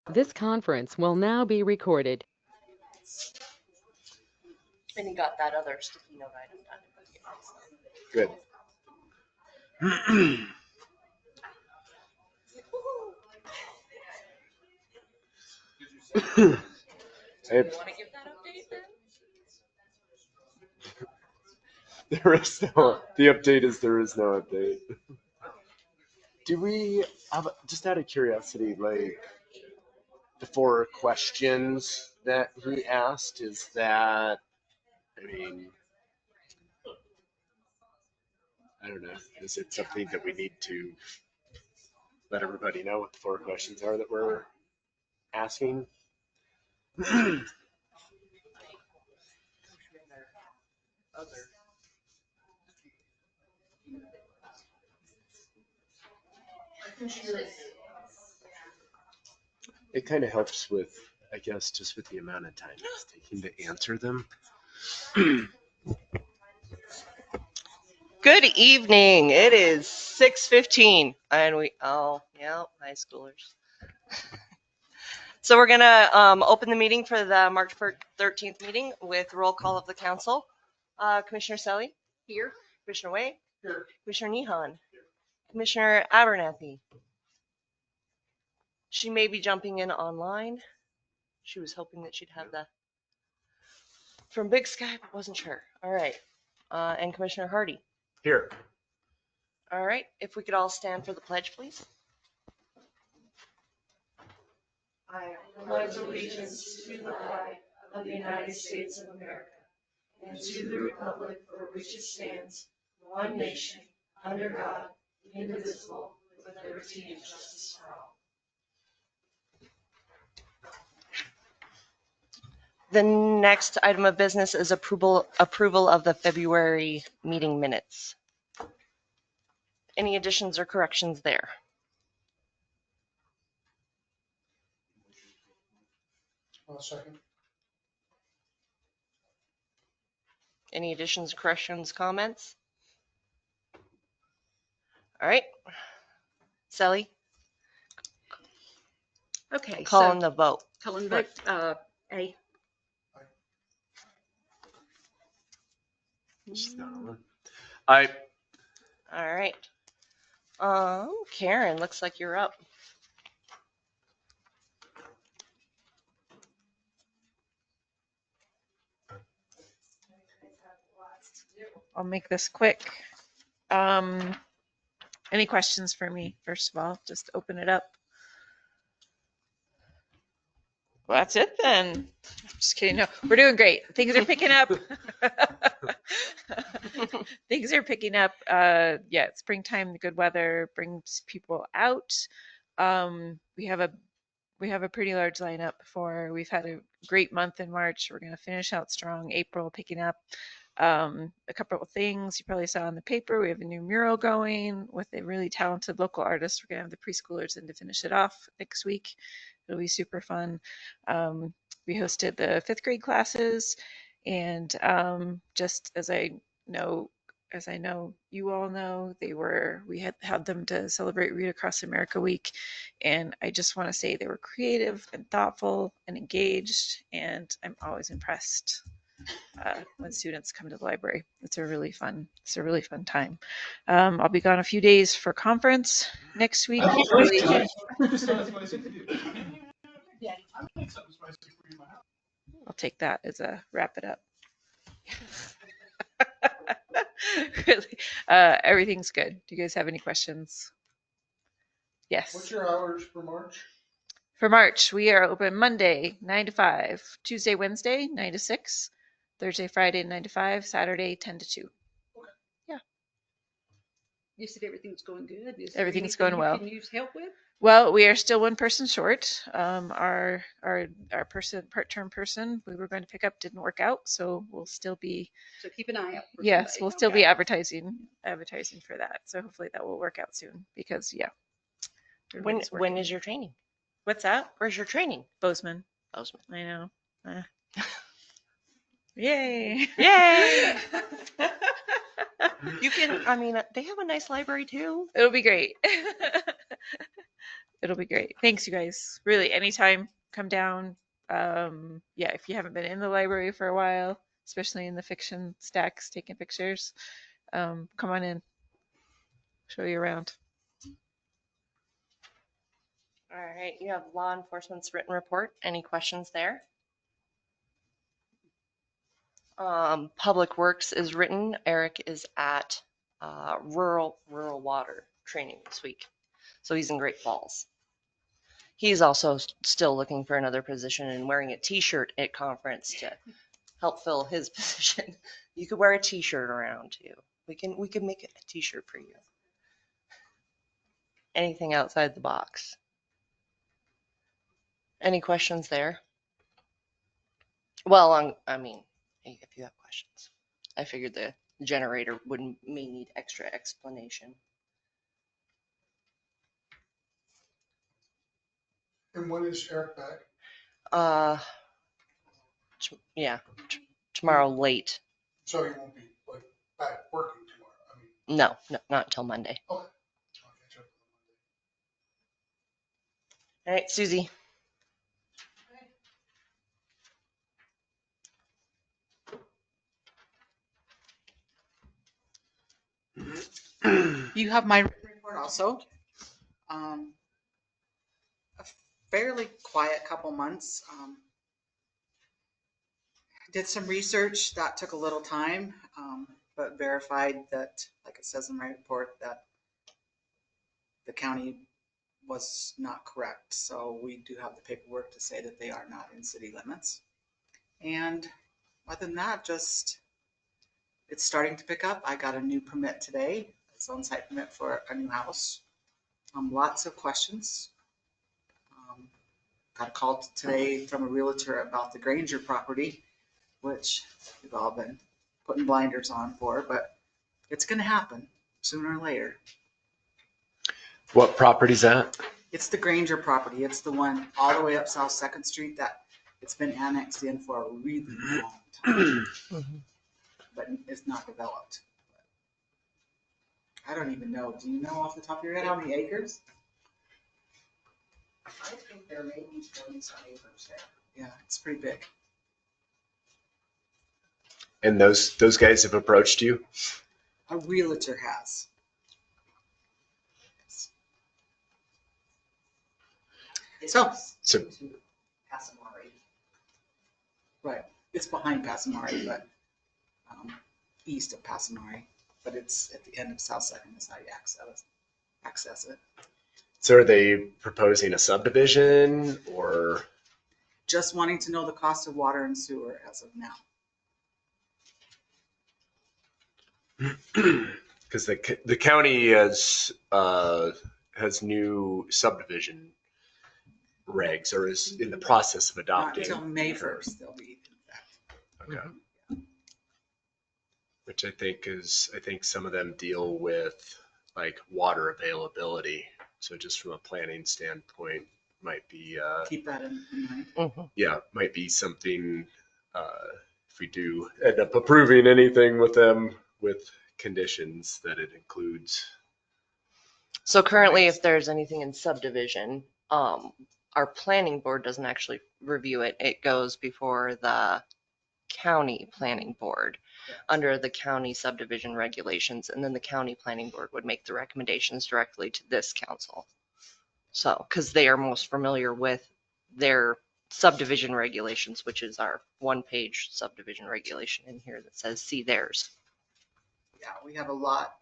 This conference will now be recorded. And he got that other sticky note item done. Good. Do you want to give that update then? There is no. The update is there is no update. Do we have, just out of curiosity, like the 4 questions that he asked? Is that, I mean, I don't know. Is it something that we need to let everybody know what the 4 questions are that we're asking? It kind of helps with, I guess, just with the amount of time it's taking to answer them. Good evening. It is 6:15, and high schoolers. So we're gonna open the meeting for the March 13th meeting with roll call of the council. Commissioner Selly here. Commissioner Way here. Commissioner Nehan. Commissioner Abernathy. She may be jumping in online. She was hoping that she'd have that from Big Sky, but wasn't sure. All right. And Commissioner Hardy. Here. All right. If we could all stand for the pledge, please. I pledge allegiance to the flag of the United States of America and to the republic for which it stands, one nation, under God, indivisible, with liberty and justice for all. The next item of business is approval of the February meeting minutes. Any additions or corrections there? Second. Any additions, corrections, comments? All right. Sally? Okay. Calling the vote. Calling the vote. A. I. All right. Karen, looks like you're up. I'll make this quick. Any questions for me? First of all, just open it up. Well, that's it then. Just kidding. No, we're doing great. Things are picking up. Things are picking up. Yeah, springtime, the good weather brings people out. We have a pretty large lineup we've had a great month in March. We're going to finish out strong. April picking up. A couple of things you probably saw in the paper. We have a new mural going with a really talented local artist. We're going to have the preschoolers in to finish it off next week. It'll be super fun. We hosted the 5th grade classes, and just as I know you all know, we had them to celebrate Read Across America Week, and I just want to say they were creative and thoughtful and engaged, and I'm always impressed when students come to the library. It's a really fun time. I'll be gone a few days for conference next week. I'll take that as a wrap it up. Really, everything's good. Do you guys have any questions? Yes. What's your hours for March? For March, we are open Monday 9 to 5, Tuesday, Wednesday 9 to 6, Thursday, Friday 9 to 5, Saturday 10 to 2. Okay. Yeah. You said everything's going good. Everything's going well. Can you use help with? Well, we are still one person short. Our part-term person we were going to pick up didn't work out, so we'll still be. So keep an eye out. Yes, we'll still be advertising for that. So hopefully that will work out soon because When is your training? What's that? Where's your training? Bozeman. I know. Yay! Yay! You can. They have a nice library too. It'll be great. It'll be great. Thanks, you guys. Really, anytime, come down. Yeah, if you haven't been in the library for a while, especially in the fiction stacks, taking pictures, come on in. Show you around. All right, you have law enforcement's written report. Any questions there? Public Works is written. Eric is at rural water training this week, so he's in Great Falls. He's also still looking for another position and wearing a T-shirt at conference to help fill his position. You could wear a T-shirt around too. We can make a T-shirt for you. Anything outside the box? Any questions there? Well, I mean, if you have questions, I figured the generator may need extra explanation. And when is Eric back? Yeah, tomorrow late. So he won't be like back working tomorrow. I mean, No, not until Monday. okay. I'll catch up with All right, Susie. You have my written report also. A fairly quiet couple months. Did some research that took a little time, but verified that, like it says in my report, that the county was not correct. So we do have the paperwork to say that they are not in city limits. And other than that, just it's starting to pick up. I got a new permit today. It's on-site permit for a new house. Lots of questions. Got a call today from a realtor about the Granger property, which we've all been putting blinders on for, but it's going to happen sooner or later. What property's that? It's the Granger property. It's the one all the way up South Second Street that it's been annexed in for a really long time, but it's not developed. I don't even know. Do you know off the top of your head how many acres? I think there may be 20-some acres there. Yeah, it's pretty big. And those guys have approached you? A realtor has. It's So- to Casamari. Right. It's behind Pasamari, but east of Pasamari. But it's at the end of South Second. That's how you access it. So are they proposing a subdivision or? Just wanting to know the cost of water and sewer as of now. Because the county has new subdivision regs, or is in the process of Not adopting. until May 1st, they'll be in effect. Okay. Which I think some of them deal with like water availability. So just from a planning standpoint, might be Keep that in mind. might be something if we do end up approving anything with them with conditions that it includes. So currently, if there's anything in subdivision, our planning board doesn't actually review it. It goes before the county planning board under the county subdivision regulations, and then the county planning board would make the recommendations directly to this council. So, because they are most familiar with their subdivision regulations, which is our one-page subdivision regulation in here that says see theirs. Yeah, we have a lot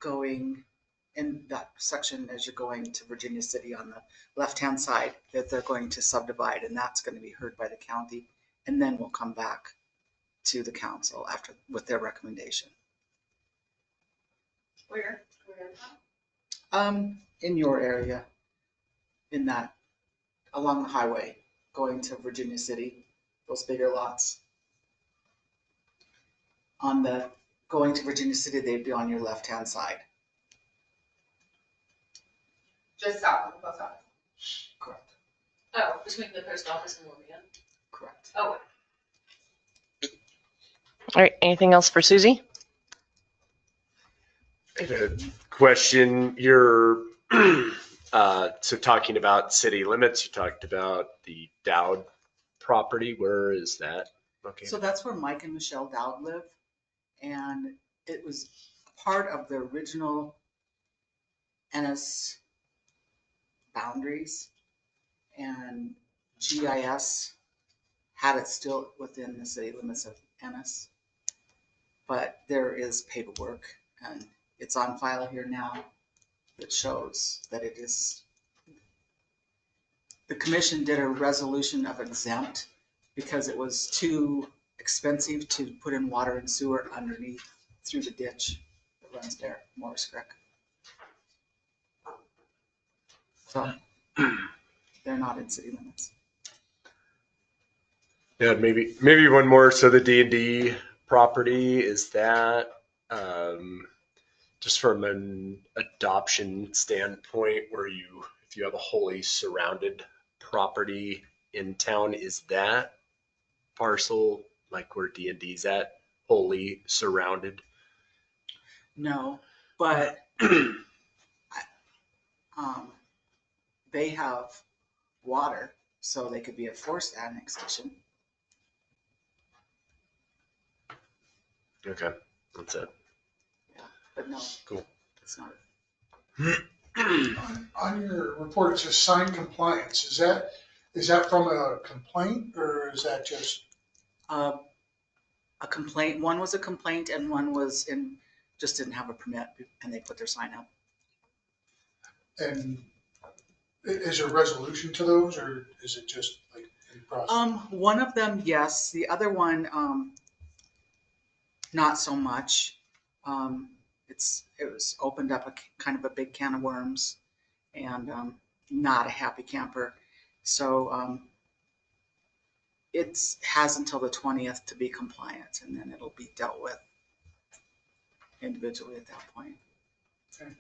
going in that section as you're going to Virginia City on the left-hand side that they're going to subdivide, and that's going to be heard by the county. And then we'll come back to the council after with their recommendation. Where? In your area, in that, along the highway, going to Virginia City, those bigger lots. Going to Virginia City, they'd be on your left-hand side. Just south of the post office. Correct. Oh, between the post office and Lillian. Correct. Oh, All right, anything else for Susie? I have a question. Your So talking about city limits, you talked about the Dowd property. Where is that? Okay. So that's where Mike and Michelle Dowd live. And it was part of the original Ennis boundaries. And GIS had it still within the city limits of Ennis. But there is paperwork, and it's on file here now that shows that it is. The commission did a resolution of exempt because it was too expensive to put in water and sewer underneath through the ditch that runs there, Morris Creek. So they're not in city limits. Yeah, maybe one more. So the D&D property, is that just from an adoption standpoint, where if you have a wholly surrounded property in town, is that parcel like where D&D's at wholly surrounded? No, but they have water, so they could be a forced annexation. Okay, that's it. But no, Cool. it's not. On your report, it says sign compliance. Is that from a complaint or is that just? A complaint, one was a complaint and one was just didn't have a permit and they put their sign up. And is there a resolution to those or is it just like in process? One of them, yes. The other one, not so much. It was opened up kind of a big can of worms and not a happy camper. So it has until the 20th to be compliant, and then it'll be dealt with individually at that point. Okay.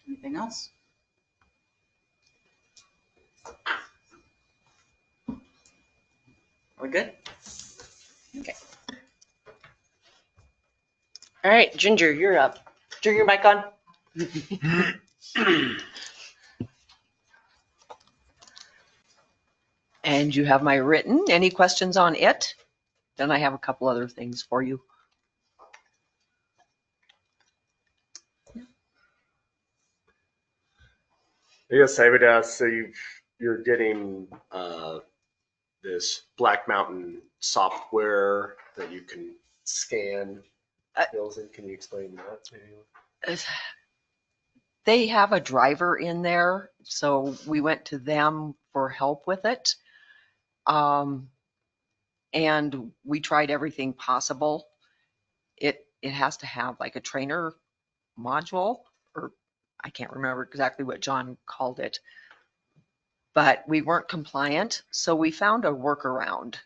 Anything else? Are we good? Okay. All right, Ginger, you're up. Turn your mic on. And you have my written. Any questions on it? Then I have a couple other things for you. I guess I would ask, so you're getting this Black Mountain software that you can scan bills in. Can you explain that maybe? They have a driver in there, so we went to them for help with it. And we tried everything possible. It has to have like a trainer module, or I can't remember exactly what John called it, but we weren't compliant, so we found a workaround.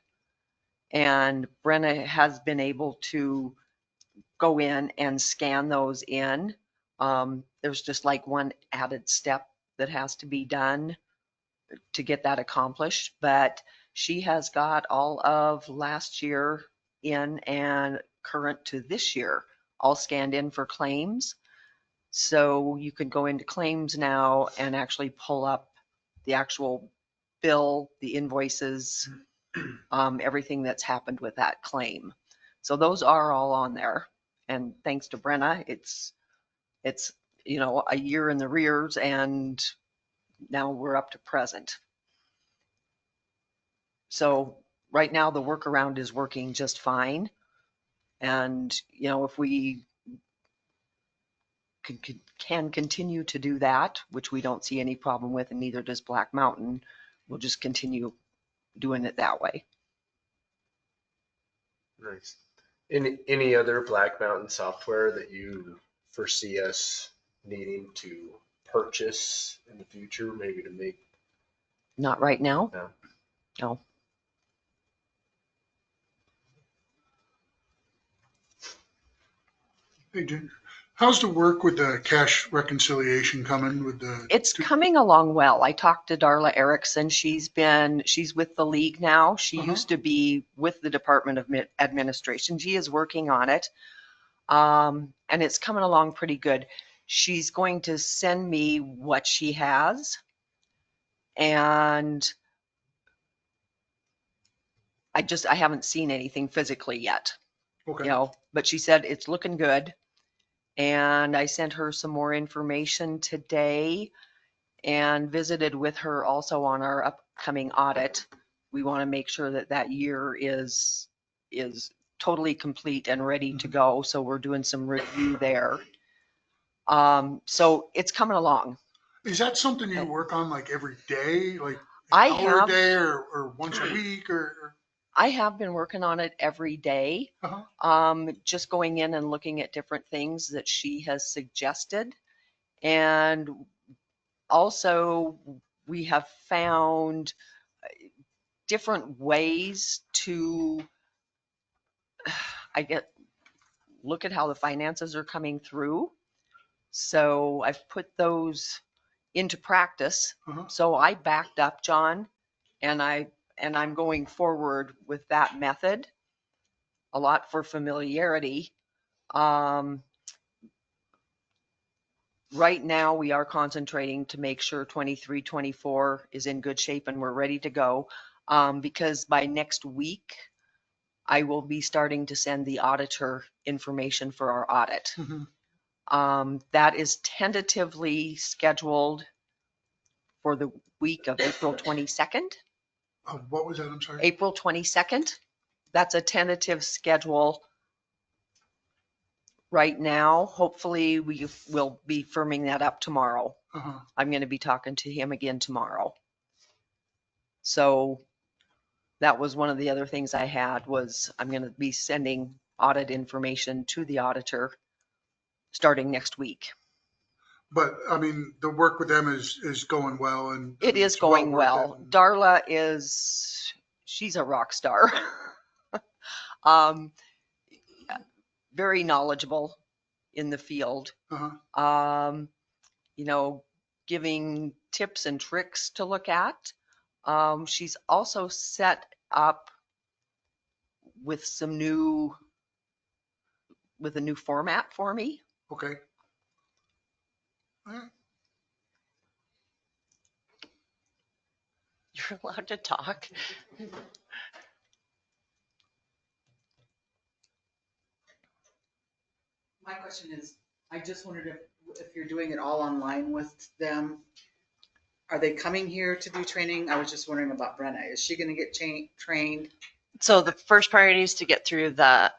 And Brenna has been able to go in and scan those in. There's just like one added step that has to be done to get that accomplished, but she has got all of last year in and current to this year, all scanned in for claims. So you can go into claims now and actually pull up the actual bill, the invoices, everything that's happened with that claim. So those are all on there. And thanks to Brenna, it's a year in the rears, and now we're up to present. So right now the workaround is working just fine. And, if we can continue to do that, which we don't see any problem with, and neither does Black Mountain, we'll just continue doing it that way. Nice. Any other Black Mountain software that you foresee us needing to purchase in the future, maybe to make? Not right now. No. Hey, Ginger, how's the work with the cash reconciliation coming with the? It's coming along well. I talked to Darla Erickson. She's with the league now. She used to be with the Department of Administration. She is working on it. And it's coming along pretty good. She's going to send me what she has, and I haven't seen anything physically yet, Okay. but she said it's looking good. And I sent her some more information today and visited with her also on our upcoming audit. We want to make sure that year is totally complete and ready to go. So we're doing some review there. So it's coming along. Is that something you work on like every day, like I an hour a have day or once a week or? I have been working on it every day. Uh-huh. Just going in and looking at different things that she has suggested. And also we have found different ways to look at how the finances are coming through. So I've put those into practice. Uh-huh. So I backed up, John, and I'm going forward with that method a lot for familiarity. Right now we are concentrating to make sure 23, 24 is in good shape and we're ready to go. Because by next week, I will be starting to send the auditor information for our audit. Mhm. That is tentatively scheduled for the week of April 22nd. What was that? I'm sorry. April 22nd. That's a tentative schedule right now. Hopefully we will be firming that up tomorrow. Uh-huh. I'm going to be talking to him again tomorrow. So that was one of the other things I had was I'm going to be sending audit information to the auditor starting next week. But I mean, the work with them is going well, and It is it's well going worth well. it. And- Darla she's a rock star. Very knowledgeable in the field. Uh-huh. Giving tips and tricks to look at. She's also set up with a new format for me. Okay. All right. You're allowed to talk. My question is, I just wondered if you're doing it all online with them, are they coming here to do training? I was just wondering about Brenna. Is she gonna get trained? So the first priority is to get through the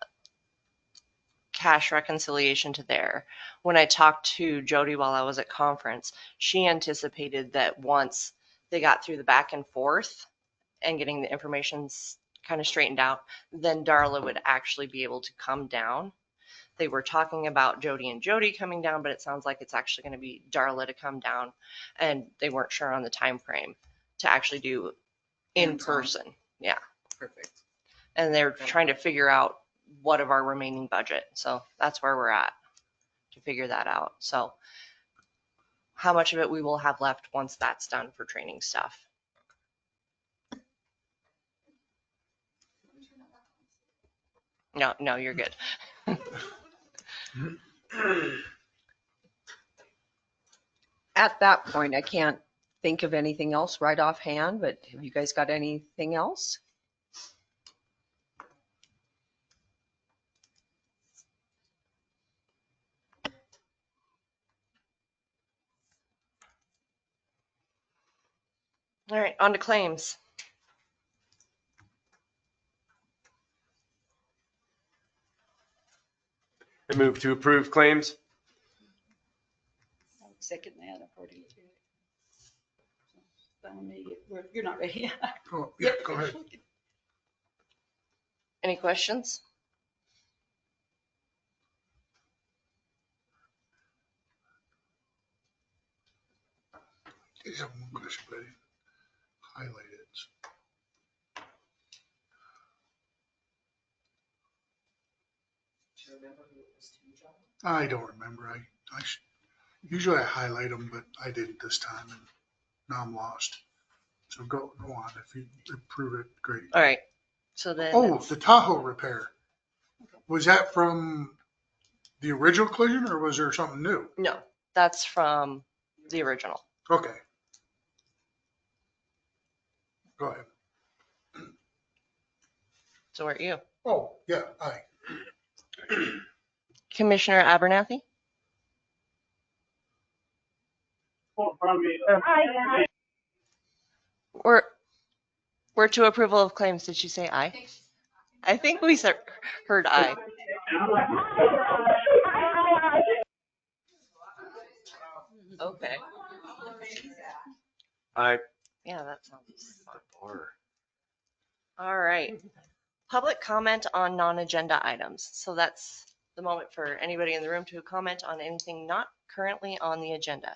cash reconciliation to there. When I talked to Jody while I was at conference, she anticipated that once they got through the back and forth and getting the information kind of straightened out, then Darla would actually be able to come down. They were talking about Jody and Jody coming down, but it sounds like it's actually going to be Darla to come down, and they weren't sure on the time frame to actually do in Hands-on. person. Yeah. Perfect. And they're trying to figure out what of our remaining budget. So that's where we're at to figure that out. So how much of it we will have left once that's done for training stuff. No, you're good. At that point, I can't think of anything else right offhand, but have you guys got anything else? All right, on to claims. I move to approve claims. I'll second that according to it. You're not ready. Oh, yeah, go ahead. Any questions? I just have one question, but I didn't highlight it. I don't remember. Usually I highlight them, but I didn't this time, and now I'm lost. So go on. If you approve it, great. All right. So then. Oh, the Tahoe repair. Was that from The original collision, or was there something new? No, that's from the original. Okay. Go ahead. So are you? Oh, yeah, aye. Commissioner Abernathy? We're to approval of claims. Did she say aye? I think we heard aye. Okay. Yeah, that sounds fun. or All right. Public comment on non-agenda items. So that's the moment for anybody in the room to comment on anything not currently on the agenda.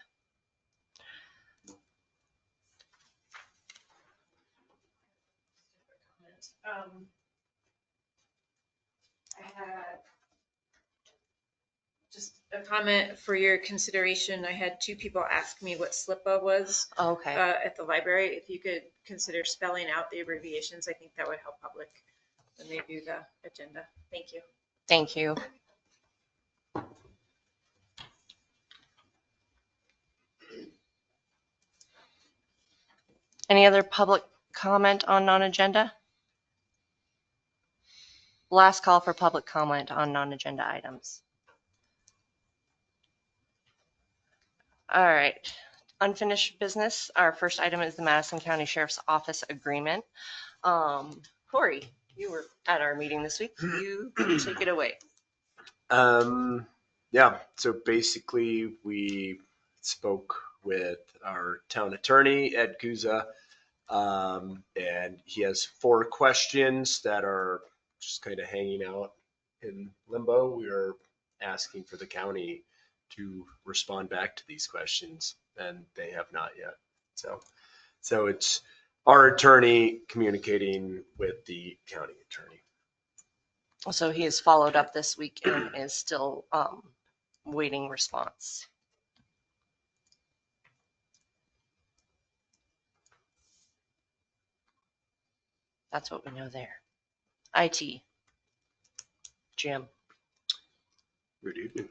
I had just a comment for your consideration. I had two people ask me what SLIPA was Okay. at the library. If you could consider spelling out the abbreviations, I think that would help public when they do the agenda. Thank you. Thank you. Any other public comment on non-agenda? Last call for public comment on non-agenda items. All right. Unfinished business. Our first item is the Madison County Sheriff's Office agreement. Corey, you were at our meeting this week. You can take it away. Yeah, so basically we spoke with our town attorney, Ed Guza, and he has 4 questions that are just kind of hanging out in limbo. We are asking for the county to respond back to these questions, and they have not yet. So it's our attorney communicating with the county attorney. So he has followed up this week and is still waiting response. That's what we know there. IT. Jim. Good evening.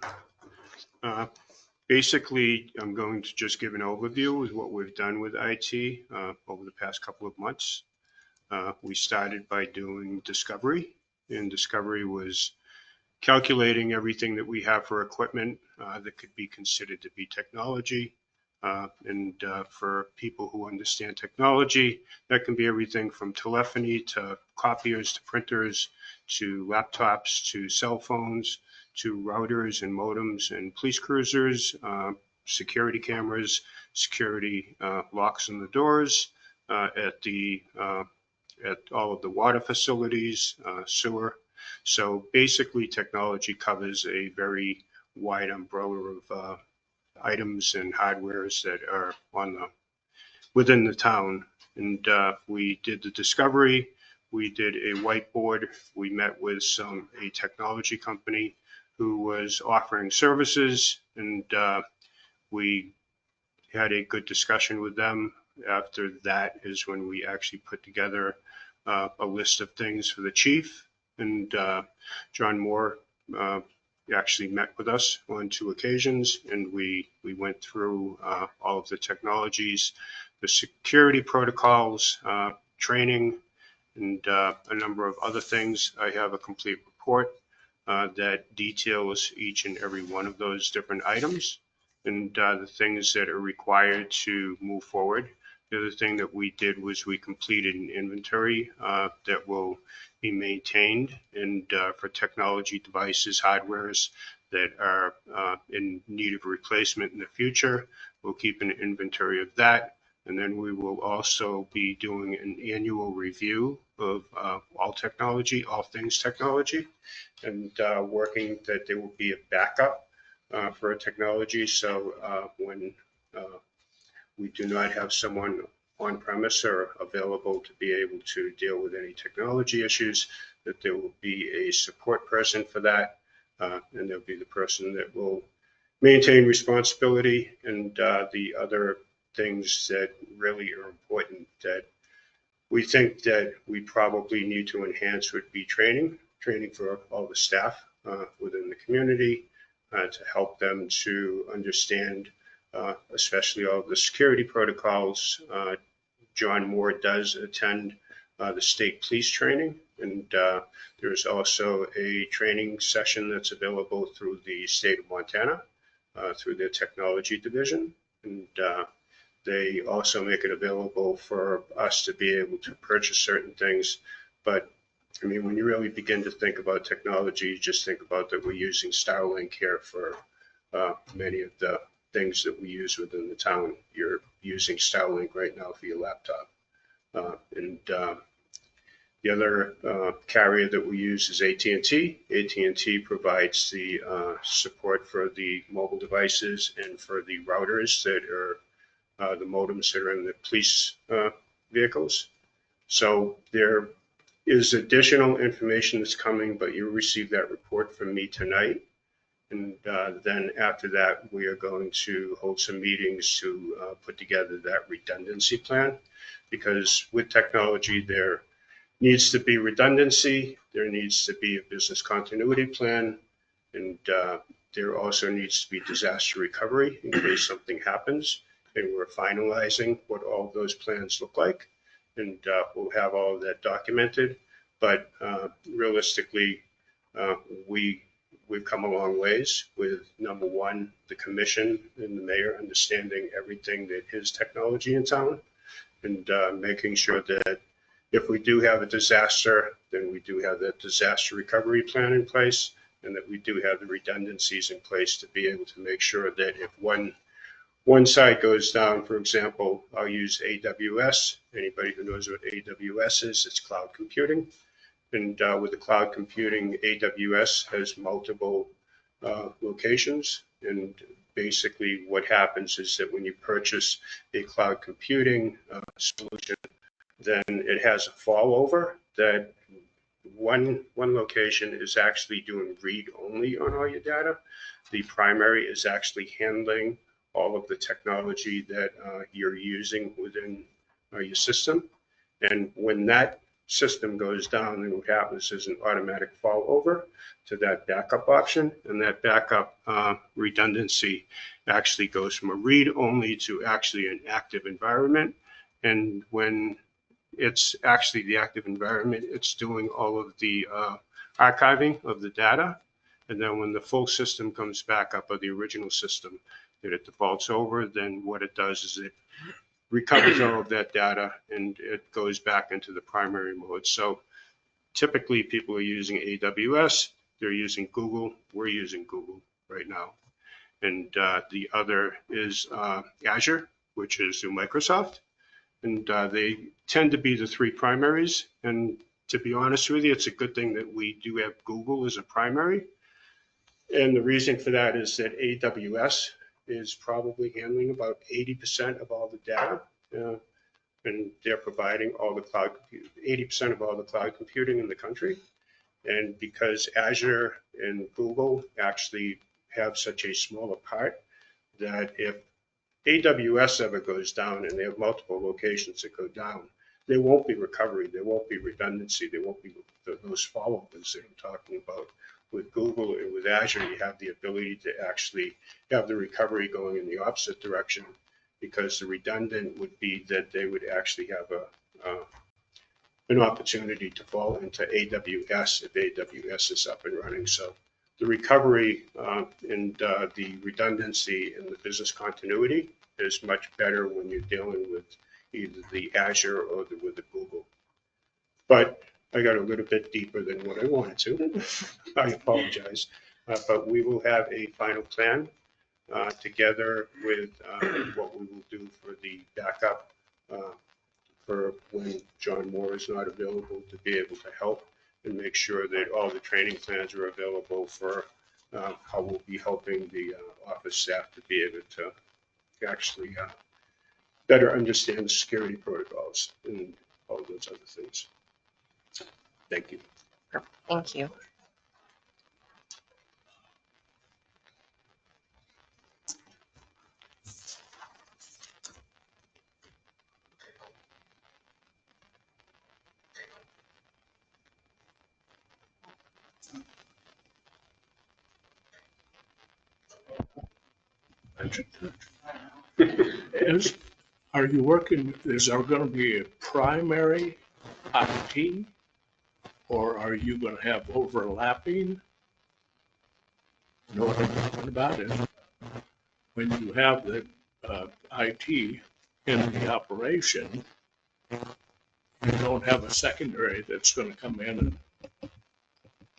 Basically, I'm going to just give an overview of what we've done with IT over the past couple of months. We started by doing discovery, and discovery was calculating everything that we have for equipment that could be considered to be technology. And for people who understand technology, that can be everything from telephony to copiers to printers to laptops to cell phones to routers and modems and police cruisers, security cameras, security locks on the doors at all of the water facilities, sewer. So basically, technology covers a very wide umbrella of items and hardwares that are within the town. And we did the discovery. We did a whiteboard. We met with a technology company who was offering services, and we had a good discussion with them. After that is when we actually put together a list of things for the chief, and John Moore actually met with us on 2 occasions, and we went through all of the technologies, the security protocols, training, and a number of other things. I have a complete report that details each and every one of those different items and the things that are required to move forward. The other thing that we did was we completed an inventory that will be maintained, and for technology devices, hardwares that are in need of replacement in the future, we'll keep an inventory of that. And then we will also be doing an annual review of all technology, all things technology, and working that there will be a backup for a technology. So when we do not have someone on premise or available to be able to deal with any technology issues, that there will be a support person for that. And there'll be the person that will maintain responsibility, and the other things that really are important that we think that we probably need to enhance would be training for all the staff within the community, to help them to understand, especially all the security protocols. John Moore does attend the state police training, and there's also a training session that's available through the state of Montana through their technology division. And they also make it available for us to be able to purchase certain things. But I mean, when you really begin to think about technology, you just think about that we're using Starlink here for many of the things that we use within the town. You're using Starlink right now for your laptop. And the other carrier that we use is AT&T. AT&T provides the support for the mobile devices and for the routers that are the modems that are in the police vehicles. So there is additional information that's coming, but you'll receive that report from me tonight. And then after that, we are going to hold some meetings to put together that redundancy plan, because with technology, there needs to be redundancy, there needs to be a business continuity plan, and there also needs to be disaster recovery in case something happens. And we're finalizing what all those plans look like, and we'll have all of that documented. But realistically, we've come a long ways with, number one, the commission and the mayor understanding everything that is technology in town, and making sure that if we do have a disaster, then we do have that disaster recovery plan in place, and that we do have the redundancies in place to be able to make sure that if one side goes down, for example, I'll use AWS. Anybody who knows what AWS is, it's cloud computing. And with the cloud computing, AWS has multiple locations. And basically what happens is that when you purchase a cloud computing solution, then it has a fallover that one location is actually doing read only on all your data. The primary is actually handling all of the technology that you're using within your system. And when that system goes down, then what happens is an automatic fall over to that backup option. And that backup redundancy actually goes from a read only to actually an active environment. And when it's actually the active environment, it's doing all of the archiving of the data. And then when the full system comes back up, or the original system that it defaults over, then what it does is it recovers all of that data and it goes back into the primary mode. So typically people are using AWS, they're using Google, we're using Google right now. And the other is Azure, which is through Microsoft. And they tend to be the three primaries. And to be honest with you, it's a good thing that we do have Google as a primary. And the reason for that is that AWS is probably handling about 80% of all the data. And they're providing all the cloud, 80% of all the cloud computing in the country. And because Azure and Google actually have such a smaller part, that if AWS ever goes down, and they have multiple locations that go down, there won't be recovery, there won't be redundancy, there won't be those follow-ups that I'm talking about. With Google and with Azure, you have the ability to actually have the recovery going in the opposite direction, because the redundant would be that they would actually have an opportunity to fall into AWS if AWS is up and running. So the recovery and the redundancy and the business continuity is much better when you're dealing with either the Azure or with the Google. But I got a little bit deeper than what I wanted to. I apologize. But we will have a final plan together with what we will do for the backup for when John Moore is not available, to be able to help and make sure that all the training plans are available for how we'll be helping the office staff to be able to actually better understand the security protocols and all those other things. Thank you. Thank you. touch. Are you working, is there going to be a primary IT? Or are you going to have overlapping? You know what I'm talking about is when you have the IT in the operation, you don't have a secondary that's going to come in and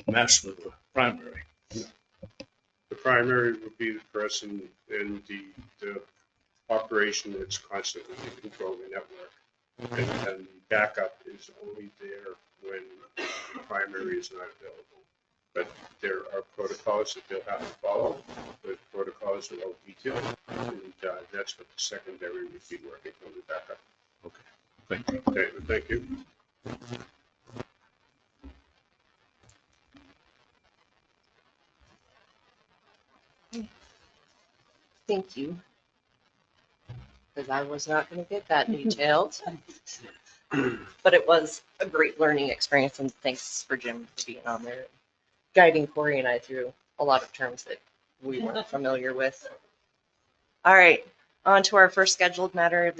mess with the primary. The primary would be the person in the operation that's constantly controlling the network. And then the backup is only there when the primary is not available. But there are protocols that they'll have to follow. The protocols are well detailed, and that's what the secondary would be working on the backup. Okay, thank you. Okay, well, thank you. Thank you. Because I was not going to get that detailed. But it was a great learning experience, and thanks for Jim for being on there, guiding Corey and I through a lot of terms that we weren't familiar with. All right, on to our first scheduled matter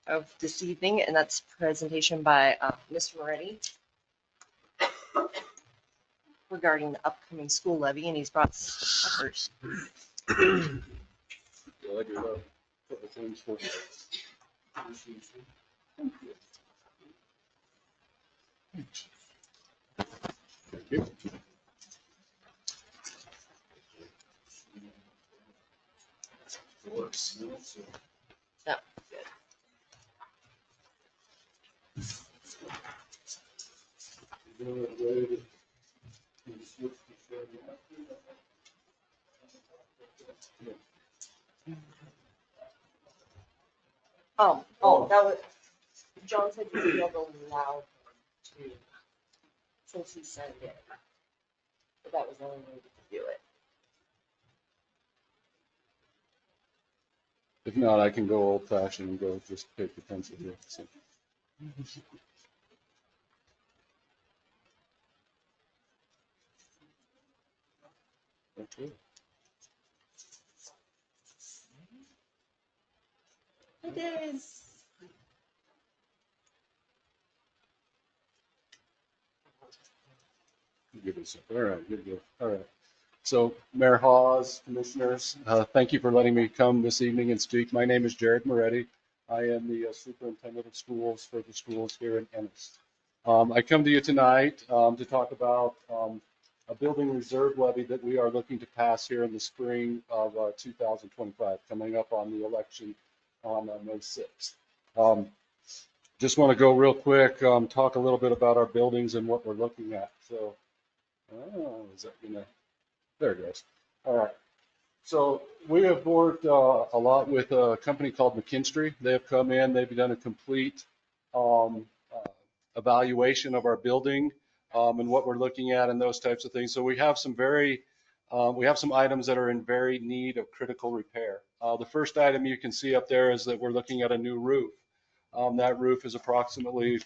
of this evening, and that's presentation by Mr. Moretti regarding the upcoming school levy, and he's brought peppers. Thank you. That was good. That was, John said you would be able to allow him to, since he sent it. But that was the only way to do it. If not, I can go old fashioned and go just take the pencil here. So. Okay. It is. Give it a second. All right, good deal. All right. So, Mayor Hawes, commissioners, thank you for letting me come this evening and speak. My name is Jared Moretti. I am the superintendent of schools for the schools here in Ennis. I come to you tonight to talk about a building reserve levy that we are looking to pass here in the spring of 2025, coming up on the election on May 6th. Just want to go real quick, talk a little bit about our buildings and what we're looking at. So, is that gonna? There it goes. All right. So we have worked a lot with a company called McKinstry. They have come in. They've done a complete evaluation of our building and what we're looking at and those types of things. So we have some items that are in very need of critical repair. The first item you can see up there is that we're looking at a new roof. That roof is approximately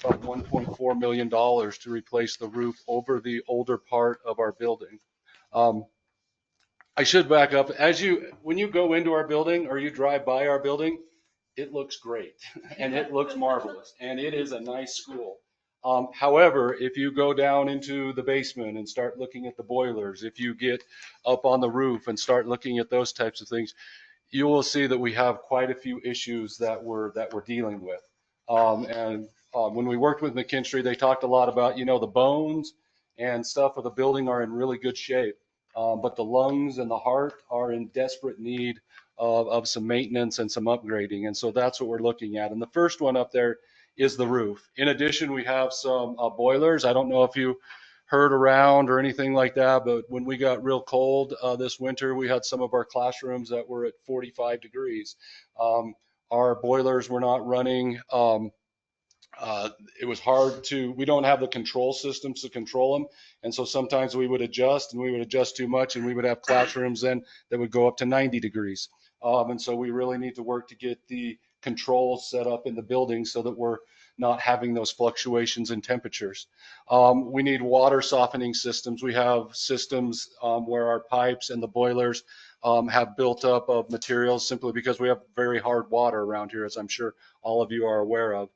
about $1.4 million to replace the roof over the older part of our building. I should back up. When you go into our building or you drive by our building, it looks great and it looks marvelous and it is a nice school. However, if you go down into the basement and start looking at the boilers, if you get up on the roof and start looking at those types of things, you will see that we have quite a few issues that we're dealing with. When we worked with McKinstry, they talked a lot about, the bones and stuff of the building are in really good shape. But the lungs and the heart are in desperate need of some maintenance and some upgrading. And so that's what we're looking at. And the first one up there is the roof. In addition, we have some boilers. I don't know if you heard around or anything like that, but when we got real cold this winter, we had some of our classrooms that were at 45 degrees. Our boilers were not running. It was hard we don't have the control systems to control them. And so sometimes we would adjust too much and we would have classrooms then that would go up to 90 degrees. And so we really need to work to get the controls set up in the building so that we're not having those fluctuations in temperatures. We need water softening systems. We have systems where our pipes and the boilers have built up of materials simply because we have very hard water around here, as I'm sure all of you are aware of.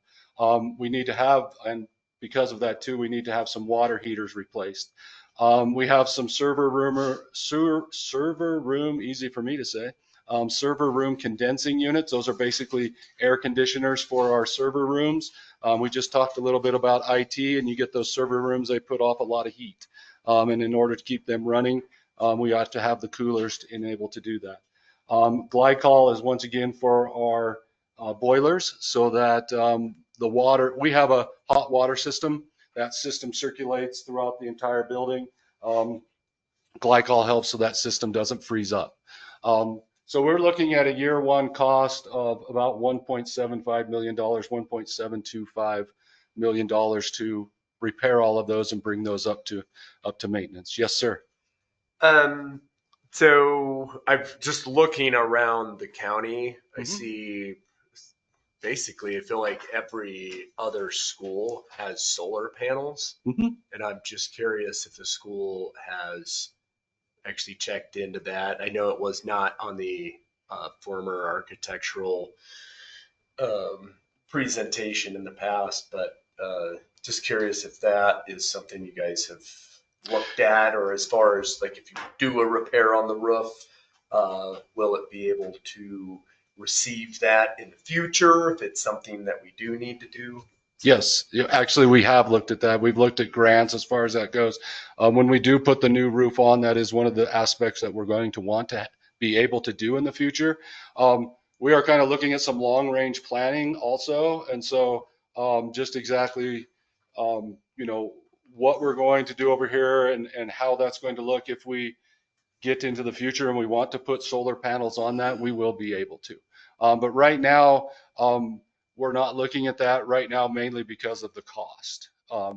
We need to have, and because of that too, we need to have some water heaters replaced. We have some server room, easy for me to say, server room condensing units. Those are basically air conditioners for our server rooms. We just talked a little bit about IT, and you get those server rooms, they put off a lot of heat. And in order to keep them running, we have to have the coolers to enable to do that. Glycol is once again for our boilers, so that the water, we have a hot water system. That system circulates throughout the entire building. Glycol helps so that system doesn't freeze up. So we're looking at a year one cost of about $1.75 million, $1.725 million to repair all of those and bring those up to maintenance. Yes, sir. So I'm just looking around the county. I Mhm. see basically, I feel like every other school has solar panels. Mhm. And I'm just curious if the school has actually checked into that. I know it was not on the former architectural presentation in the past, but just curious if that is something you guys have looked at, or as far as like if you do a repair on the roof, will it be able to receive that in the future if it's something that we do need to do? Yes, actually, we have looked at that. We've looked at grants as far as that goes. When we do put the new roof on, that is one of the aspects that we're going to want to be able to do in the future. We are kind of looking at some long-range planning also, and so just exactly, what we're going to do over here and how that's going to look if we get into the future and we want to put solar panels on that, we will be able to. But right now, we're not looking at that right now, mainly because of the cost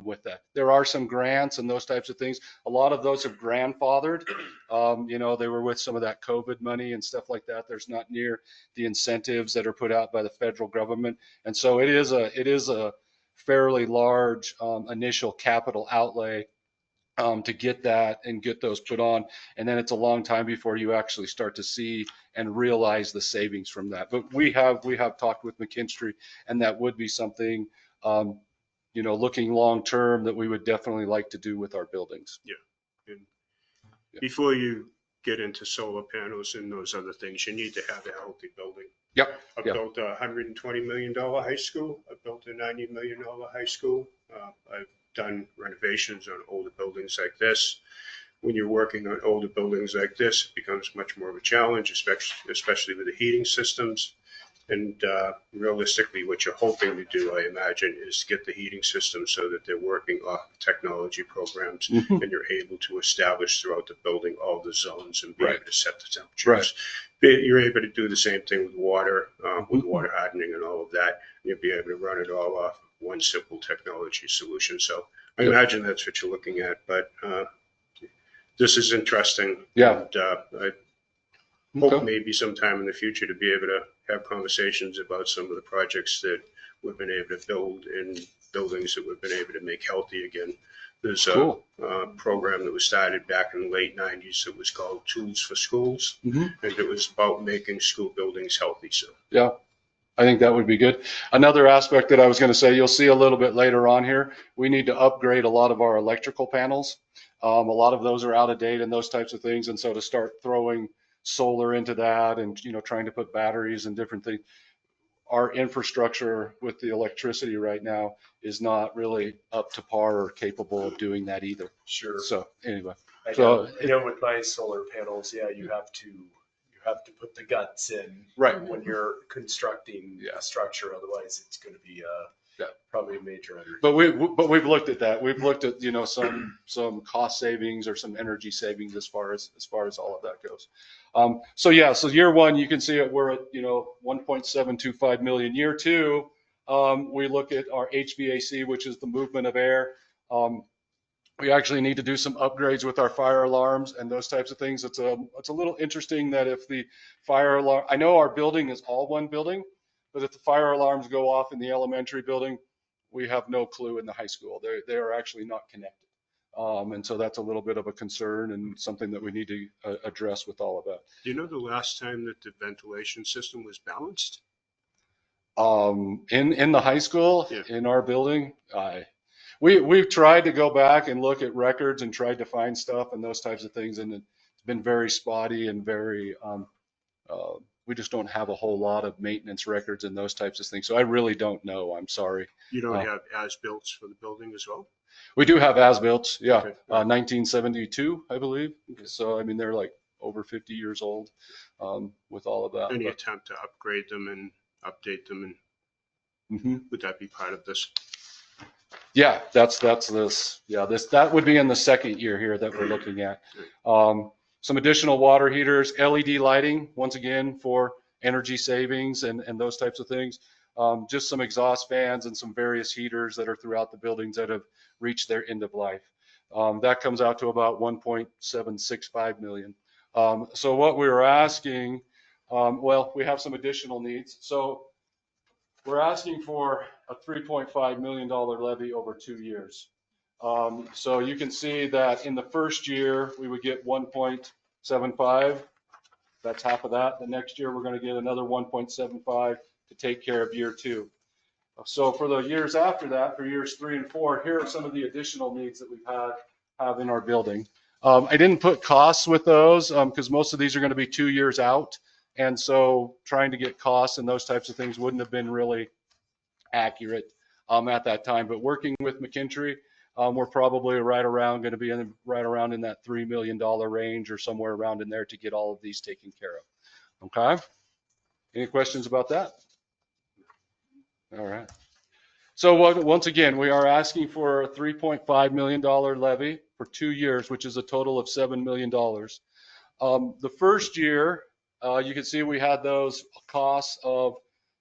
with that. There are some grants and those types of things. A lot of those have grandfathered. They were with some of that COVID money and stuff like that. There's not near the incentives that are put out by the federal government. And so it is a fairly large initial capital outlay to get that and get those put on. And then it's a long time before you actually start to see and realize the savings from that. But we have talked with McKinstry, and that would be something, looking long term, that we would definitely like to do with our buildings. And before you get into solar panels and those other things, you need to have a healthy building. Yep. I built a $120 million high school. I built a $90 million high school. I've done renovations on older buildings like this. When you're working on older buildings like this, it becomes much more of a challenge, especially with the heating systems. And realistically, what you're hoping to do, I imagine, is get the heating system so that they're working off technology programs, Mhm. and you're able to establish throughout the building all the zones and be Right. able to set the temperatures. Right. You're able to do the same thing with water, with Mhm. water hardening and all of that. You'll be able to run it all off one simple technology solution. So I Yep. imagine that's what you're looking at, but this is interesting. Yeah. And I hope Okay. maybe sometime in the future to be able to have conversations about some of the projects that we've been able to build and buildings that we've been able to make healthy again. There's Cool. a program that was started back in the late 90s that was called Tools for Schools, Mhm. and it was about making school buildings healthy. So Yeah. I think that would be good. Another aspect that I was going to say, you'll see a little bit later on here, we need to upgrade a lot of our electrical panels. A lot of those are out of date and those types of things. And so to start throwing solar into that and, trying to put batteries and different things, our infrastructure with the electricity right now is not really up to par or capable of doing that either. Sure. So anyway, I so know with my solar panels, yeah, you have to put the guts in right. when you're constructing Yeah. a structure. Otherwise, it's going to be probably a major undertaking. But we've looked at that. We've looked at some cost savings or some energy savings as far as all of that goes. So year one, you can see it. We're at 1.725 million. Year two, we look at our HVAC, which is the movement of air. We actually need to do some upgrades with our fire alarms and those types of things. It's a little interesting that if the fire alarm, I know our building is all one building, but if the fire alarms go off in the elementary building, we have no clue in the high school. They are actually not connected. And so that's a little bit of a concern and something that we need to address with all of that. Do you know the last time that the ventilation system was balanced? In the high school, Yeah. in our building, we've tried to go back and look at records and tried to find stuff and those types of things, and it's been very spotty and very we just don't have a whole lot of maintenance records and those types of things. So I really don't know. I'm sorry. You don't have as-built for the building as well? We do have as-built, yeah, Okay. 1972, I believe. So I mean, they're like over 50 years old with all of that. Any But, attempt to upgrade them and update them, and mhm. would that be part of this? Yeah, that's this. Yeah, that would be in the second year here that we're looking at. Some additional water heaters, LED lighting, once again for energy savings and those types of things. Just some exhaust fans and some various heaters that are throughout the buildings that have reached their end of life. That comes out to about 1.765 million. So what we were asking, well, we have some additional needs. So we're asking for a $3.5 million levy over 2 years. So you can see that in the first year, we would get 1.75. That's half of that. The next year, we're going to get another 1.75 to take care of year 2. So for the years after that, for years 3 and 4, here are some of the additional needs that we've have in our building. I didn't put costs with those because most of these are going to be 2 years out. And so trying to get costs and those types of things wouldn't have been really accurate at that time. But working with McKintry, we're probably right around in that $3 million range or somewhere around in there to get all of these taken care of. Okay. Any questions about that? All right. So once again, we are asking for a $3.5 million levy for 2 years, which is a total of $7 million. The first year, you can see we had those costs of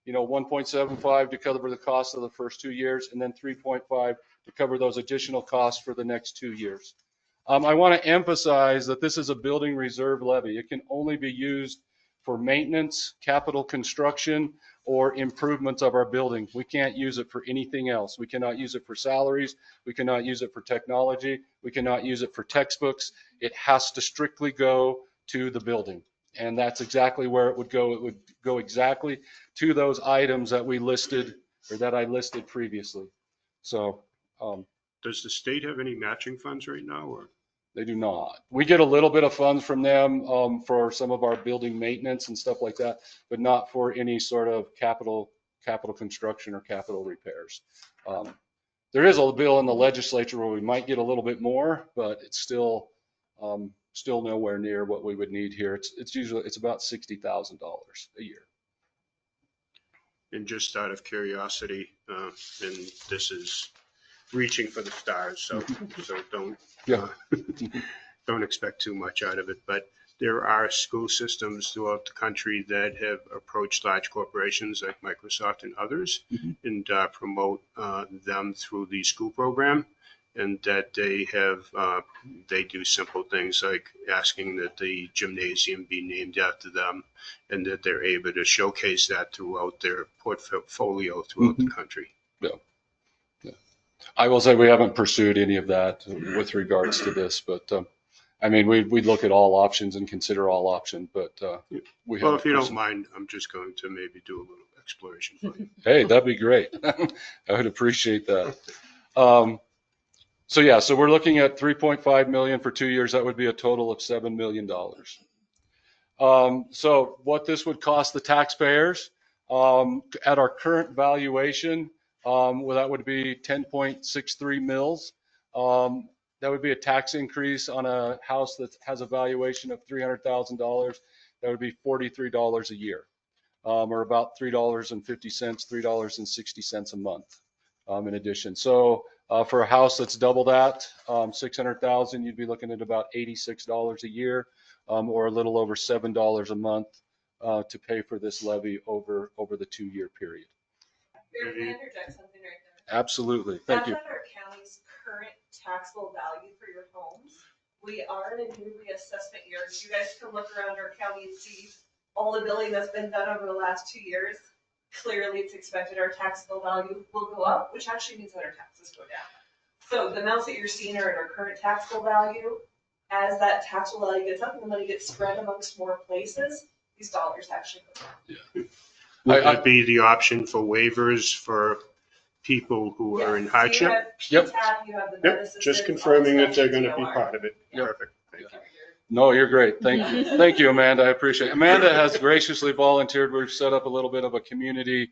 1.75 to cover the cost of the first 2 years, and then 3.5 to cover those additional costs for the next 2 years. I want to emphasize that this is a building reserve levy. It can only be used for maintenance, capital construction, or improvements of our building. We can't use it for anything else. We cannot use it for salaries. We cannot use it for technology. We cannot use it for textbooks. It has to strictly go to the building. And that's exactly where it would go. It would go exactly to those items that we listed or that I listed previously. So Does the state have any matching funds right now, or? they do not. We get a little bit of funds from them for some of our building maintenance and stuff like that, but not for any sort of capital construction or capital repairs. There is a bill in the legislature where we might get a little bit more, but it's still nowhere near what we would need here. It's about $60,000 a year. And just out of curiosity, and this is reaching for the stars, so don't don't expect too much out of it. But there are school systems throughout the country that have approached large corporations like Microsoft and others, and promote them through the school program, and that they do simple things like asking that the gymnasium be named after them, and that they're able to showcase that throughout their portfolio throughout the country. Yeah. I will say we haven't pursued any of that with regards to this, but I mean, we look at all options and consider all options, but well, if you don't mind, I'm just going to maybe do a little exploration for you. Hey, that'd be great. I would appreciate that. So yeah, so we're looking at 3.5 million for 2 years. That would be a total of $7 million. So what this would cost the taxpayers at our current valuation, well, that would be 10.63 mils. That would be a tax increase on a house that has a valuation of $300,000. That would be $43 a year, or about $3.50, $3.60 a month in addition. So for a house that's double that, 600,000, you'd be looking at about $86 a year, or a little over $7 a month to pay for this levy over the 2-year period. Can I interject something right there? Absolutely. Thank you. That's at our county's current taxable value for your homes. We are in a new reassessment year. You guys can look around our county and see all the billing that's been done over the last 2 years. Clearly, it's expected our taxable value will go up, which actually means that our taxes go down. So the amounts that you're seeing are at our current taxable value. As that taxable value gets up and the money gets spread amongst more places, these dollars actually go down. Would that be the option for waivers for people who are in Yes, hardship? You have Yep. PTAP, you have the med Yep, assistance, just all confirming the that stuff they're with gonna be DOR. part of it. Yep. Perfect, thank you. No, you're great. Thank you. Thank you, Amanda. I appreciate it. Amanda has graciously volunteered. We've set up a little bit of a community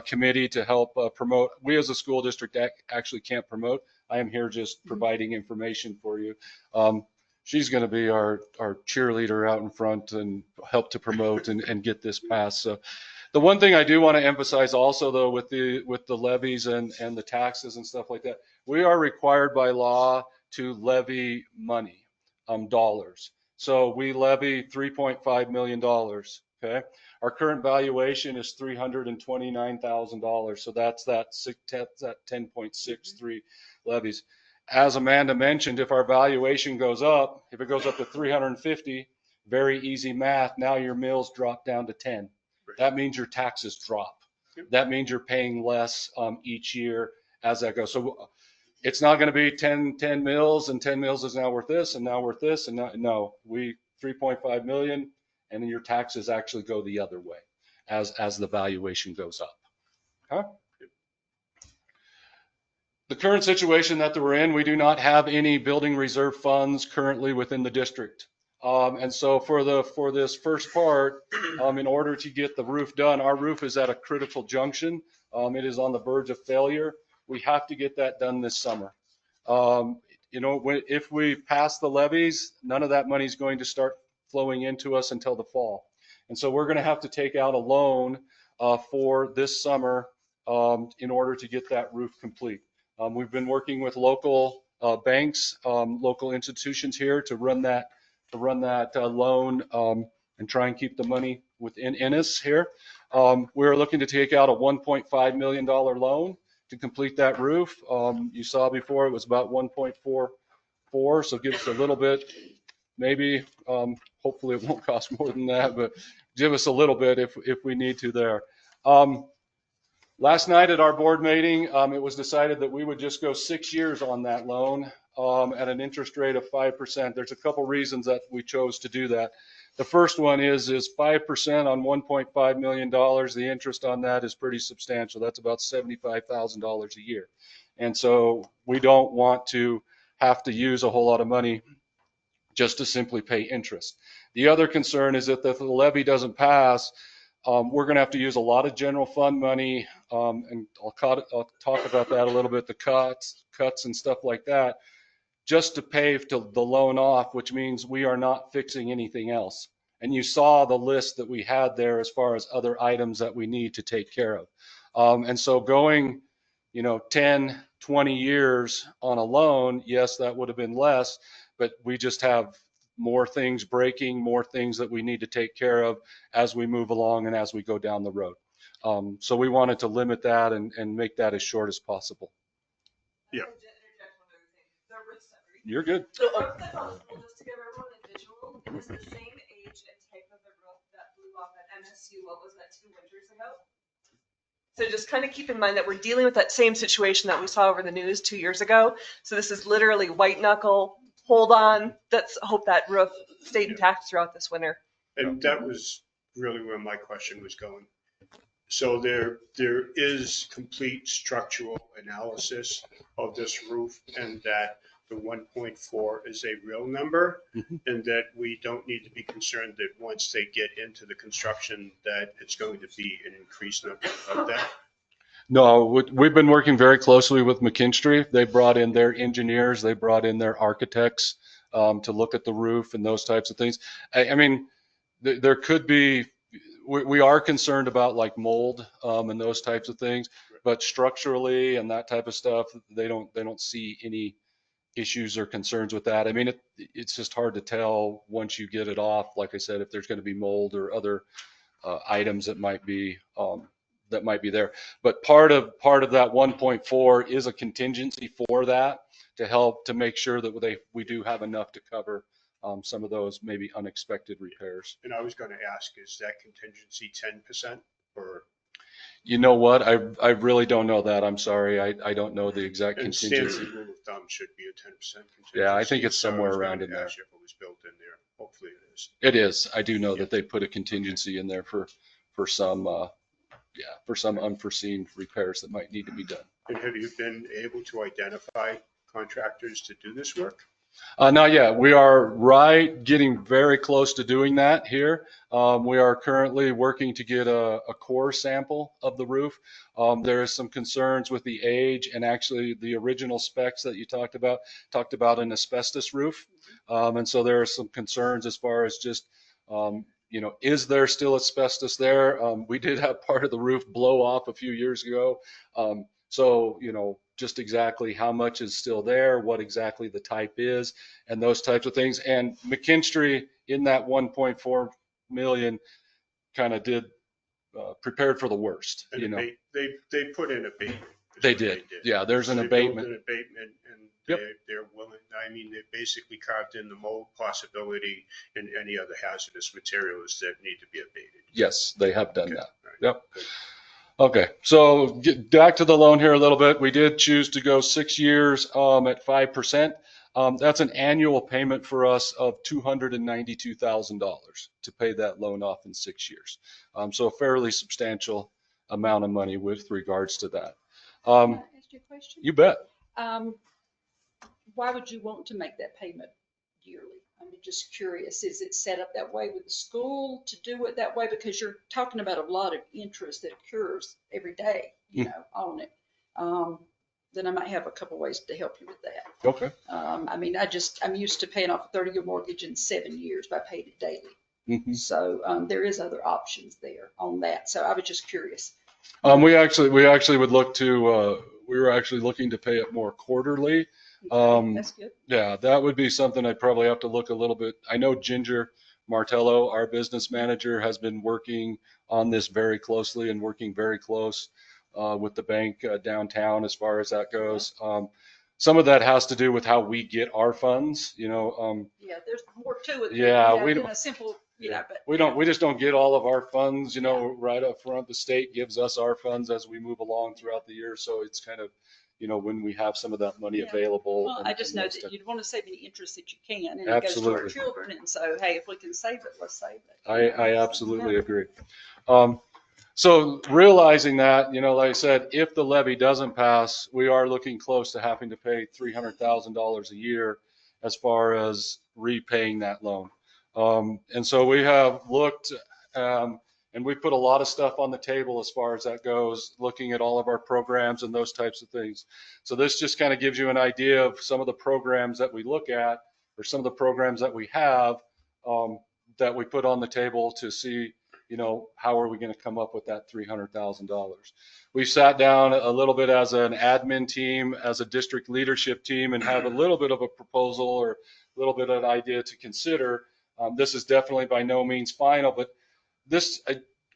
committee to help promote. We as a school district actually can't promote. I am here just providing information for you. She's going to be our cheerleader out in front and help to promote and get this passed. So the one thing I do want to emphasize also, though, with the levies and the taxes and stuff like that, we are required by law to levy money, dollars. So we levy $3.5 million. Okay. Our current valuation is $329,000. So that's that 10.63 levies. As Amanda mentioned, if our valuation goes up, if it goes up to 350, very easy math. Now your mills drop down to 10. That means your taxes drop. That means you're paying less each year as that goes. So it's not going to be 10 mills and 10 mills is now worth this and now worth this. And no, we 3.5 million and then your taxes actually go the other way as the valuation goes up. Huh? The current situation that we're in, we do not have any building reserve funds currently within the district. And so for this first part, in order to get the roof done, our roof is at a critical junction. It is on the verge of failure. We have to get that done this summer. If we pass the levies, none of that money is going to start flowing into us until the fall. And so we're going to have to take out a loan for this summer in order to get that roof complete. We've been working with local banks, local institutions here to run that loan and try and keep the money within Ennis here. We're looking to take out a $1.5 million loan to complete that roof. You saw before it was about 1.44, so give us a little bit, maybe, hopefully it won't cost more than that, but give us a little bit if we need to there. Last night at our board meeting, it was decided that we would just go 6 years on that loan at an interest rate of 5%. There's a couple reasons that we chose to do that. The first one is 5% on $1.5 million. The interest on that is pretty substantial. That's about $75,000 a year. And so we don't want to have to use a whole lot of money just to simply pay interest. The other concern is that if the levy doesn't pass, we're going to have to use a lot of general fund money, and I'll talk about that a little bit, the cuts and stuff like that, just to pay the loan off, which means we are not fixing anything else. And you saw the list that we had there as far as other items that we need to take care of. And so going, 10, 20 years on a loan, yes, that would have been less, but we just have more things breaking, more things that we need to take care of as we move along and as we go down the road. So we wanted to limit that and make that as short as possible. Yeah. You're good. So just to give everyone a visual, it is the same age and type of the roof that blew off at MSU, what was that, 2 winters ago? So just kind of keep in mind that we're dealing with that same situation that we saw over the news 2 years ago. So this is literally white knuckle, hold on, let's hope that roof stayed intact throughout this winter. And that was really where my question was going. So there is complete structural analysis of this roof and that the 1.4 is a real number, and that we don't need to be concerned that once they get into the construction that it's going to be an increased number of that. No, we've been working very closely with McKinstry. They brought in their engineers, they brought in their architects to look at the roof and those types of things. I mean, there could be, we are concerned about like mold and those types of things, but structurally and that type of stuff, they don't see any issues or concerns with that. I mean, it's just hard to tell once you get it off, like I said, if there's going to be mold or other items that might be there. But part of that 1.4 is a contingency for that to help to make sure that we do have enough to cover some of those maybe unexpected repairs. And I was going to ask, is that contingency 10% or? You know what? I really don't know that. I'm sorry. I don't know the exact And standard contingency. rule of thumb should be a 10% contingency. Yeah, I think it's So I somewhere was around going in to there. ask you if it was built in there. Hopefully it is. It is. I do know Yeah. that they put a contingency in there for some for some unforeseen repairs that might need to be done. And have you been able to identify contractors to do this work? Not yet. We are getting very close to doing that here. We are currently working to get a core sample of the roof. There is some concerns with the age, and actually the original specs that you talked about an asbestos roof. And so there are some concerns as far as just, is there still asbestos there? We did have part of the roof blow off a few years ago. So, just exactly how much is still there, what exactly the type is, and those types of things. And McKinstry in that 1.4 million kind of did prepared for the worst. And they put in abatement. They did. Yeah, there's an abatement. They built an abatement, and Yep. they're willing. I mean, they basically carved in the mold possibility and any other hazardous materials that need to be abated. Yes, they have done Okay. that. All right. Yep. Good. Okay, so get back to the loan here a little bit. We did choose to go 6 years at 5%. That's an annual payment for us of $292,000 to pay that loan off in 6 years. So a fairly substantial amount of money with regards to that. Can I ask you a question? You bet. Why would you want to make that payment yearly? I'm just curious, is it set up that way with the school to do it that way? Because you're talking about a lot of interest that occurs every day, on it. Then I might have a couple ways to help you with that. Okay. I'm used to paying off a 30-year mortgage in 7 years, but I paid it daily. Mhm. So there is other options there on that. So I was just curious. We actually would look to, we were actually looking to pay it more quarterly. That's good. Yeah, that would be something I'd probably have to look a little bit. I know Ginger Martello, our business manager, has been working on this very closely and working very close with the bank downtown as far as that goes. Some of that has to do with how we get our funds, Yeah, there's more to it. Yeah, we than don't- a simple, but we just don't get all of our funds, right up front. The state gives us our funds as we move along throughout the year. So it's kind of, when we have some of that money Yeah. available. Well, and- I just and know those that type- you'd want to save any interest that you can, and it goes to Absolutely. our children. And so, hey, if we can save it, let's save it. I absolutely agree. So realizing that, like I said, if the levy doesn't pass, we are looking close to having to pay $300,000 a year as far as repaying that loan. And so we have looked, and we put a lot of stuff on the table as far as that goes, looking at all of our programs and those types of things. So this just kind of gives you an idea of some of the programs that we look at, or some of the programs that we have, that we put on the table to see, how are we going to come up with that $300,000? We sat down a little bit as an admin team, as a district leadership team, and have a little bit of a proposal or a little bit of an idea to consider. This is definitely by no means final, but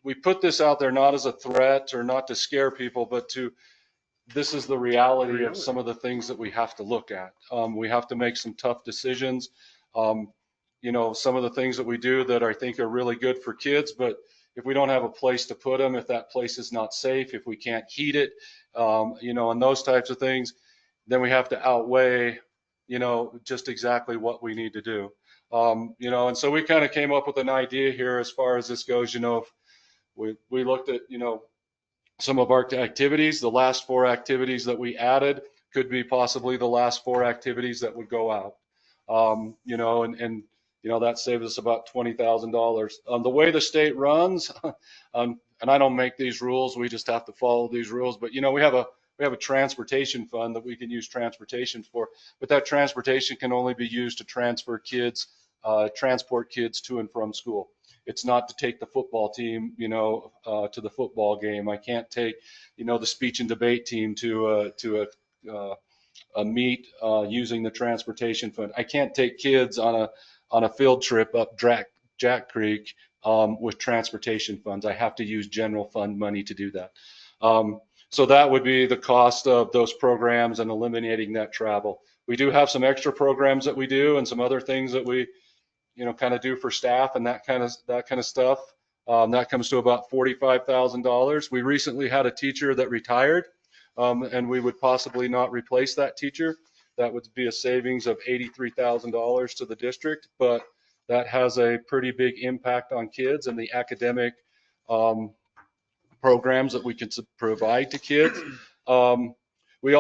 we put this out there not as a threat or not to scare people, but this is the reality of some of the things that we have to look at. We have to make some tough decisions. Some of the things that we do that I think are really good for kids, but if we don't have a place to put them, if that place is not safe, if we can't heat it, and those types of things, then we have to outweigh, just exactly what we need to do. And so we kind of came up with an idea here as far as this goes. If we looked at, some of our activities, the last 4 activities that we added could be possibly the last 4 activities that would go out. That saves us about $20,000. The way the state runs, and I don't make these rules, we just have to follow these rules. But we have a transportation fund that we can use transportation for, but that transportation can only be used to transport kids to and from school. It's not to take the football team, to the football game. I can't take, the speech and debate team to a meet using the transportation fund. I can't take kids on a field trip up Jack Creek with transportation funds. I have to use general fund money to do that. So that would be the cost of those programs and eliminating that travel. We do have some extra programs that we do and some other things that we, kind of do for staff and that kind of stuff. That comes to about $45,000. We recently had a teacher that retired, and we would possibly not replace that teacher. That would be a savings of $83,000 to the district, but that has a pretty big impact on kids and the academic programs that we can provide to kids. We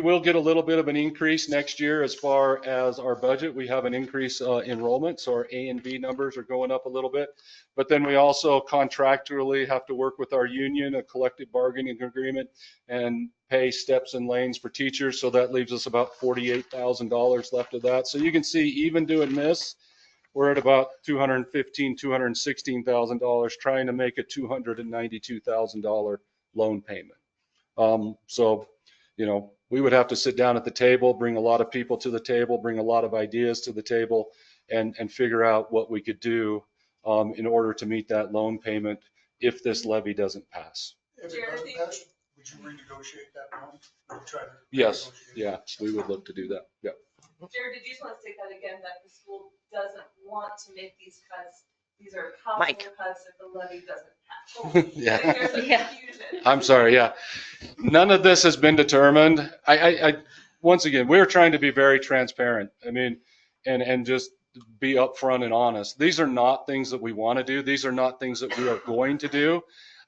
will get a little bit of an increase next year as far as our budget. We have an increase enrollment, so our A and B numbers are going up a little bit. But then we also contractually have to work with our union, a collective bargaining agreement, and pay steps and lanes for teachers. So that leaves us about $48,000 left of that. So you can see, even doing this, we're at about $215,000, $216,000, trying to make a $292,000 loan payment. So, we would have to sit down at the table, bring a lot of people to the table, bring a lot of ideas to the table, and figure out what we could do in order to meet that loan payment if this levy doesn't pass. If it doesn't pass, would you renegotiate that loan? Would you try to Yes, renegotiate? yeah, we would look to do that. Yeah. Jared, did you just want to state that again, that the school doesn't want to make these cuts? These are Mike. possible cuts if the levy doesn't pass. Yeah. There's a Yeah. confusion. I'm sorry, yeah. None of this has been determined. Once again, we're trying to be very transparent. I mean, and just be upfront and honest. These are not things that we want to do. These are not things that we are going to do.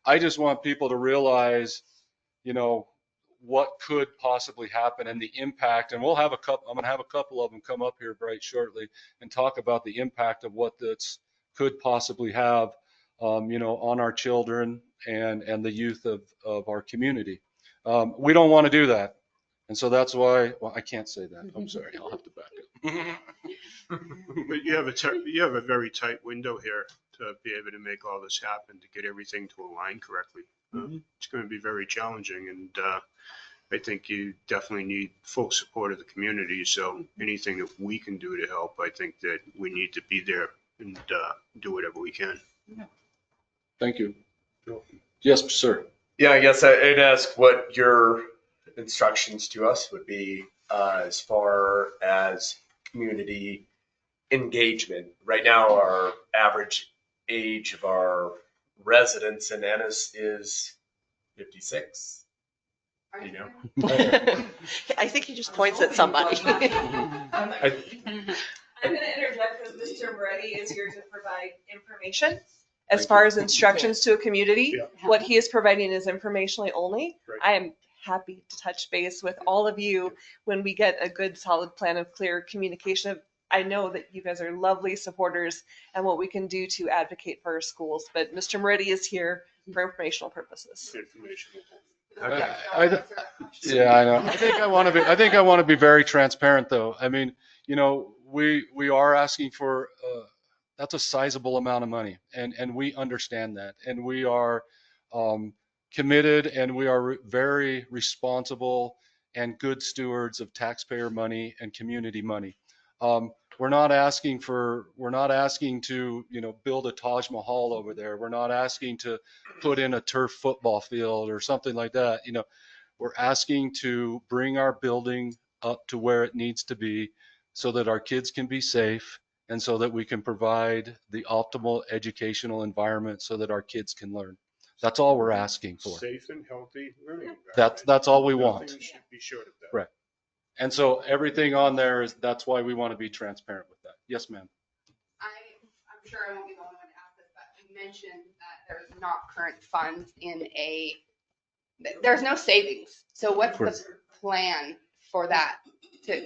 I just want people to realize, what could possibly happen and the impact. And I'm going to have a couple of them come up here right shortly and talk about the impact of what this could possibly have, on our children and the youth of our community. We don't want to do that. And so that's why, well, I can't say that. I'm sorry. I'll have to back up. But you have a very tight window here to be able to make all this happen, to get everything to align correctly. It's going to be very challenging, and I think you definitely need full support of the community. So anything that we can do to help, I think that we need to be there and do whatever we can. Thank you. Yes, sir. Yeah, I guess I'd ask what your instructions to us would be as far as community engagement. Right now, our average age of our residents in Ennis is 56. I think he just points at somebody. I'm going to interject because Mr. Moretti is here to provide information. As far as instructions to a community, what he is providing is informationally only. Right. I am happy to touch base with all of you when we get a good solid plan of clear communication. I know that you guys are lovely supporters and what we can do to advocate for our schools, but Mr. Moretti is here for informational purposes. Yeah, I know. I think I want to be very transparent, though. I mean, we are asking for that's a sizable amount of money, and we understand that, and we are committed, and we are very responsible and good stewards of taxpayer money and community money. We're not asking to, build a Taj Mahal over there. We're not asking to put in a turf football field or something like that. We're asking to bring our building up to where it needs to be so that our kids can be safe and so that we can provide the optimal educational environment so that our kids can learn. That's all we're asking for. Safe and healthy learning. That's all we want. Nothing should be short of that. Right. And so everything on there that's why we want to be transparent with that. Yes, ma'am. I'm sure I won't be the only one to ask this, but you mentioned that there's not current funds there's no savings. So what's the plan for that?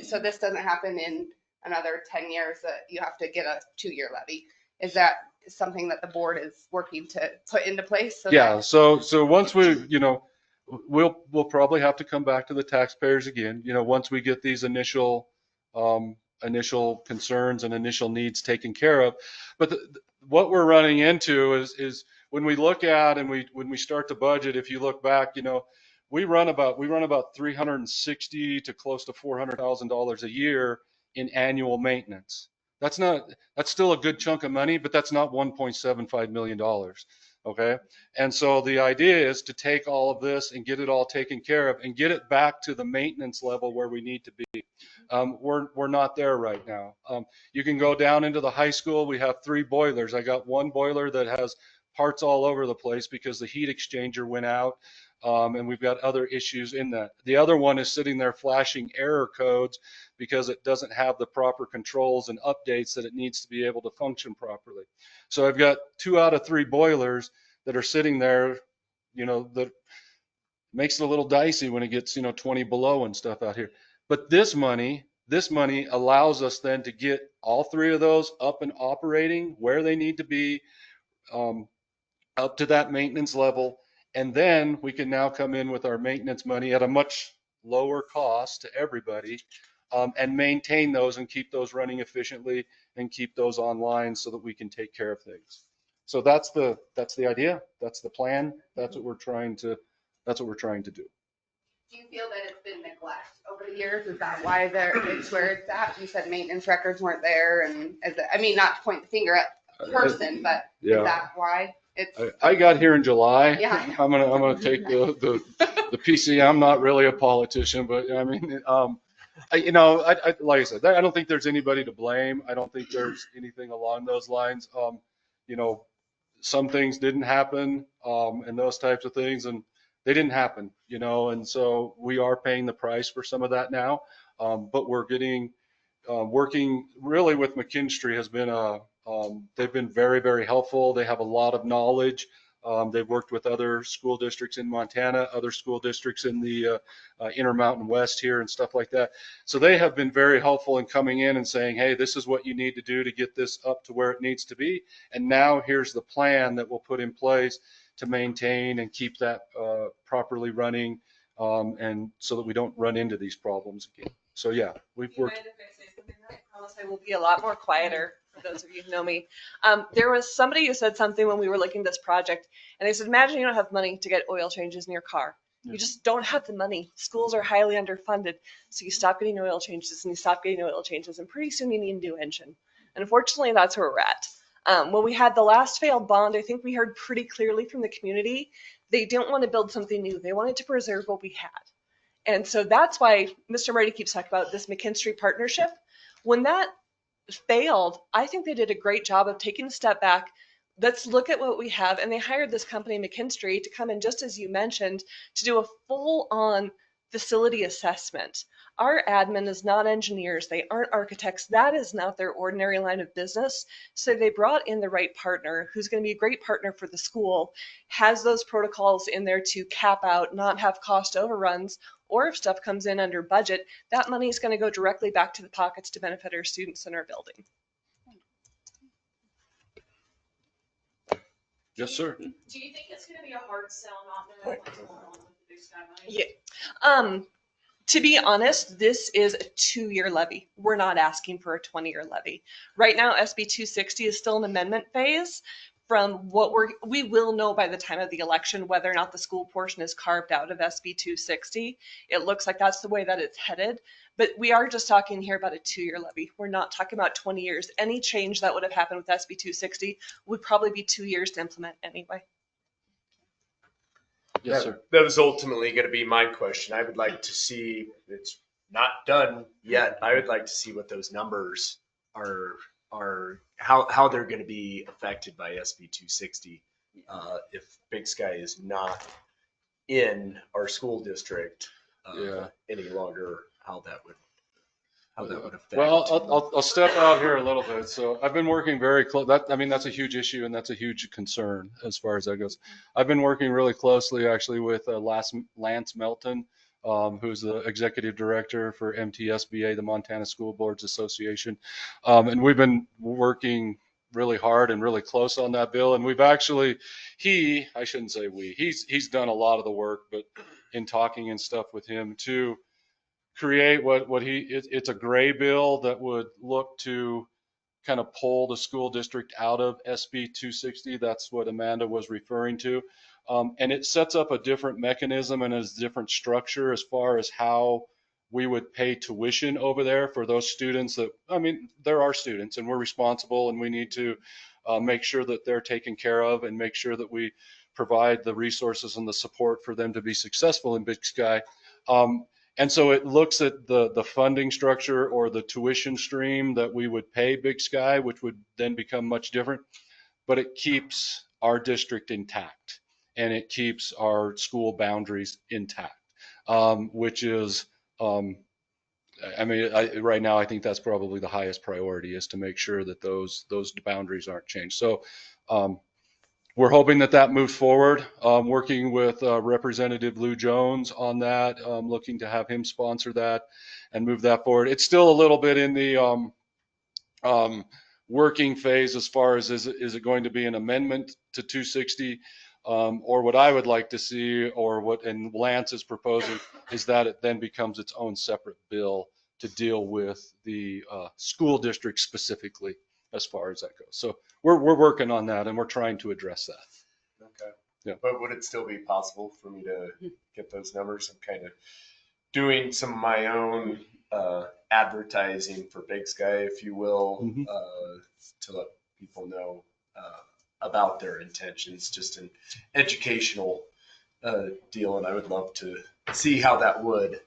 So this doesn't happen in another 10 years that you have to get a 2-year levy. Is that something that the board is working to put into place? So once we'll probably have to come back to the taxpayers again, once we get these initial concerns and initial needs taken care of. But what we're running into is when we look at and when we start the budget, if you look back, we run about $360 to close to $400,000 a year in annual maintenance. That's still a good chunk of money, but that's not $1.75 million. Okay. And so the idea is to take all of this and get it all taken care of and get it back to the maintenance level where we need to be. We're not there right now. You can go down into the high school. We have 3 boilers. I got one boiler that has parts all over the place because the heat exchanger went out. And we've got other issues in that. The other one is sitting there flashing error codes because it doesn't have the proper controls and updates that it needs to be able to function properly. So I've got 2 out of 3 boilers that are sitting there, that makes it a little dicey when it gets, 20 below and stuff out here. But this money allows us then to get all 3 of those up and operating where they need to be, up to that maintenance level. And then we can now come in with our maintenance money at a much lower cost to everybody, and maintain those and keep those running efficiently and keep those online so that we can take care of things. So that's the idea. That's the plan. That's what we're trying to do. Do you feel that it's been neglect over the years? Is that why it's where it's at? You said maintenance records weren't there, and not to point the finger at a person, but Yeah. is that why it's? I got here in July. Yeah. I'm gonna take the PC. I'm not really a politician, but I mean, like I said, I don't think there's anybody to blame. I don't think there's anything along those lines. Some things didn't happen, and those types of things, and they didn't happen, and so we are paying the price for some of that now. But we're getting, working really with McKinstry has been they've been very, very helpful. They have a lot of knowledge. They've worked with other school districts in Montana, other school districts in the Intermountain West here and stuff like that. So they have been very helpful in coming in and saying, hey, this is what you need to do to get this up to where it needs to be. And now here's the plan that we'll put in place to maintain and keep that properly running, and so that we don't run into these problems again. So yeah, we've worked. Do you mind if I say something? I promise I will be a lot more quieter for those of you who know me. There was somebody who said something when we were looking at this project, and they said, imagine you don't have money to get oil changes in your car. You just don't have the money. Schools are highly underfunded, so you stop getting oil changes and you stop getting oil changes, and pretty soon you need a new engine. And unfortunately, that's where we're at. When we had the last failed bond, I think we heard pretty clearly from the community, they didn't want to build something new. They wanted to preserve what we had. And so that's why Mr. Marty keeps talking about this McKinstry partnership. When that failed, I think they did a great job of taking a step back. Let's look at what we have. And they hired this company, McKinstry, to come in, just as you mentioned, to do a full-on facility assessment. Our admin is not engineers. They aren't architects. That is not their ordinary line of business. So they brought in the right partner who's going to be a great partner for the school, has those protocols in there to cap out, not have cost overruns, or if stuff comes in under budget, that money is going to go directly back to the pockets to benefit our students in our building. Yes, sir. Do you think it's going to be a hard sell not knowing what's going on with the Big Sky money? Yeah. To be honest, this is a 2-year levy. We're not asking for a 20-year levy. Right now, SB 260 is still an amendment phase. From what we will know by the time of the election whether or not the school portion is carved out of SB 260. It looks like that's the way that it's headed. But we are just talking here about a 2-year levy. We're not talking about 20 years. Any change that would have happened with SB 260 would probably be 2 years to implement anyway. Yes, sir. That was ultimately going to be my question. I would like to see, it's not done yet. I would like to see what those numbers are how they're going to be affected by SB 260 if Big Sky is not in our school district any longer. How that would affect. Well, I'll step out here a little bit. So I've been working very close. That's a huge issue, and that's a huge concern as far as that goes. I've been working really closely actually with Lance Melton, who's the executive director for MTSBA, the Montana School Boards Association. And we've been working really hard and really close on that bill. And we've actually, I shouldn't say we, he's done a lot of the work, but in talking and stuff with him to create it's a gray bill that would look to kind of pull the school district out of SB 260. That's what Amanda was referring to. And it sets up a different mechanism and a different structure as far as how we would pay tuition over there for those students that, there are students and we're responsible and we need to make sure that they're taken care of and make sure that we provide the resources and the support for them to be successful in Big Sky. And so it looks at the funding structure or the tuition stream that we would pay Big Sky, which would then become much different. But it keeps our district intact and it keeps our school boundaries intact, which is, I mean, right now, I think that's probably the highest priority, is to make sure that those boundaries aren't changed. So we're hoping that that moves forward. Working with Representative Lou Jones on that, looking to have him sponsor that and move that forward. It's still a little bit in the working phase as far as is it going to be an amendment to 260, or what I would like to see, or what and Lance is proposing, is that it then becomes its own separate bill to deal with the school district specifically as far as that goes. So we're working on that and we're trying to address that. Okay. Yeah. But would it still be possible for me to get those numbers? I'm kind of doing some of my own advertising for Big Sky, if you will, to let people know about their intentions, just an educational deal. And I would love to see how that would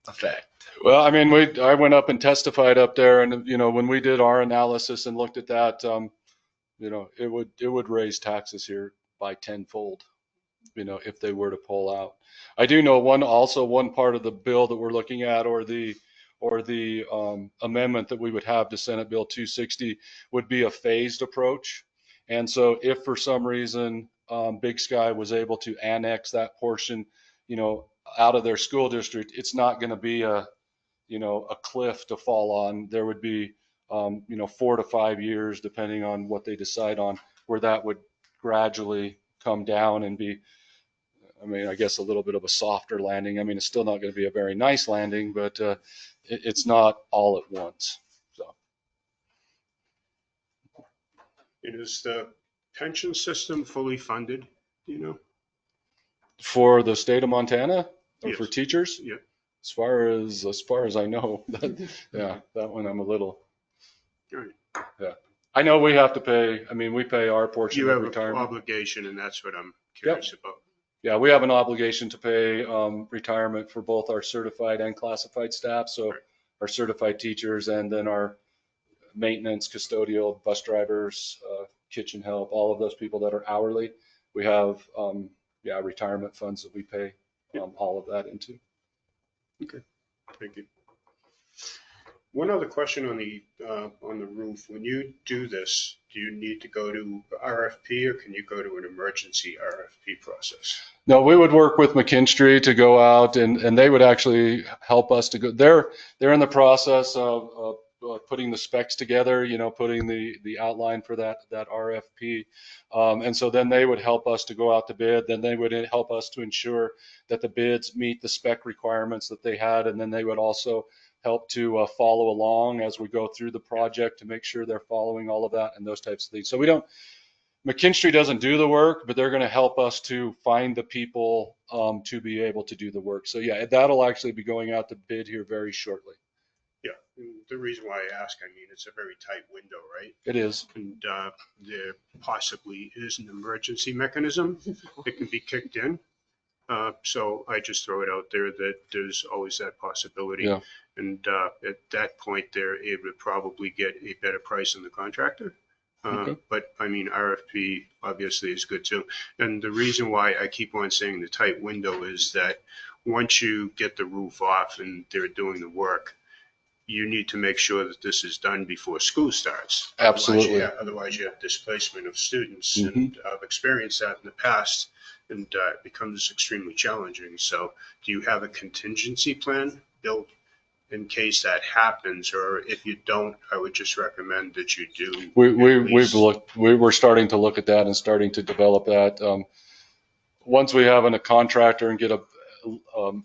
affect. Well, I mean, I went up and testified up there, and when we did our analysis and looked at that, it would raise taxes here by tenfold, if they were to pull out. I do know one part of the bill that we're looking at, or the amendment that we would have to Senate Bill 260, would be a phased approach. And so if for some reason Big Sky was able to annex that portion, out of their school district, it's not going to be a cliff to fall on. There would be 4 to 5 years, depending on what they decide on, where that would gradually come down and be, I mean, I guess a little bit of a softer landing. I mean, it's still not going to be a very nice landing, but it's not all at once. So. Is the pension system fully funded? For the state of Montana, or Yes. for teachers? Yeah. As far as I know, that one I'm a little. Right. Yeah. I know we have to pay. I mean, we pay our portion You of have an retirement. obligation, and that's what I'm curious about. Yeah, we have an obligation to pay retirement for both our certified and classified staff. So our certified teachers, and then our maintenance, custodial, bus drivers, kitchen help, all of those people that are hourly. We have retirement funds that we pay all of that into. Okay, thank you. One other question on the roof. When you do this, do you need to go to RFP, or can you go to an emergency RFP process? No, we would work with McKinstry to go out, and they would actually help us to go. They're in the process of putting the specs together, putting the outline for that RFP. And so then they would help us to go out to bid. Then they would help us to ensure that the bids meet the spec requirements that they had. And then they would also help to follow along as we go through the project to make sure they're following all of that and those types of things. So McKinstry doesn't do the work, but they're going to help us to find the people to be able to do the work. So yeah, that'll actually be going out to bid here very shortly. Yeah, and the reason why I ask, I mean, it's a very tight window, right? It is. And there possibly is an emergency mechanism that can be kicked in. So I just throw it out there that there's always that possibility. Yeah. And at that point, they're able to probably get a better price than the contractor. Okay. But I mean, RFP obviously is good too. And the reason why I keep on saying the tight window is that once you get the roof off and they're doing the work, you need to make sure that this is done before school starts. Absolutely. Otherwise you have displacement of students. And I've experienced that in the past, and it becomes extremely challenging. So do you have a contingency plan built in case that happens? Or if you don't, I would just recommend that you do. We're starting to look at that and starting to develop that. Once we have a contractor and get a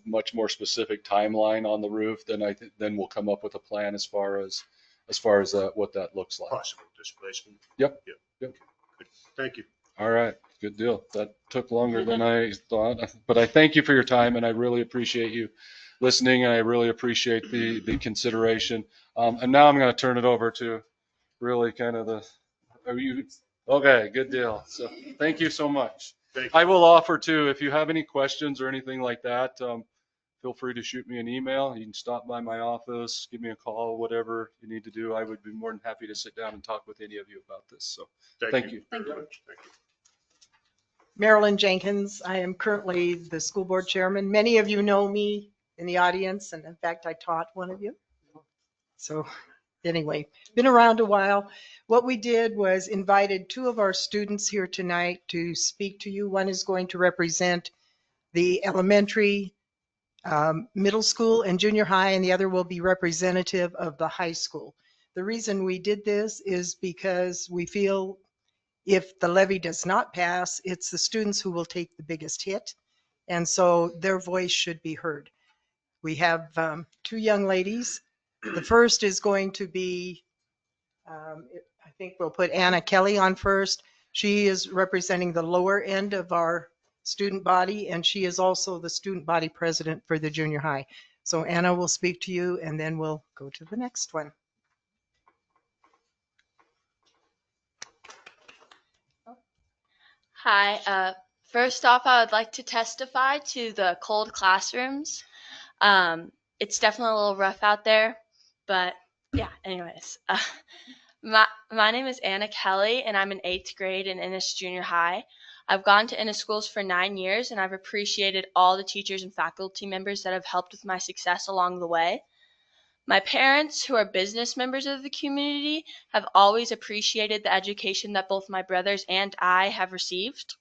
much more specific timeline on the roof, then we'll come up with a plan as far as what that looks like. Possible displacement. Yep. Good. Thank you. All right. Good deal. That took longer than I thought, but I thank you for your time, and I really appreciate you listening. And I really appreciate the consideration. And now I'm going to turn it over to really kind of okay, good deal. So thank you so much. I will offer too, if you have any questions or anything like that, feel free to shoot me an email. You can stop by my office, give me a call, whatever you need to do. I would be more than happy to sit down and talk with any of you about this. So thank you. Thank you. Marilyn Jenkins. I am currently the school board chairman. Many of you know me in the audience, and in fact, I taught one of you. So anyway, been around a while. What we did was invited two of our students here tonight to speak to you. One is going to represent the elementary, middle school, and junior high, and the other will be representative of the high school. The reason we did this is because we feel if the levy does not pass, it's the students who will take the biggest hit. And so their voice should be heard. We have two young ladies. The first is going to be, I think we'll put Anna Kelly on first. She is representing the lower end of our student body, and she is also the student body president for the junior high. So Anna will speak to you, and then we'll go to the next one. Hi. First off, I would like to testify to the cold classrooms. It's definitely a little rough out there, but yeah, anyways. My name is Anna Kelly, and I'm in 8th grade in Ennis Junior High. I've gone to Ennis schools for 9 years, and I've appreciated all the teachers and faculty members that have helped with my success along the way. My parents, who are business members of the community, have always appreciated the education that both my brothers and I have received.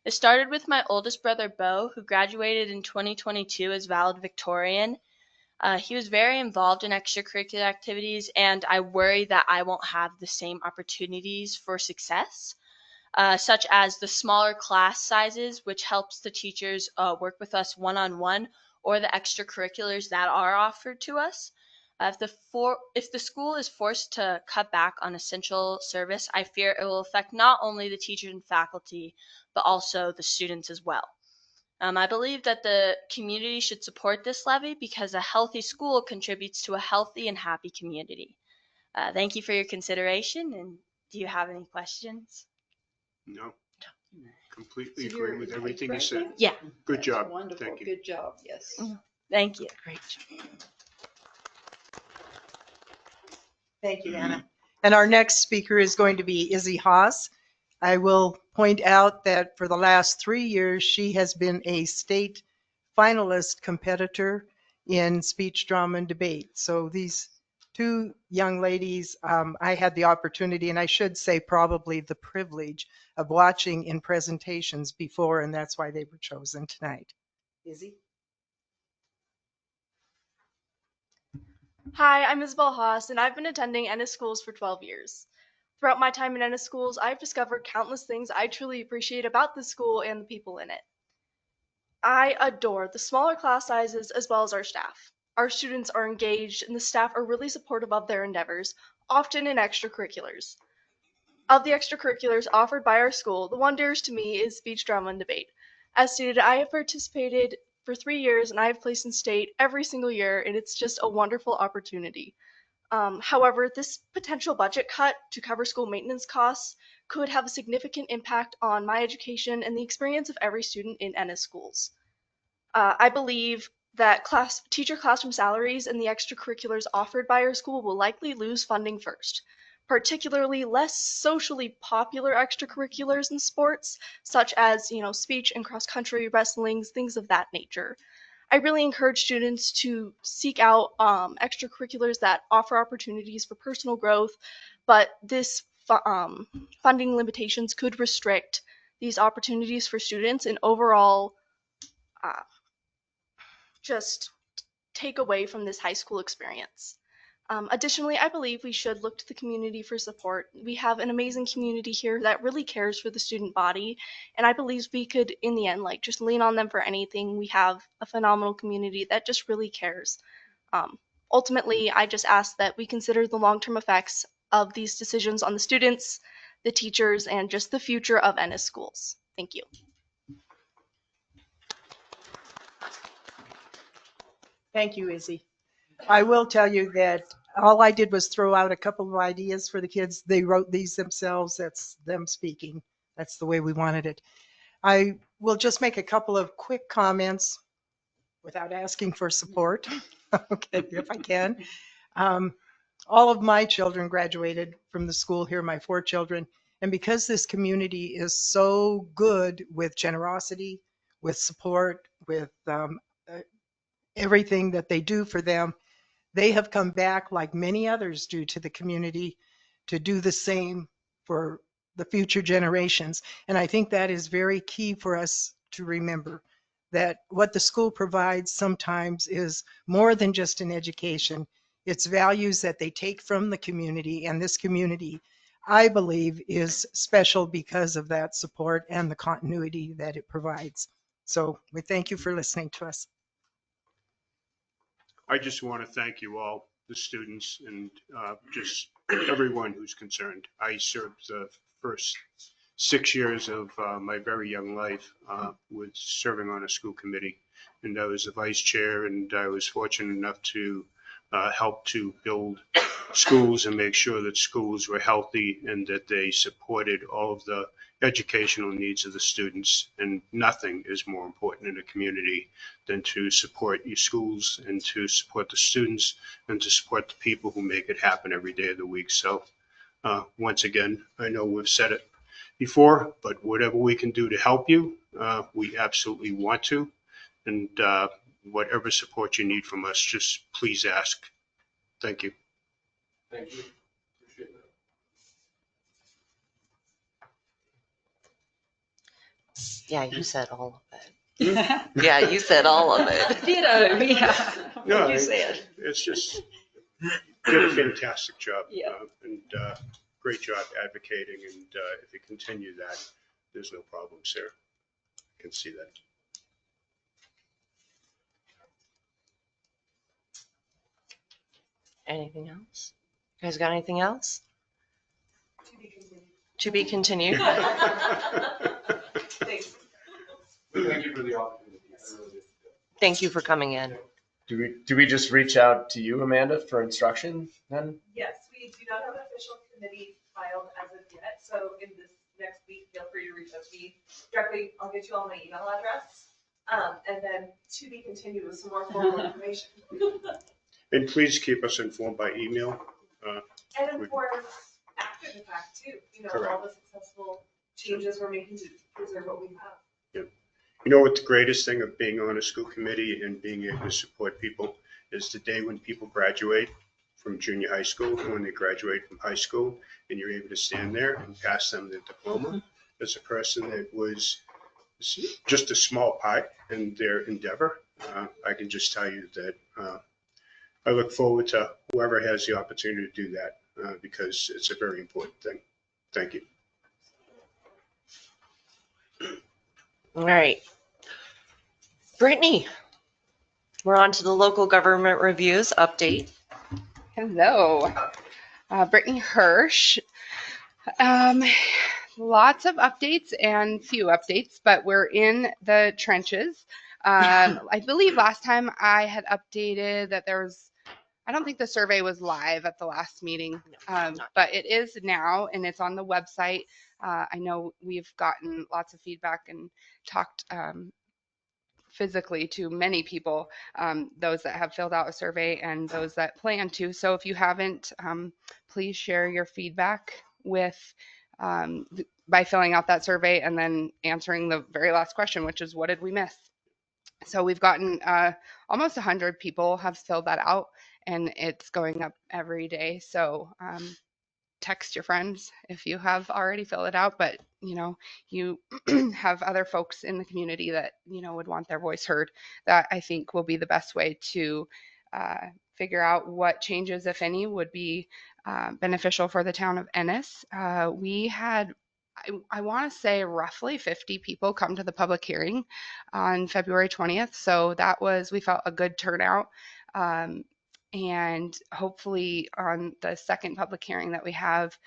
It started with my oldest brother, Bo, who graduated in 2022 as valedictorian. He was very involved in extracurricular activities, and I worry that I won't have the same opportunities for success, such as the smaller class sizes, which helps the teachers work with us one-on-one, or the extracurriculars that are offered to us. If the school is forced to cut back on essential service, I fear it will affect not only the teachers and faculty, but also the students as well. I believe that the community should support this levy because a healthy school contributes to a healthy and happy community. Thank you for your consideration, and do you have any questions? No, completely So you're agree with the everything you said. president? Yeah. Good That's job. wonderful. Thank you. Good job. Yes. Thank you. Great. Thank you, Anna. And our next speaker is going to be Izzy Haas. I will point out that for the last 3 years, she has been a state finalist competitor in speech, drama, and debate. So these two young ladies, I had the opportunity, and I should say probably the privilege of watching in presentations before, and that's why they were chosen tonight. Izzy? Hi, I'm Isabel Haas, and I've been attending Ennis schools for 12 years. Throughout my time in Ennis schools, I've discovered countless things I truly appreciate about the school and the people in it. I adore the smaller class sizes as well as our staff. Our students are engaged, and the staff are really supportive of their endeavors, often in extracurriculars. Of the extracurriculars offered by our school, the one dearest to me is speech, drama, and debate. As stated, I have participated for 3 years, and I have placed in state every single year, and it's just a wonderful opportunity. However, this potential budget cut to cover school maintenance costs could have a significant impact on my education and the experience of every student in Ennis schools. I believe that teacher classroom salaries and the extracurriculars offered by our school will likely lose funding first, particularly less socially popular extracurriculars in sports, such as, speech and cross country, wrestling, things of that nature. I really encourage students to seek out extracurriculars that offer opportunities for personal growth, but this funding limitations could restrict these opportunities for students and overall just take away from this high school experience. Additionally, I believe we should look to the community for support. We have an amazing community here that really cares for the student body, and I believe we could, in the end, just lean on them for anything. We have a phenomenal community that just really cares. Ultimately, I just ask that we consider the long-term effects of these decisions on the students, the teachers, and just the future of Ennis schools. Thank you. Thank you, Izzy. I will tell you that all I did was throw out a couple of ideas for the kids. They wrote these themselves. That's them speaking. That's the way we wanted it. I will just make a couple of quick comments without asking for support, okay, if I can. All of my children graduated from the school here, my 4 children, And because this community is so good with generosity, with support, with everything that they do for them, they have come back like many others do to the community to do the same for the future generations. And I think that is very key for us to remember, that what the school provides sometimes is more than just an education. It's values that they take from the community, and this community, I believe, is special because of that support and the continuity that it provides. So we thank you for listening to us. I just want to thank you all, the students, and just everyone who's concerned. I served the first 6 years of my very young life with serving on a school committee, and I was the vice chair, and I was fortunate enough to help to build schools and make sure that schools were healthy and that they supported all of the educational needs of the students. And nothing is more important in a community than to support your schools and to support the students and to support the people who make it happen every day of the week. So once again, I know we've said it before, but whatever we can do to help you, we absolutely want to. And whatever support you need from us, just please ask. Thank you. Thank you. Appreciate that. Yeah, you said all of it. Yeah, you said all of it. Ditto, yeah. No, What you said. it's just, did a fantastic job. Yeah. And great job advocating. And if you continue that, there's no problems there. I can see that. Anything else? You guys got anything else? To be continued. Thanks. Thank you for the opportunity. I really do. Thank you for coming in. Do we just reach out to you, Amanda, for instruction then? Yes, we do not have an official committee filed as of yet, so in this next week, feel free to reach out to me directly. I'll get you all my email address. And then to be continued with some more formal information. And please keep us informed by email. And informed after the fact too, you know, all Correct. the successful changes we're making to preserve what we have. You know what the greatest thing of being on a school committee and being able to support people is the day when people graduate from junior high school, when they graduate from high school, and you're able to stand there and pass them the diploma. As a person that was just a small part in their endeavor, I can just tell you that I look forward to whoever has the opportunity to do that because it's a very important thing. Thank you. All right. Brittany, we're on to the local government reviews update. Hello, Brittany Hirsch. Lots of updates and few updates, but we're in the trenches. I believe last time I had updated that there was, I don't think the survey was live at the last meeting, but it is now and it's on the website. I know we've gotten lots of feedback and talked physically to many people, those that have filled out a survey and those that plan to. So if you haven't, please share your feedback with by filling out that survey and then answering the very last question, which is what did we miss? So we've gotten almost 100 people have filled that out, and it's going up every day. So text your friends if you have already filled it out, but you know, you have other folks in the community that, you know, would want their voice heard. That I think will be the best way to figure out what changes, if any, would be beneficial for the town of Ennis. We had, I want to say, roughly 50 people come to the public hearing on February 20th. So that was, we felt, a good turnout. And hopefully on the second public hearing that we have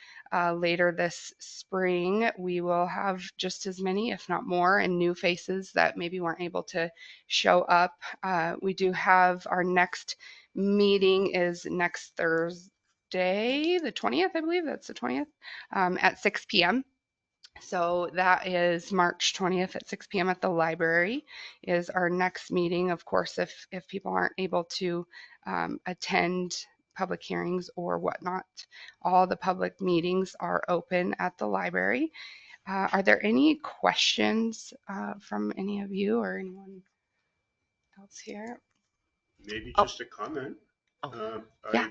later this spring, we will have just as many, if not more, and new faces that maybe weren't able to show up. We do have our next meeting is next Thursday, the 20th, I believe that's the 20th, at 6 p.m. So that is March 20th at 6 p.m. at the library is our next meeting. Of course, if people aren't able to attend public hearings or whatnot. All the public meetings are open at the library. Are there any questions from any of you or anyone else here? Maybe Oh. just a comment. Oh. Yeah.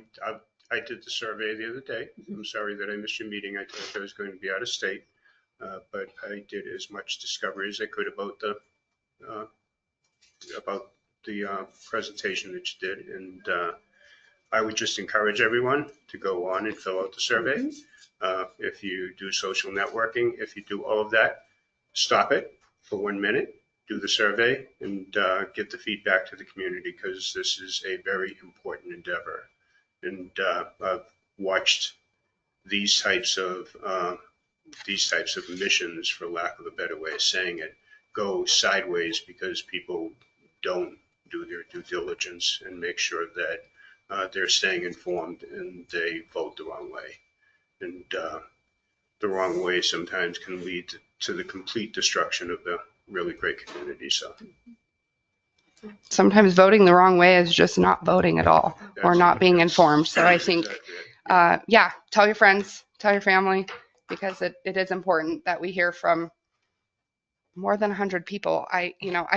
I did the survey the other day. I'm sorry that I missed your meeting. I thought I was going to be out of state. But I did as much discovery as I could about the presentation that you did. And I would just encourage everyone to go on and fill out the survey. If you do social networking, if you do all of that, stop it for 1 minute, do the survey, and get the feedback to the community, because this is a very important endeavor. And I've watched these types of missions, for lack of a better way of saying it, go sideways because people don't do their due diligence and make sure that they're staying informed, and they vote the wrong way. And the wrong way sometimes can lead to the complete destruction of the really great community. So Sometimes voting the wrong way is just not voting at all or not being informed. So I think, yeah, tell your friends, tell your family, because it is important that we hear from more than 100 people. I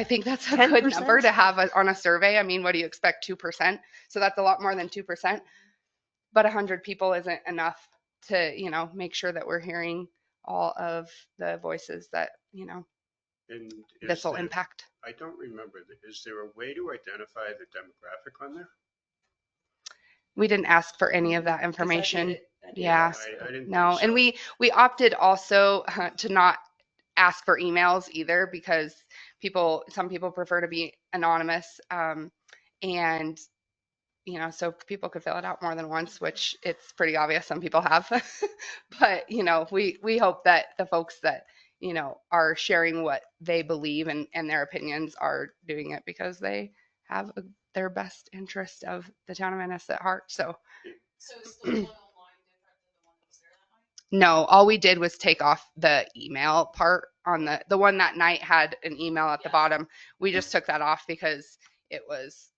think that's a good 10%? number to have on a survey. I mean, what do you expect? 2%. So that's a lot more than 2%. But 100 people isn't enough to, make sure that we're hearing all of the voices that, and this will impact. I don't remember. Is there a way to identify the demographic on there? We didn't ask for any of that information. Yeah. I didn't No. think so. And we opted also to not ask for emails either, because some people prefer to be anonymous. And so people could fill it out more than once, which it's pretty obvious some people have. But, we hope that the folks that, are sharing what they believe and their opinions are doing it because they have their best interest of the town of Ennis at heart. So is the one online different than the one that was there that night? no, all we did was take off the email part on the one that night had an email at the bottom. We just took that off because it was,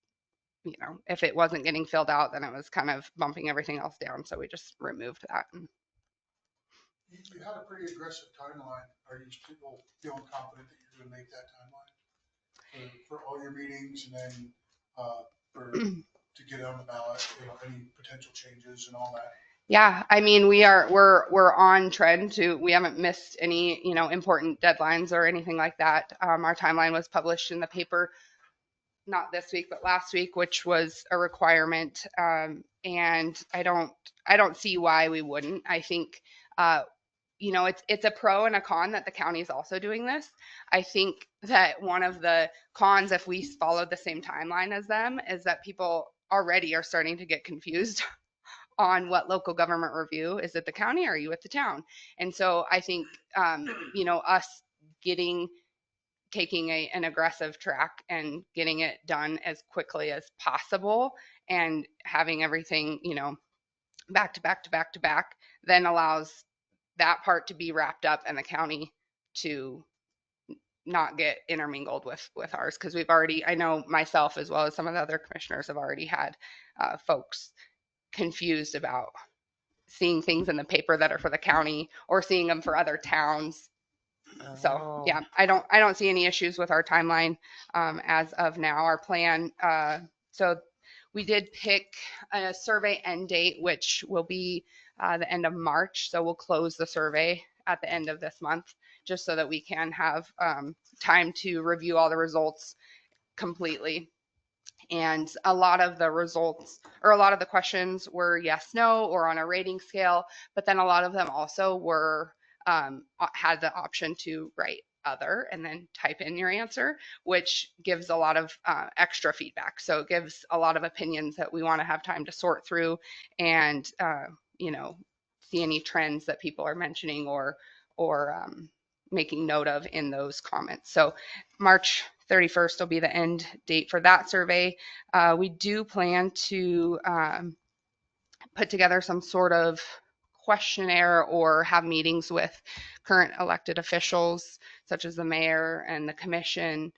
if it wasn't getting filled out, then it was kind of bumping everything else down. So we just removed that. You had a pretty aggressive timeline. Are you people feeling confident that you're going to make that timeline for all your meetings, and then to get on the ballot, any potential changes and all that? Yeah, I mean, we're on trend we haven't missed any, important deadlines or anything like that. Our timeline was published in the paper, not this week, but last week, which was a requirement. And I don't see why we wouldn't. I think, it's a pro and a con that the county is also doing this. I think that one of the cons, if we followed the same timeline as them, is that people already are starting to get confused on what local government review is. At the county, or are you at the town? And so I think, us taking an aggressive track and getting it done as quickly as possible and having everything, back to back to back to back, then allows that part to be wrapped up and the county to not get intermingled with ours. Because I know myself as well as some of the other commissioners have already had folks confused about seeing things in the paper that are for the county or seeing them for other towns. So yeah, I don't see any issues with our timeline as of now. Our plan, so we did pick a survey end date, which will be the end of March. So we'll close the survey at the end of this month, just so that we can have time to review all the results completely. And a lot of the results, or a lot of the questions, were yes, no, or on a rating scale. But then a lot of them also were had the option to write other and then type in your answer, which gives a lot of extra feedback. So it gives a lot of opinions that we want to have time to sort through and see any trends that people are mentioning or making note of in those comments. So March 31st will be the end date for that survey. We do plan to put together some sort of questionnaire or have meetings with current elected officials, such as the mayor and the commission,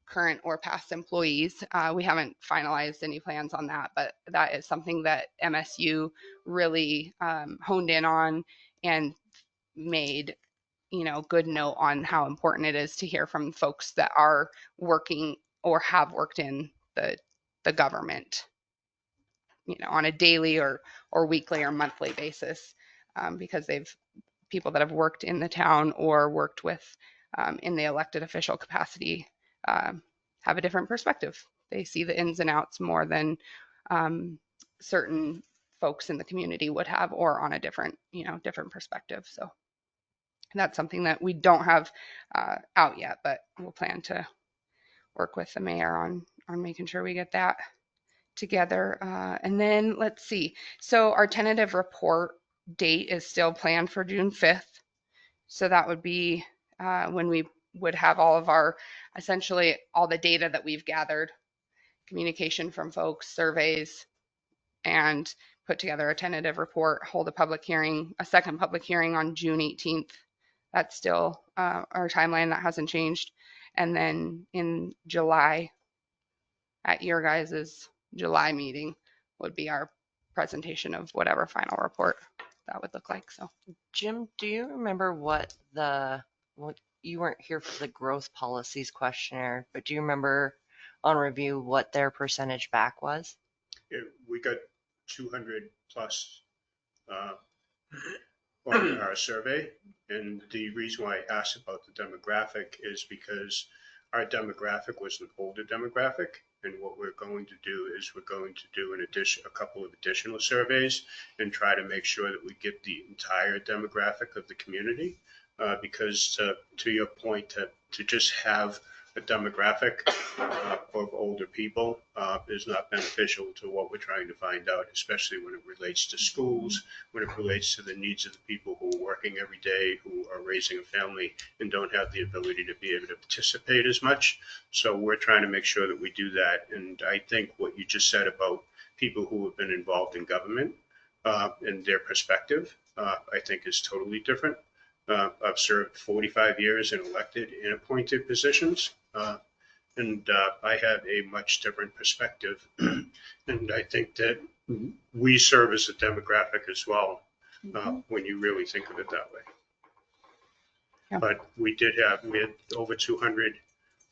current or past employees. We haven't finalized any plans on that, but that is something that MSU really honed in on and made, good note on how important it is to hear from folks that are working or have worked in the government, on a daily or weekly or monthly basis, because people that have worked in the town or worked with in the elected official capacity have a different perspective. They see the ins and outs more than certain folks in the community would have, or on a different perspective. So that's something that we don't have out yet, but we'll plan to work with the mayor on making sure we get that together. And then let's see. So our tentative report date is still planned for June 5th. So that would be when we would have essentially all the data that we've gathered, communication from folks, surveys, and put together a tentative report, hold a second public hearing on June 18th. That's still our timeline. That hasn't changed. And then in July, at your guys' July meeting, would be our presentation of whatever final report that would look like. So, Jim, do you remember what you weren't here for the growth policies questionnaire, but do you remember on review what their percentage back was? We got 200 plus on our survey. And the reason why I asked about the demographic is because our demographic was an older demographic. And what we're going to do is we're going to do a couple of additional surveys and try to make sure that we get the entire demographic of the community. Because to your point, to just have a demographic of older people is not beneficial to what we're trying to find out, especially when it relates to schools, when it relates to the needs of the people who are working every day, who are raising a family and don't have the ability to be able to participate as much. So we're trying to make sure that we do that. And I think what you just said about people who have been involved in government and their perspective, I think is totally different. I've served 45 years in elected and appointed positions, and I have a much different perspective. And I think that we serve as a demographic as well, when you really think of it that way. Yeah. But we had over 200,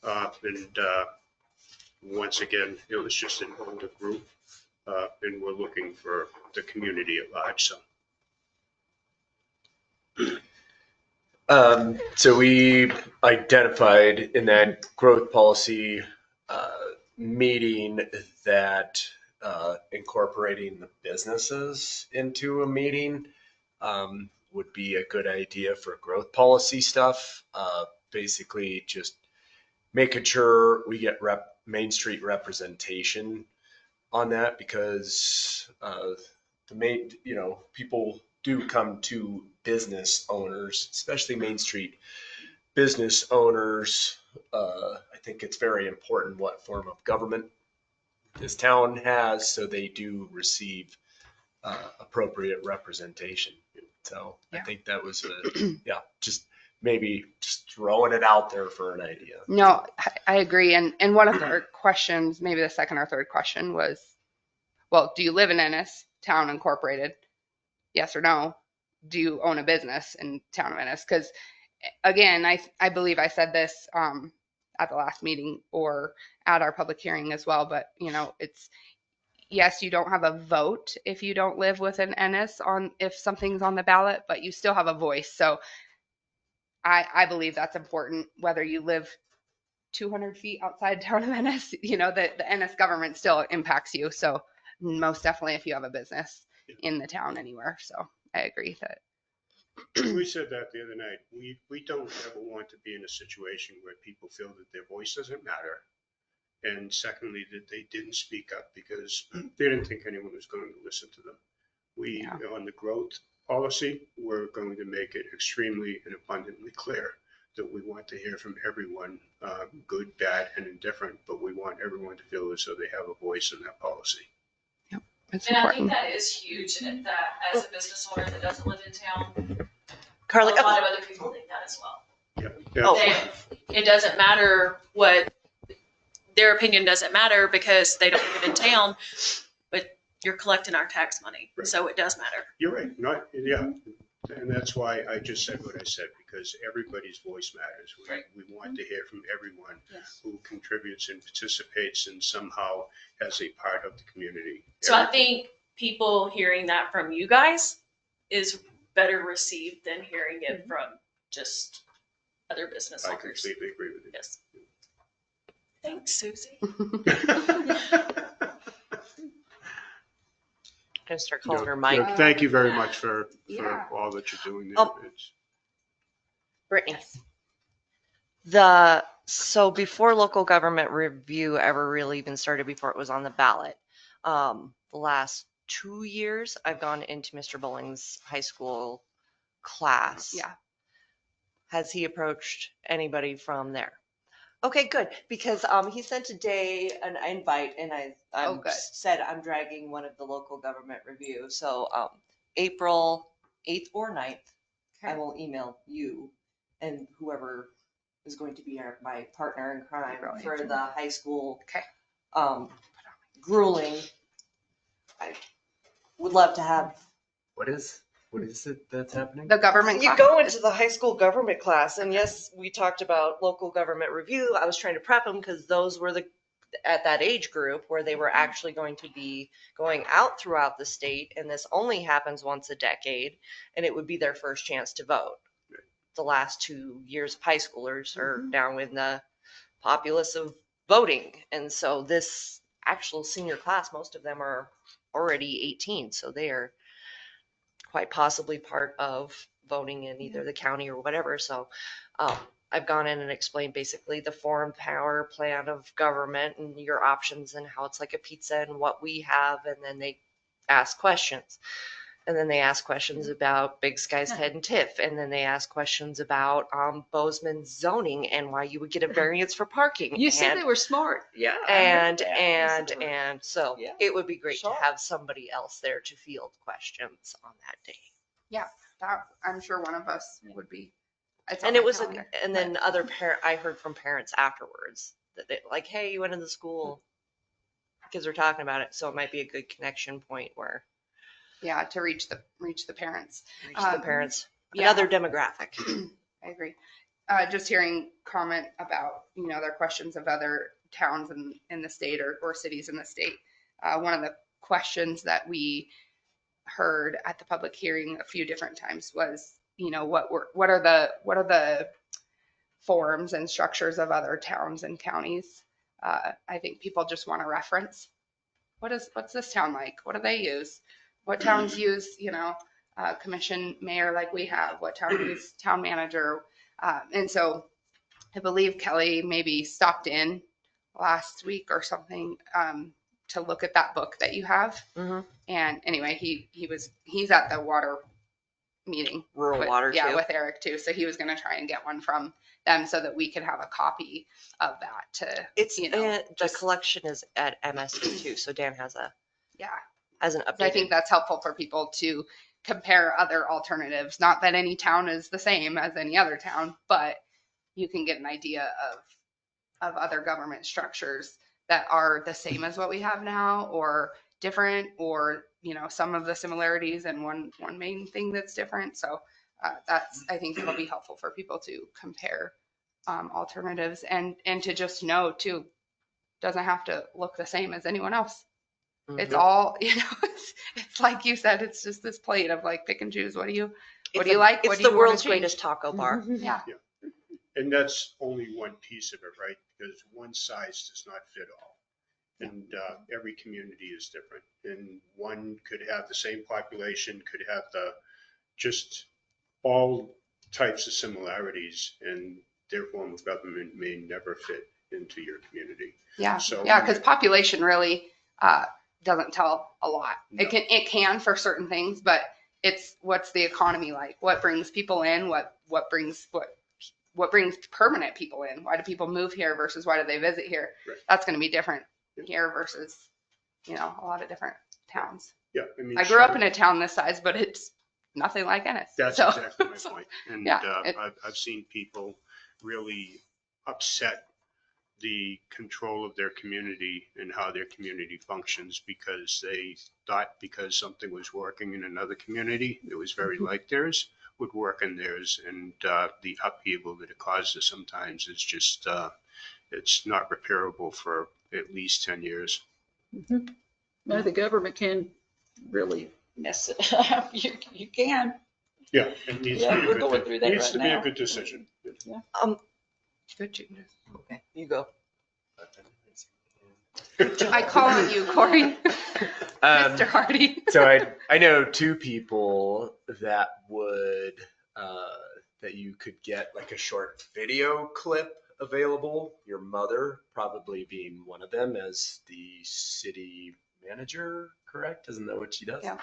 and once again, it was just an older group, and we're looking for the community at large. So we identified in that growth policy meeting that incorporating the businesses into a meeting would be a good idea for growth policy stuff. Basically, just making sure we get Main Street representation on that, because people do come to business owners, especially Main Street business owners. I think it's very important what form of government this town has, so they do receive appropriate representation. So yeah. I think that was just maybe just throwing it out there for an idea. No, I agree. And one of our questions, maybe the second or third question was, well, do you live in Ennis, town incorporated? Yes or no? Do you own a business in town of Ennis? Because again, I believe I said this at the last meeting or at our public hearing as well, but it's, yes, you don't have a vote if you don't live within Ennis if something's on the ballot, but you still have a voice. So I believe that's important, whether you live 200 feet outside town of Ennis, the Ennis government still impacts you. So most definitely if you have a business in the town anywhere. So I agree that. We said that the other night. We don't ever want to be in a situation where people feel that their voice doesn't matter. And secondly, that they didn't speak up because they didn't think anyone was going to listen to them. On the growth policy, we're going to make it extremely and abundantly clear that we want to hear from everyone, good, bad, and indifferent, but we want everyone to feel as though they have a voice in that policy. It's and important. I think that is huge, and that as a business owner that doesn't live in town, Carly, a lot of other people think that as well. Yeah. It doesn't matter what their opinion doesn't matter because they don't live in town, but you're collecting our tax money. Right. So it does matter. You're right. Yeah. And that's why I just said what I said, because everybody's voice matters. We want to hear from everyone who contributes and participates and somehow has a part of the community. So I think people hearing that from you guys is better received than hearing it from just other business I owners. completely agree with you. Yes. Thanks, Susie. Gonna start calling her No, Mike. thank you very much for Yeah. all that you're doing there. It's- Brittany. So before local government review ever really even started, before it was on the ballot, the last 2 years, I've gone into Mr. Bowling's high school class. Yeah. Has he approached anybody from there? Okay, good, because he sent today an invite, and I said I'm dragging one of the local government review. So April 8th or 9th, I will email you and whoever is going to be my partner in crime for the high school grueling. I would love to have. What is it that's happening? The government You class. go into the high school government class, and yes, we talked about local government review. I was trying to prep them because those were at that age group where they were actually going to be going out throughout the state, and this only happens once a decade, and it would be their first chance to vote. The last 2 years of high schoolers are now in the populace of voting, and so this actual senior class, most of them are already 18, so they are quite possibly part of voting in either the county or whatever. So I've gone in and explained basically the foreign power plan of government and your options and how it's like a pizza and what we have. And then they ask questions. And then they ask questions about Big Sky's Head and TIF. And then they ask questions about Bozeman's zoning and why you would get a variance for parking. You said they were smart. Yeah. And so it would be great to have somebody else there to field questions on that day. Yeah, that I'm sure one of us would be. And it was, and then I heard from parents afterwards that they like, hey, you went into the school, kids were talking about it, so it might be a good connection point where. Yeah, to reach the parents. Reach the parents. Another demographic. I agree. Just hearing comment about, their questions of other towns in the state or cities in the state. One of the questions that we heard at the public hearing a few different times was, what are the forms and structures of other towns and counties? I think people just want to reference. What's this town like? What do they use? What towns use, commission mayor like we have? What town use town manager? And so I believe Kelly maybe stopped in last week or something to look at that book that you have. And anyway, he's at the water meeting. Rural water too. With Eric too. So he was going to try and get one from them so that we could have a copy of that to, the collection is at MSD too. So Dan has an update. I think that's helpful for people to compare other alternatives. Not that any town is the same as any other town, but you can get an idea of other government structures that are the same as what we have now or different, or some of the similarities and one main thing that's different. So I think it'll be helpful for people to compare alternatives and to just know too, doesn't have to look the same as anyone else. It's all, it's like you said, it's just this plate of like pick and choose. What do you like? It's the world's greatest taco bar. Yeah. And that's only one piece of it, right? Because one size does not fit all. And every community is different. And one could have the same population, could have just all types of similarities, and their form of government may never fit into your community. Yeah. So Because population really doesn't tell a lot. No. It can for certain things, but it's what's the economy like? What brings people in? What brings permanent people in? Why do people move here versus why do they visit here? Right. That's going to be different here versus a lot of different towns. Yeah, I grew up in a town this size, but it's nothing like Ennis. That's exactly my point. And yeah, I've seen people really upset the control of their community and how their community functions, because they thought because something was working in another community that was very like theirs would work in theirs. And the upheaval that it causes sometimes is just, it's not repairable for at least 10 years. No, the government can really mess it up. You can. Yeah, it needs Yeah, to be we're a going good, through that needs right to be a now. good decision. Yeah. Good. Okay, you go. I call on you, Corey. Mr. Hardy. So I know two people that would that you could get like a short video clip available. Your mother probably being one of them as the city manager, correct? Isn't that what she does? Yeah.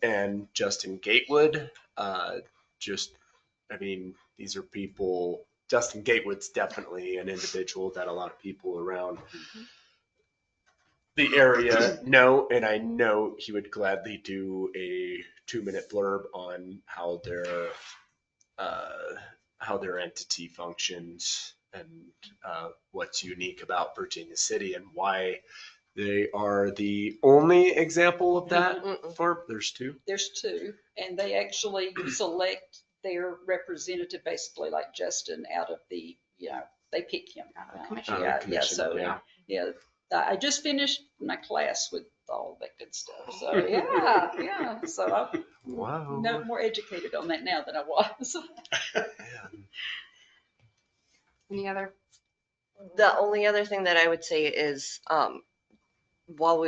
And Justin Gatewood. I mean, these are people. Justin Gatewood's definitely an individual that a lot of people around the area know, and I know he would gladly do a 2-minute blurb on how their entity functions and what's unique about Virginia City and why they are the only example of that. There's two. There's two, and they actually select their representative, basically like Justin, out of the, they pick him. Commission. Yeah. I just finished my class with all that good stuff. So yeah. So I'm no more educated on that now than I was. Any other? The only other thing that I would say is, while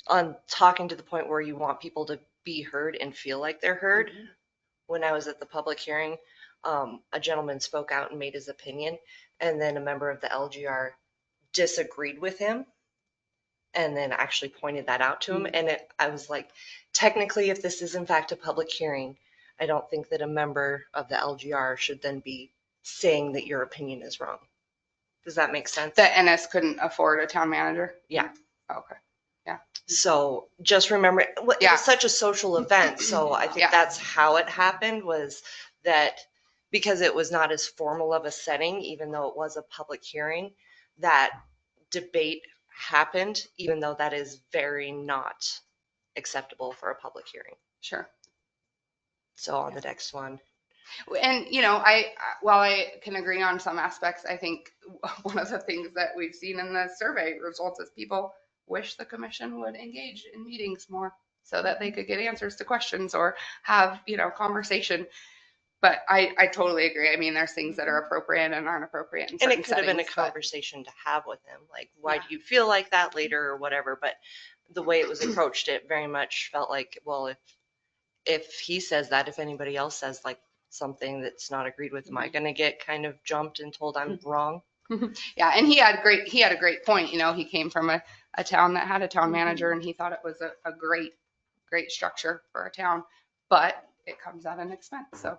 on talking to the point where you want people to be heard and feel like they're heard, when I was at the public hearing, a gentleman spoke out and made his opinion, and then a member of the LGR disagreed with him and then actually pointed that out to him. And I was like, technically, if this is in fact a public hearing, I don't think that a member of the LGR should then be saying that your opinion is wrong. Does that make sense? That Ennis couldn't afford a town manager? Yeah. Okay. Yeah. So just remember, it was such a social event. So I think that's how it happened, was that because it was not as formal of a setting, even though it was a public hearing, that debate happened, even though that is very not acceptable for a public hearing. Sure. So on the next one. And, while I can agree on some aspects, I think one of the things that we've seen in the survey results is people wish the commission would engage in meetings more so that they could get answers to questions or have, conversation. But I totally agree. I mean, there's things that are appropriate and aren't appropriate in certain And it could have been a settings, conversation to have with him, like, why do you feel like that later or whatever? But the way it was approached, it very much felt like, well, if he says that, if anybody else says like something that's not agreed with, am I going to get kind of jumped and told I'm wrong? Yeah, and he had a great point. He came from a town that had a town manager, and he thought it was a great structure for a town, but it comes at an expense. So,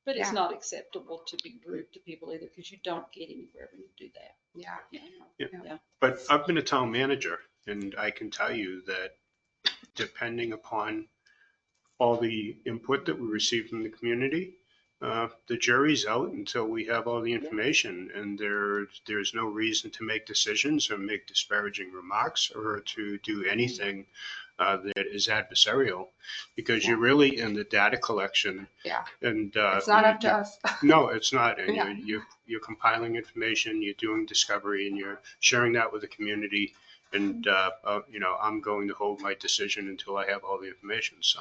but it's not acceptable to be rude to people either, because you don't get anywhere when you do that. Yeah. But I've been a town manager, and I can tell you that depending upon all the input that we receive from the community, the jury's out until we have all the information, and there's no reason to make decisions or make disparaging remarks or to do anything that is adversarial, because you're really in the data collection. Yeah. And it's not up to us. No, it's not. And Yeah. you're compiling information, you're doing discovery, and you're sharing that with the community. And I'm going to hold my decision until I have all the information. So.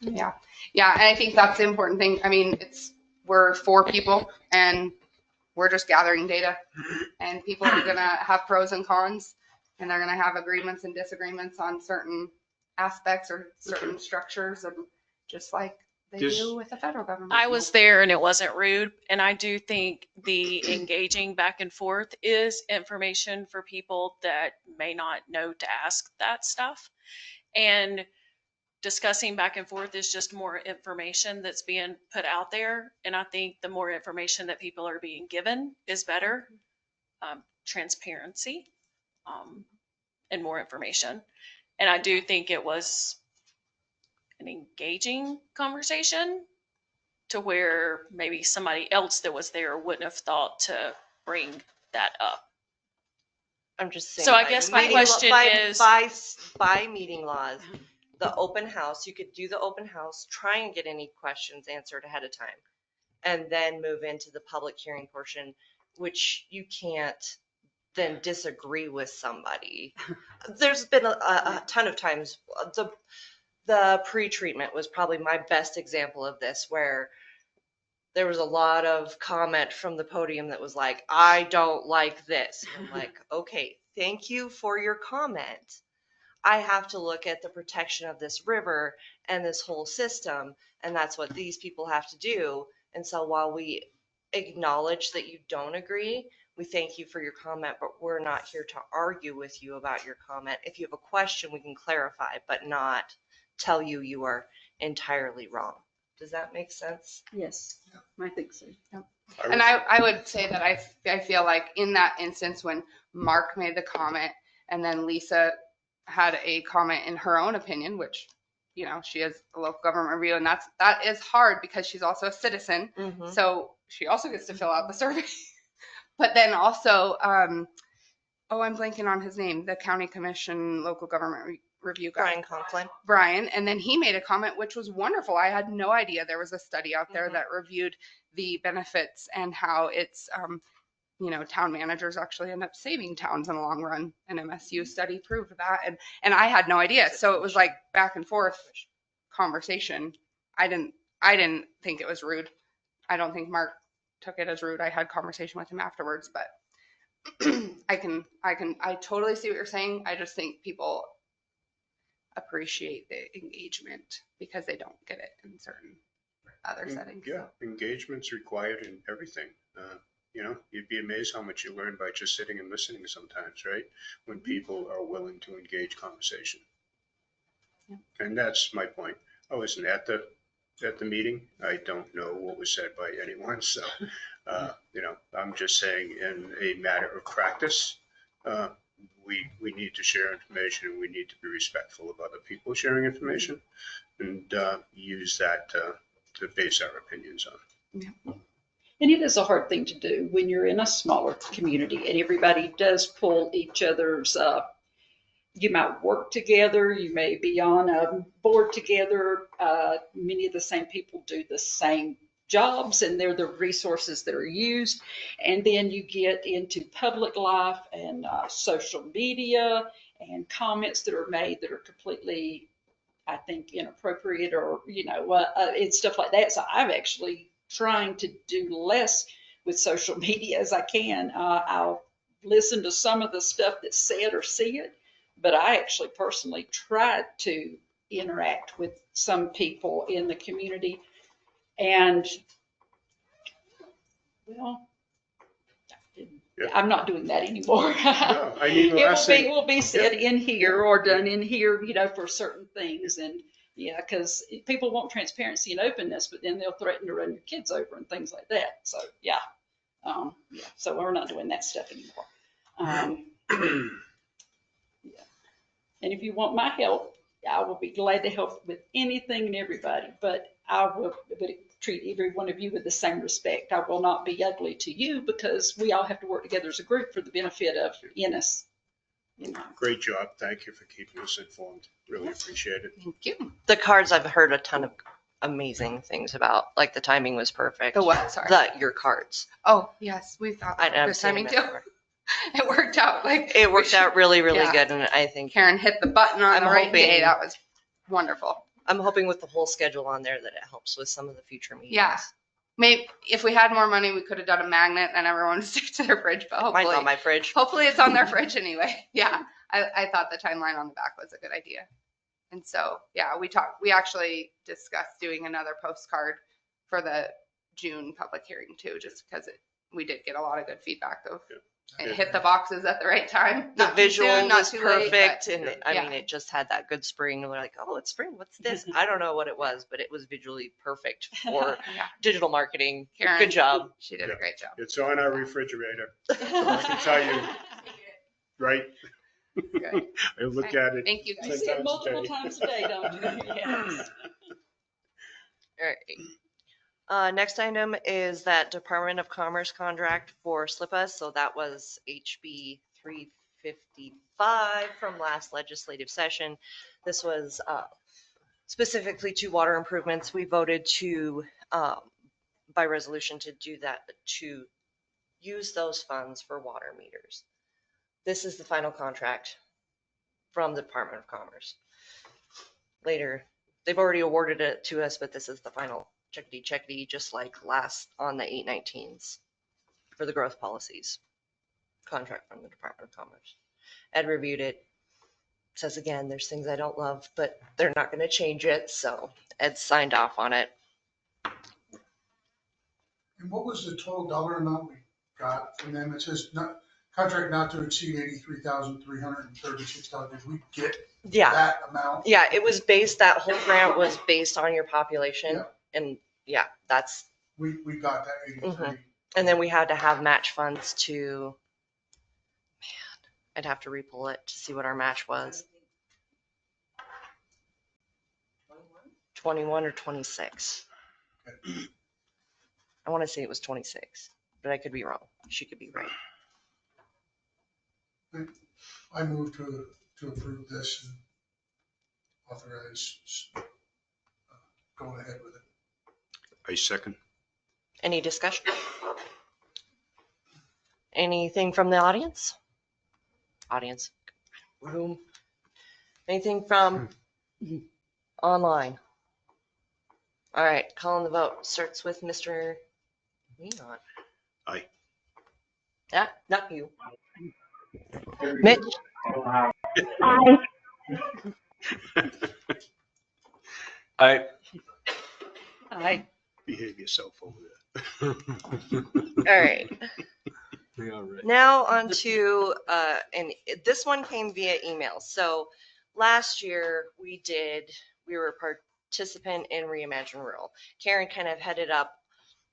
Yeah. And I think that's the important thing. I mean, we're 4 people and we're just gathering data, and people are going to have pros and cons, and they're going to have agreements and disagreements on certain aspects or certain structures, and just like they do with the federal government. I was there and it wasn't rude. And I do think the engaging back and forth is information for people that may not know to ask that stuff. And discussing back and forth is just more information that's being put out there. And I think the more information that people are being given is better. Transparency, and more information. And I do think it was an engaging conversation to where maybe somebody else that was there wouldn't have thought to bring that up. I'm just saying. So I by guess my meeting question is- by meeting laws, the open house, you could do the open house, try and get any questions answered ahead of time, and then move into the public hearing portion, which you can't then disagree with somebody. There's been a ton of times. The pre-treatment was probably my best example of this, where there was a lot of comment from the podium that was like, I don't like this. And I'm like, okay, thank you for your comment. I have to look at the protection of this river and this whole system, and that's what these people have to do. And so while we acknowledge that you don't agree, we thank you for your comment, but we're not here to argue with you about your comment. If you have a question, we can clarify, but not tell you you are entirely wrong. Does that make sense? Yes, I think so. And I would say that I feel like in that instance when Mark made the comment and then Lisa had a comment in her own opinion, which, you know, she is a local government review, and that is hard because she's also a citizen. Mm-hmm. So she also gets to fill out the survey. But then also, I'm blanking on his name, the county commission local government review guy. Brian Conklin. Brian, and then he made a comment which was wonderful. I had no idea there was a study out there that reviewed the benefits and how it's, you know, town managers actually end up saving towns in the long run. An MSU study proved that, and I had no idea. So it was like back and forth conversation. I didn't think it was rude. I don't think Mark took it as rude. I had conversation with him afterwards, but I totally see what you're saying. I just think people appreciate the engagement because they don't get it in certain other settings. Yeah, engagement's required in everything. You know, you'd be amazed how much you learn by just sitting and listening sometimes, right? When people are willing to engage conversation. Yeah. And that's my point. I wasn't at the meeting. I don't know what was said by anyone. So, you know, I'm just saying in a matter of practice, we need to share information, and we need to be respectful of other people sharing information, and use that to base our opinions on. Yeah. And it is a hard thing to do when you're in a smaller community and everybody does pull each other's you might work together, you may be on a board together. Many of the same people do the same jobs, and they're the resources that are used. And then you get into public life and social media and comments that are made that are completely, I think, inappropriate, or, you know, it's stuff like that. So I'm actually trying to do less with social media as I can. I'll listen to some of the stuff that's said or see it, but I actually personally tried to interact with some people in the community. And, well, I'm not doing that anymore. No, I mean, It will be said in here or done in here, you know, for certain things. And yeah, because people want transparency and openness, but then they'll threaten to run your kids over and things like that. So yeah, so we're not doing that stuff anymore. Yeah. And if you want my help, I will be glad to help with anything and everybody, but I will treat every one of you with the same respect. I will not be ugly to you because we all have to work together as a group for the benefit of Ennis. You know. Great job. Thank you for keeping us informed. Really appreciate it. Thank you. The cards I've heard a ton of amazing things about. Like the timing was perfect. The what? Sorry. Your cards. Oh, yes. We thought I've good seen timing them too. everywhere. It worked out. It worked out really, really Yeah. good. And I think Karen hit the button on the right day. That was wonderful. I'm hoping with the whole schedule on there that it helps with some of the future meetings. Yeah. Maybe if we had more money, we could have done a magnet and everyone would stick to their fridge, but hopefully. Mine's on my fridge. Hopefully it's on their fridge anyway. Yeah. I thought the timeline on the back was a good idea. And so, yeah, we actually discussed doing another postcard for the June public hearing too, just because we did get a lot of good feedback of it hit the boxes at the right time. The Not too visual soon, not was too late, perfect. but, And yeah. I mean, it just had that good spring. And we're like, oh, it's spring. What's this? I don't know what it was, but it was visually perfect for Yeah. digital marketing. Karen, Good job. She did a great job. It's on our refrigerator. So I can tell you, right? Good. I look at it. Thank you. 10 You see it times a multiple day. times a day, don't you? Yes. All right. Next item is that Department of Commerce contract for SLIPA. So that was HB 355 from last legislative session. This was specifically to water improvements. We voted to, by resolution, to do that, to use those funds for water meters. This is the final contract from the Department of Commerce. Later, they've already awarded it to us, but this is the final checkity, just like last on the 819s for the growth policies contract from the Department of Commerce. Ed reviewed it. Says again, there's things I don't love, but they're not going to change it. So Ed signed off on it. And what was the total dollar amount we got from them? It says not, contract not to exceed $83,336. Did we get that amount? Yeah, it was based, that whole grant was based on your population. Yeah. And yeah, that's. We got that 83. Mhm. And then we had to have match funds to, man, I'd have to re-pull it to see what our match was. 21 or 26. I want to say it was 26, but I could be wrong. She could be right. I move to approve this and authorize going ahead with it. I second. Any discussion? Anything from the audience? Audience. Room. Anything from online? All right, calling the vote. Starts with Mr. Leon. Aye. Yeah, not you. Mitch. Aye. Aye. Aye. Behave yourself over there. All right. Now on to, and this one came via email. So last year we were a participant in Reimagine Rural. Karen kind of headed up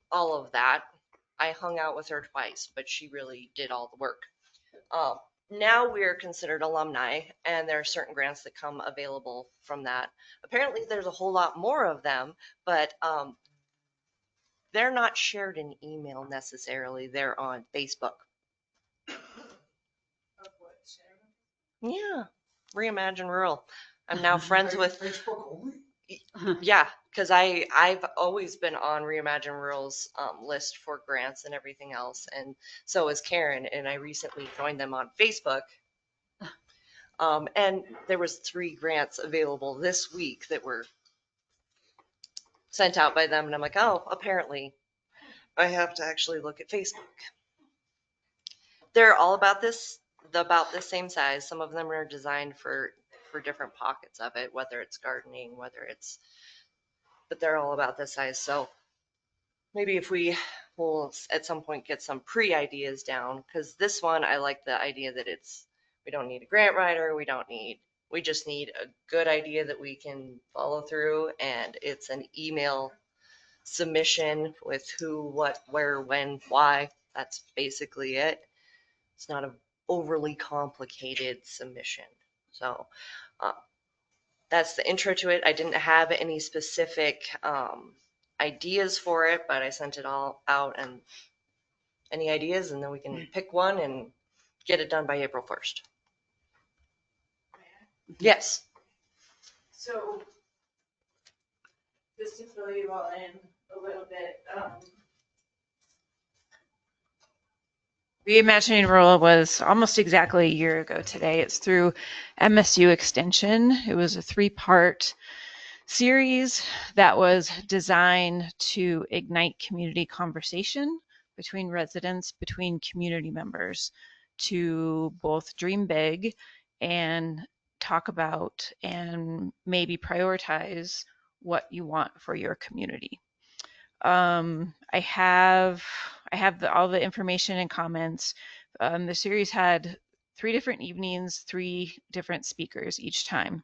all of that. I hung out with her twice, but she really did all the work. Now we're considered alumni, and there are certain grants that come available from that. Apparently there's a whole lot more of them, but they're not shared in email necessarily. They're on Facebook. Yeah, Reimagine Rural. I'm now friends with Facebook only? Yeah, because I've always been on Reimagine Rural's list for grants and everything else, and so is Karen. And I recently joined them on Facebook. And there was 3 grants available this week that were sent out by them, and I'm like, oh, apparently I have to actually look at Facebook. They're all about the same size. Some of them are designed for different pockets of it, whether it's gardening, but they're all about this size. So maybe if we will at some point get some pre-ideas down, because this one, I like the idea that we don't need a grant writer. We just need a good idea that we can follow through, and it's an email submission with who, what, where, when, why. That's basically it. It's not an overly complicated submission. So that's the intro to it. I didn't have any specific ideas for it, but I sent it all out, and any ideas, and then we can pick one and get it done by April 1st. Yes. So just to fill you all in a little bit, Reimagining Rural was almost exactly a year ago today. It's through MSU Extension. It was a 3-part series that was designed to ignite community conversation between residents, between community members, to both dream big and talk about and maybe prioritize what you want for your community. I have all the information and comments. The series had 3 different evenings, 3 different speakers each time.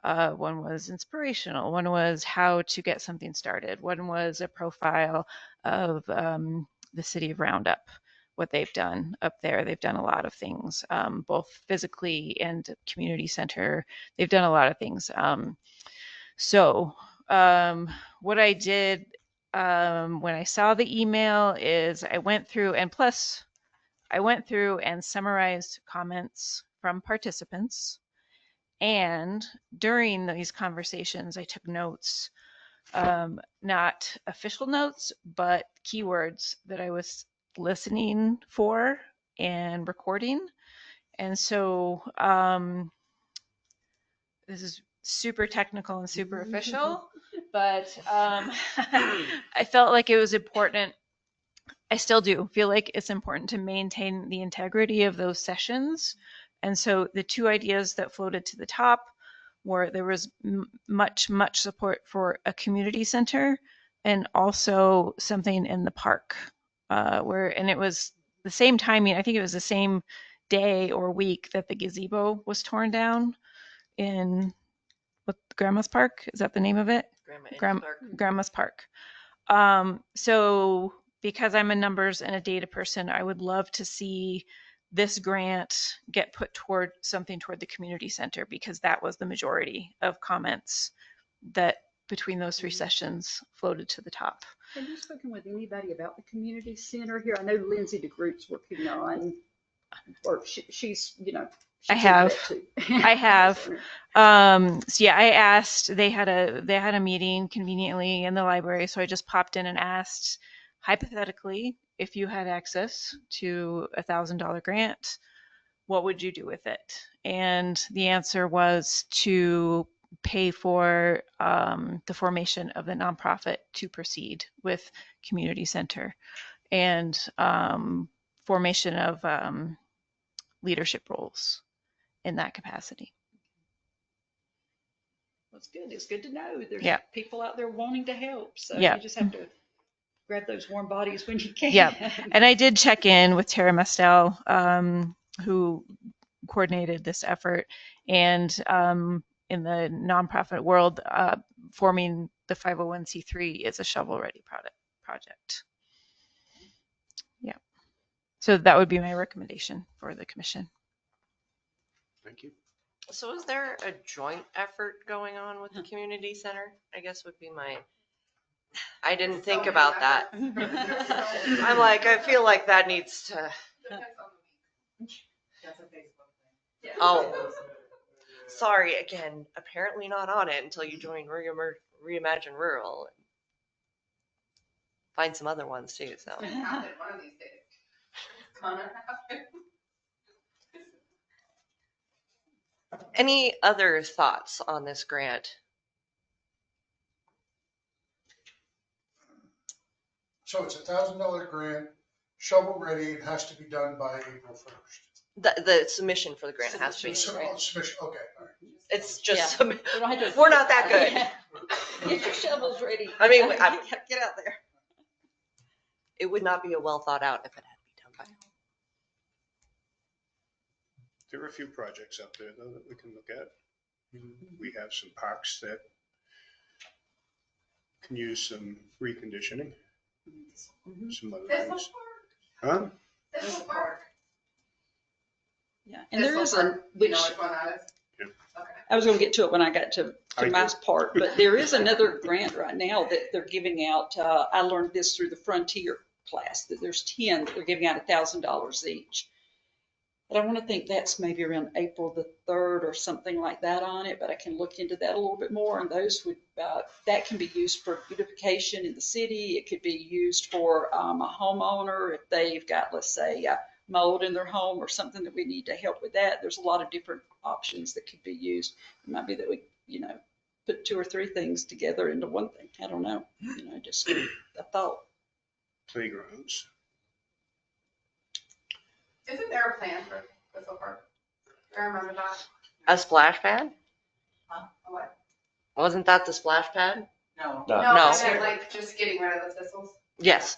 One was inspirational. One was how to get something started. One was a profile of the city of Roundup, what they've done up there. They've done a lot of things, both physically and community center. They've done a lot of things. So what I did when I saw the email is I went through and summarized comments from participants. And during these conversations, I took notes, not official notes, but keywords that I was listening for and recording. And so this is super technical and super official, but I felt like it was important. I still do feel like it's important to maintain the integrity of those sessions. And so the two ideas that floated to the top were there was much support for a community center and also something in the park and it was the same timing. I think it was the same day or week that the gazebo was torn down in Grandma's Park. Is that the name of it? Grandma's Park. So because I'm a numbers and a data person, I would love to see this grant get put toward something toward the community center, because that was the majority of comments that between those three sessions floated to the top. Have you spoken with anybody about the community center here? I know Lindsay DeGroot's working on, or she's, I have. So yeah, I asked, they had a meeting conveniently in the library. So I just popped in and asked, hypothetically, if you had access to $1,000 grant, what would you do with it? And the answer was to pay for the formation of the nonprofit to proceed with community center and formation of leadership roles in that capacity. That's good. It's good to know there's Yeah. people out there wanting to help. So Yeah. you just have to grab those warm bodies when you can. Yeah. And I did check in with Tara Mestel, who coordinated this effort. And in the nonprofit world, forming the 501c3 is a shovel-ready project. Yeah. So that would be my recommendation for the commission. Thank you. So is there a joint effort going on with the community center? I guess would be I didn't think about that. I'm like, I feel like that needs to. Oh, sorry, again, apparently not on it until you join Reimagine Rural. Find some other ones too, so. One of these days. It's gonna happen. Any other thoughts on this grant? So it's $1,000 grant, shovel ready, it has to be done by April 1st. The submission for the grant has to be. Submission, okay, all right. It's just, We don't have to- we're not that good. Get your shovels ready. I mean, get out there. It would not be a well thought out if it had to be done by. There are a few projects out there though that we can look at. We have some parks that can use some reconditioning. Some other things. Huh? This will work. Yeah, and there is a, You know which one that is? Yeah. Okay. I was going to get to it when I got to I my do. part, but there is another grant right now that they're giving out. I learned this through the Frontier class, that there's 10 that they're giving out $1,000 each. But I want to think that's maybe around April the 3rd or something like that on it, but I can look into that a little bit more. And those would, that can be used for beautification in the city. It could be used for a homeowner if they've got, let's say, mold in their home or something that we need to help with that. There's a lot of different options that could be used. It might be that we, put 2 or 3 things together into one thing. I don't know, just a thought. Playgrounds. Isn't there a plan for Crystal Park? Do I remember that? A splash pad? Huh? A what? Wasn't that the splash pad? No. No. I meant like just getting rid of the thistles. Yes.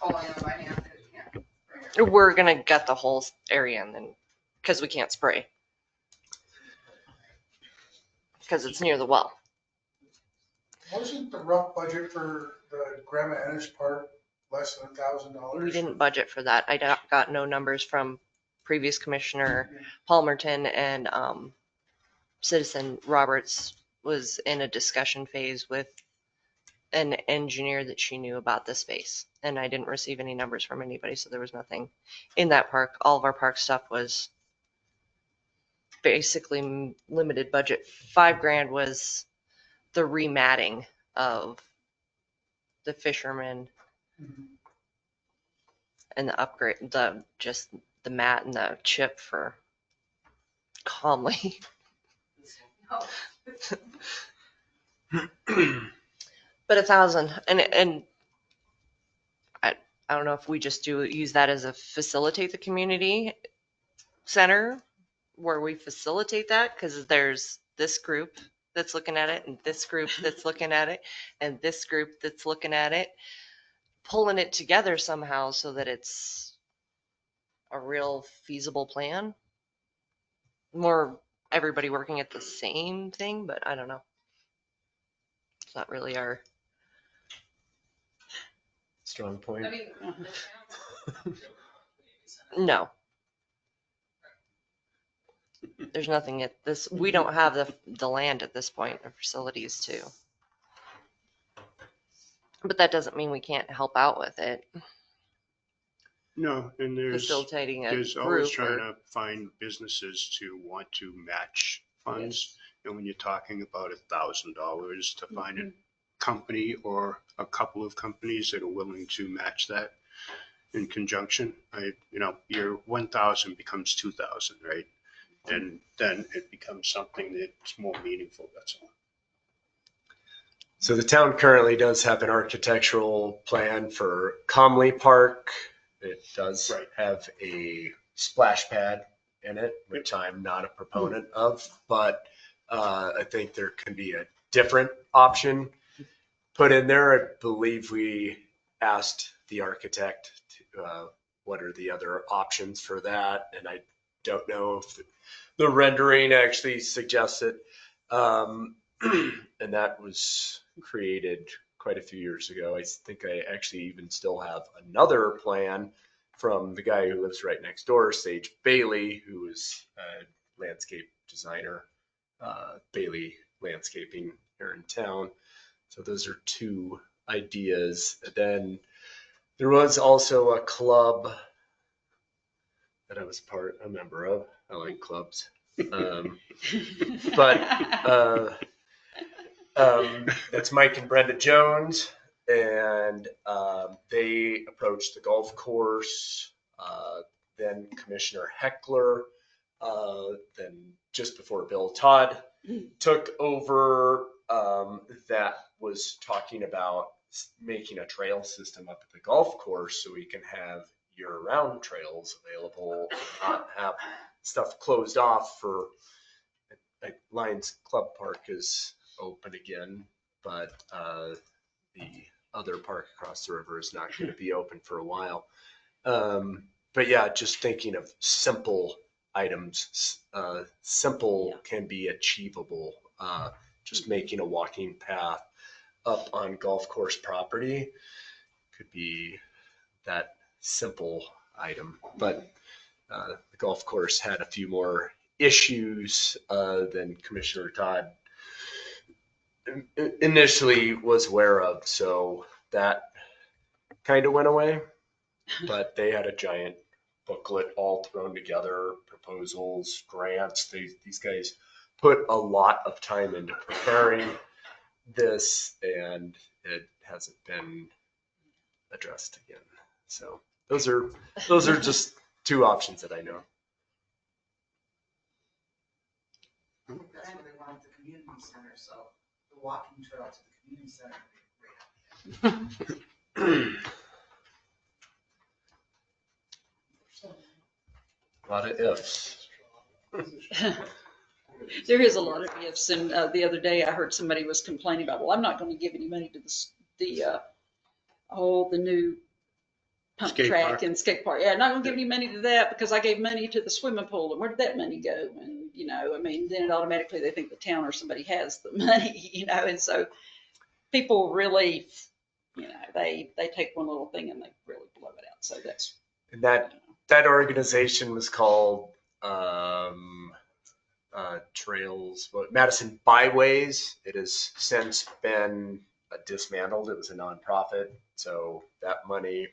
Pulling them by hand, 'cause you can't. We're gonna gut the whole area and then, because we can't spray. Because it's near the well. Wasn't the rough budget for the Grandma Ennis Park less than $1,000? We didn't budget for that. I got no numbers from previous Commissioner Palmerton, and Citizen Roberts was in a discussion phase with an engineer that she knew about the space. And I didn't receive any numbers from anybody, so there was nothing in that park. All of our park stuff was basically limited budget. $5,000 was the rematting of the fishermen and the upgrade, just the mat and the chip for Calmly. But 1,000, and I don't know if we just use that as a facilitate the community center where we facilitate that, because there's this group that's looking at it and this group that's looking at it and this group that's looking at it, pulling it together somehow so that it's a real feasible plan. More everybody working at the same thing, but I don't know. It's not really our strong point. I mean, no. There's nothing at this. We don't have the land at this point or facilities too. But that doesn't mean we can't help out with it. No, and Facilitating a there's always group trying or- to find businesses to want to match funds. And when you're talking about $1,000 to find a company or a couple of companies that are willing to match that in conjunction, your 1,000 becomes 2,000, right? And then it becomes something that's more meaningful, that's all. So the town currently does have an architectural plan for Comley Park. It does have a splash pad in it, which I'm not a proponent of, but I think there can be a different option put in there. I believe we asked the architect what are the other options for that, and I don't know if the rendering actually suggests it. And that was created quite a few years ago. I think I actually even still have another plan from the guy who lives right next door, Sage Bailey, who is a landscape designer, Bailey Landscaping here in town. So those are two ideas. And then there was also a club that I was a member of. I like clubs. It's Mike and Brenda Jones, and they approached the golf course, then Commissioner Heckler, then just before Bill Todd took over, that was talking about making a trail system up at the golf course so we can have year-round trails available and not have stuff closed off for, like, Lions Club Park is open again, but the other park across the river is not going to be open for a while. But yeah, just thinking of simple items, simple can be achievable. Just making a walking path up on golf course property could be that simple item. But the golf course had a few more issues than Commissioner Todd initially was aware of, so that kind of went away. But they had a giant booklet all thrown together, proposals, grants. These guys put a lot of time into preparing this, and it hasn't been addressed again. So those are just two options that I know. That's where they wanted the community center, so the walking trail to the community center would be great. A lot of ifs. There is a lot of ifs, and the other day I heard somebody was complaining about, well, I'm not going to give any money to the new pump Skate track park. and skate park. Yeah, I'm not going to give any money to that because I gave money to the swimming pool, and where did that money go? And I mean, then automatically they think the town or somebody has the money, and so people really, they take one little thing and they really blow it out. So that's. And that organization was called Trails, Madison Byways. It has since been dismantled. It was a nonprofit, so that money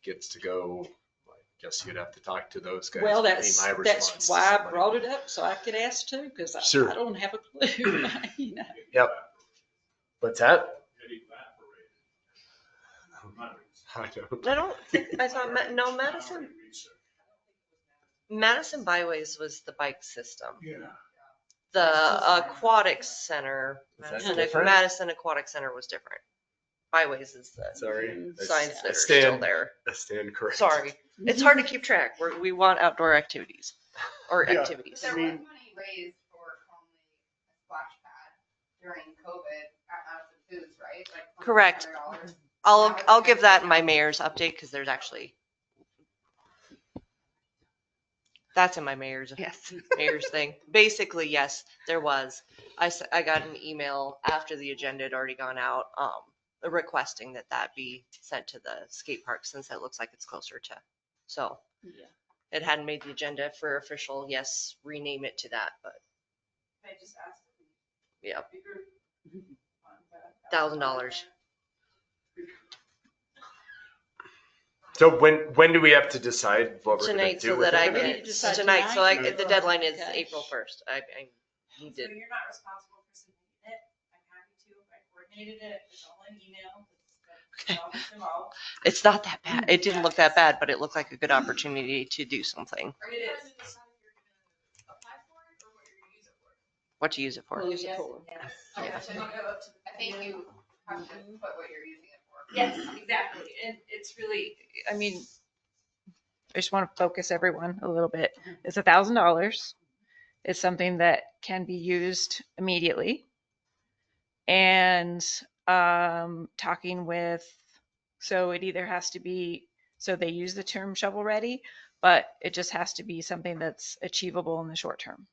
gets to go. I guess you'd have to talk to those guys. Well, Would be my response that's to why I somebody. brought it up, so I could ask too, because Sure. I don't have a clue, you know. Yep. What's that? I don't think, I thought, no, Madison Byways was the bike system. Yeah. The aquatic center, Is that different? Madison Aquatic Center was different. Byways is the Sorry. signs that I are still stand- there. I stand corrected. Sorry. It's hard to keep track. We want outdoor activities or Yeah. activities. There was money raised for Conley splash pad during COVID at Madison Foods, right? Like Correct. $200. I'll give that in my mayor's update because there's actually, that's in my mayor's thing. Basically, yes, there was. I got an email after the agenda had already gone out, requesting that be sent to the skate park since it looks like it's closer to. So Yeah. it hadn't made the agenda for official. Yes, rename it to that, but Can I just ask? yeah, Bigger $1,000. So when do we have to decide what we're going to Tonight, do so with that I it? get decide tonight. So I, tonight? the deadline is Okay. April 1st. I need So to. you're not responsible for submitting it. I'm happy to if I coordinated it. It's all an email. It's all that's involved. It's not that bad. It didn't look that bad, but it looked like a good opportunity to do something. It is. Apply for it or what you're gonna use it for? What to use it for? Use it for. Yes. Yeah. So you go up to the. I think you have to put what you're using it for. Yes, exactly. And it's really, I mean, I just want to focus everyone a little bit. It's $1,000. It's something that can be used immediately. And talking with, so it either has to be, so they use the term shovel ready, but it just has to be something that's achievable in the short term.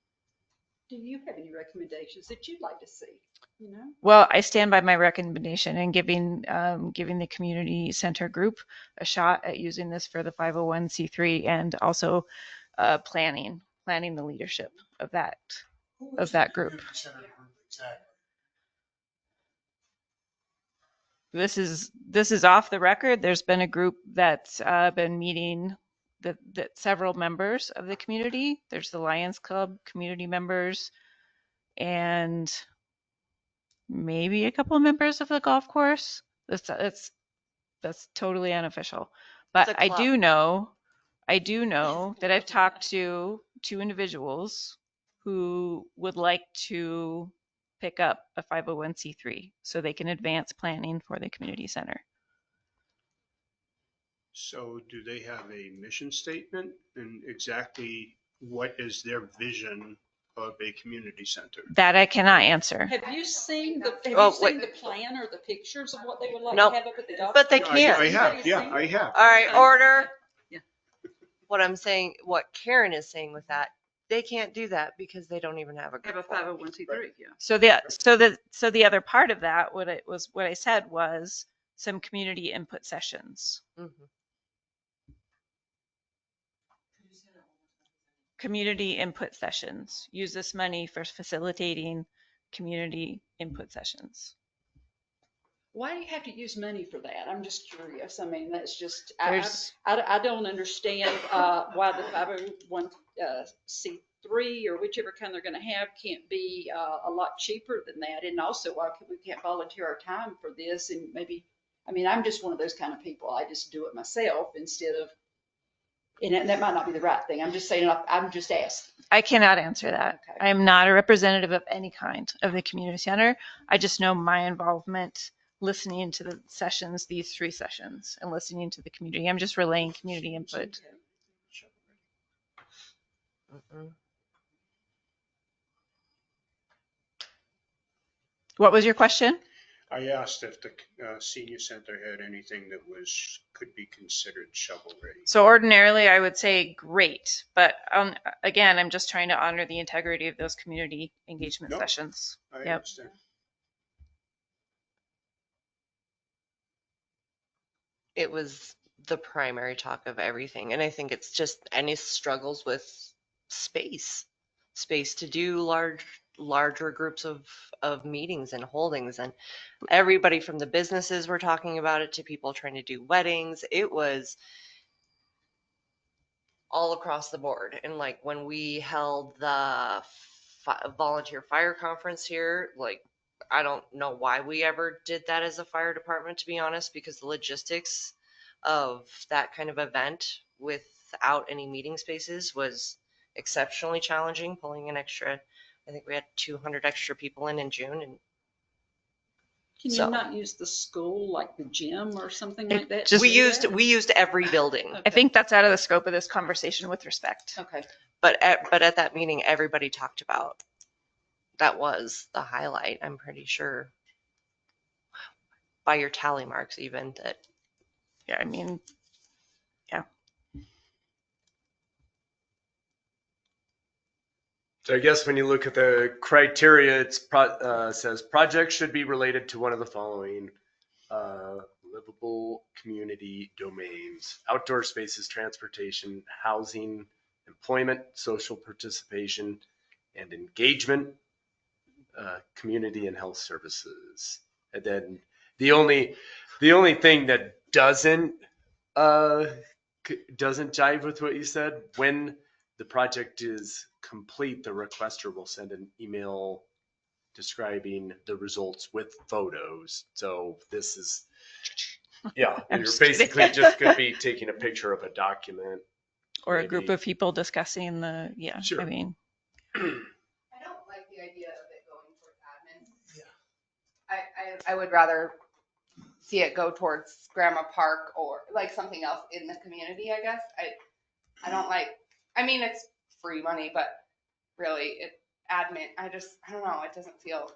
Do you have any recommendations that you'd like to see, you know? Well, I stand by my recommendation and giving the community center group a shot at using this for the 501c3 and also planning the leadership of that group. Community center group, exactly. This is off the record. There's been a group that's been meeting that several members of the community. There's the Lions Club community members and maybe a couple of members of the golf course. That's totally unofficial. But The I club. do know that I've talked to two individuals who would like to pick up a 501c3 so they can advance planning for the community center. So do they have a mission statement and exactly what is their vision of a community center? That I cannot answer. Have you seen the plan or the pictures of what they would like No, to have up at the golf? but they course? can't. I have, Anybody yeah, seen I it? have. All right, order. Yeah. What I'm saying, what Karen is saying with that, they can't do that because they don't even have a Have a group. 501c3, yeah. So the other part of that, what I said was some community input sessions. Mhm. Community input sessions. Use this money for facilitating community input sessions. Why do you have to use money for that? I'm just curious. I mean, that's just, There's- I don't understand why the 501c3 or whichever kind they're going to have can't be a lot cheaper than that. And also why we can't volunteer our time for this and maybe, I mean, I'm just one of those kind of people. I just do it myself instead of, and that might not be the right thing. I'm just saying, I'm just asking. I cannot answer that. Okay. I am not a representative of any kind of the community center. I just know my involvement listening to the sessions, these 3 sessions, and listening to the community. I'm just relaying community input. Mm-mm. What was your question? I asked if the senior center had anything that could be considered shovel ready. So ordinarily I would say great, but again, I'm just trying to honor the integrity of those community engagement No, sessions. I Yep. understand. It was the primary talk of everything. And I think it's just Ennis struggles with space to do large larger groups of meetings and holdings, and everybody from the businesses were talking about it to people trying to do weddings. It was all across the board. And like when we held the volunteer fire conference here, like I don't know why we ever did that as a fire department, to be honest, because the logistics of that kind of event without any meeting spaces was exceptionally challenging. Pulling an extra, I think we had 200 extra people in June, and Can you so not use the school, like the gym or something It like that? just- we used every building. I think that's out of the scope of this conversation with respect. Okay. But at that meeting, everybody talked about that was the highlight. I'm pretty sure by your tally marks, even that. Yeah, I mean, yeah. So I guess when you look at the criteria, it says projects should be related to one of the following: livable community domains, outdoor spaces, transportation, housing, employment, social participation, and engagement, community and health services. And then the only thing that doesn't jive with what you said, when the project is complete, the requester will send an email describing the results with photos. So this is, yeah, I'm you're just basically kidding. just going to be taking a picture of a document. Or a group maybe. of people discussing yeah, Sure. I mean, I don't like the idea of it going towards admin. I would rather see it go towards Grandma Park or like something else in the community, I guess. I don't like, I mean, it's free money, but really admin, I don't know, it doesn't feel.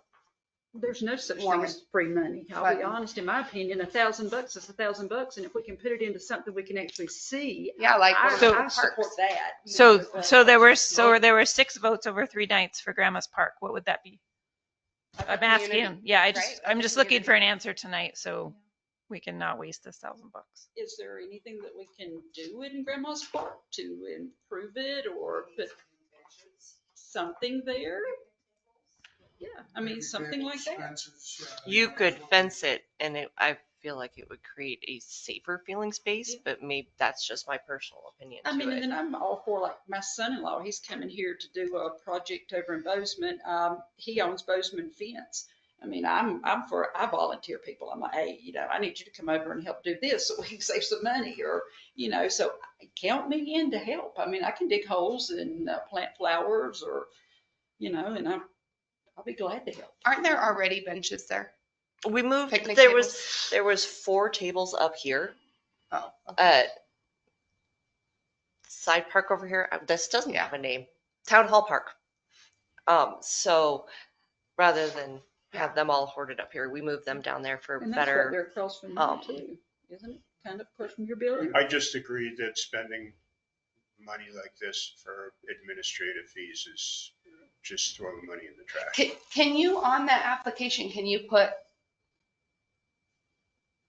There's no such Warm thing as free money. I'll be button. honest, in my opinion, $1,000 is $1,000. And if we can put it into something we can actually see. Yeah, like I So- support that. you so know, but- so there were 6 votes over 3 nights for Grandma's Park. What would that be? I'm community, asking. Yeah, right? I'm just looking for an answer tonight, so we can not waste this $1,000. Is there anything that we can do in Grandma's Park to improve it or put something there? Yeah, I mean, something like that. You could fence it, and I feel like it would create a safer feeling space, but maybe that's just my personal opinion I to mean, it. and then I'm all for, like, my son-in-law, he's coming here to do a project over in Bozeman. He owns Bozeman Fence. I mean, I volunteer people. I'm like, hey, I need you to come over and help do this so we can save some money, or, so count me in to help. I mean, I can dig holes and plant flowers, or, and I'll be glad to help. Aren't there already benches there? We moved. Picnic There tables? was 4 tables up here Oh, at Side Park over here. This doesn't have a name. Town Hall Park. So rather than have them all hoarded up here, we moved them down there for And that's better. right there across from you too, isn't it? Kind of across from your building. I just agree that spending money like this for administrative fees is just throwing money in the trash. Can you, on that application, can you put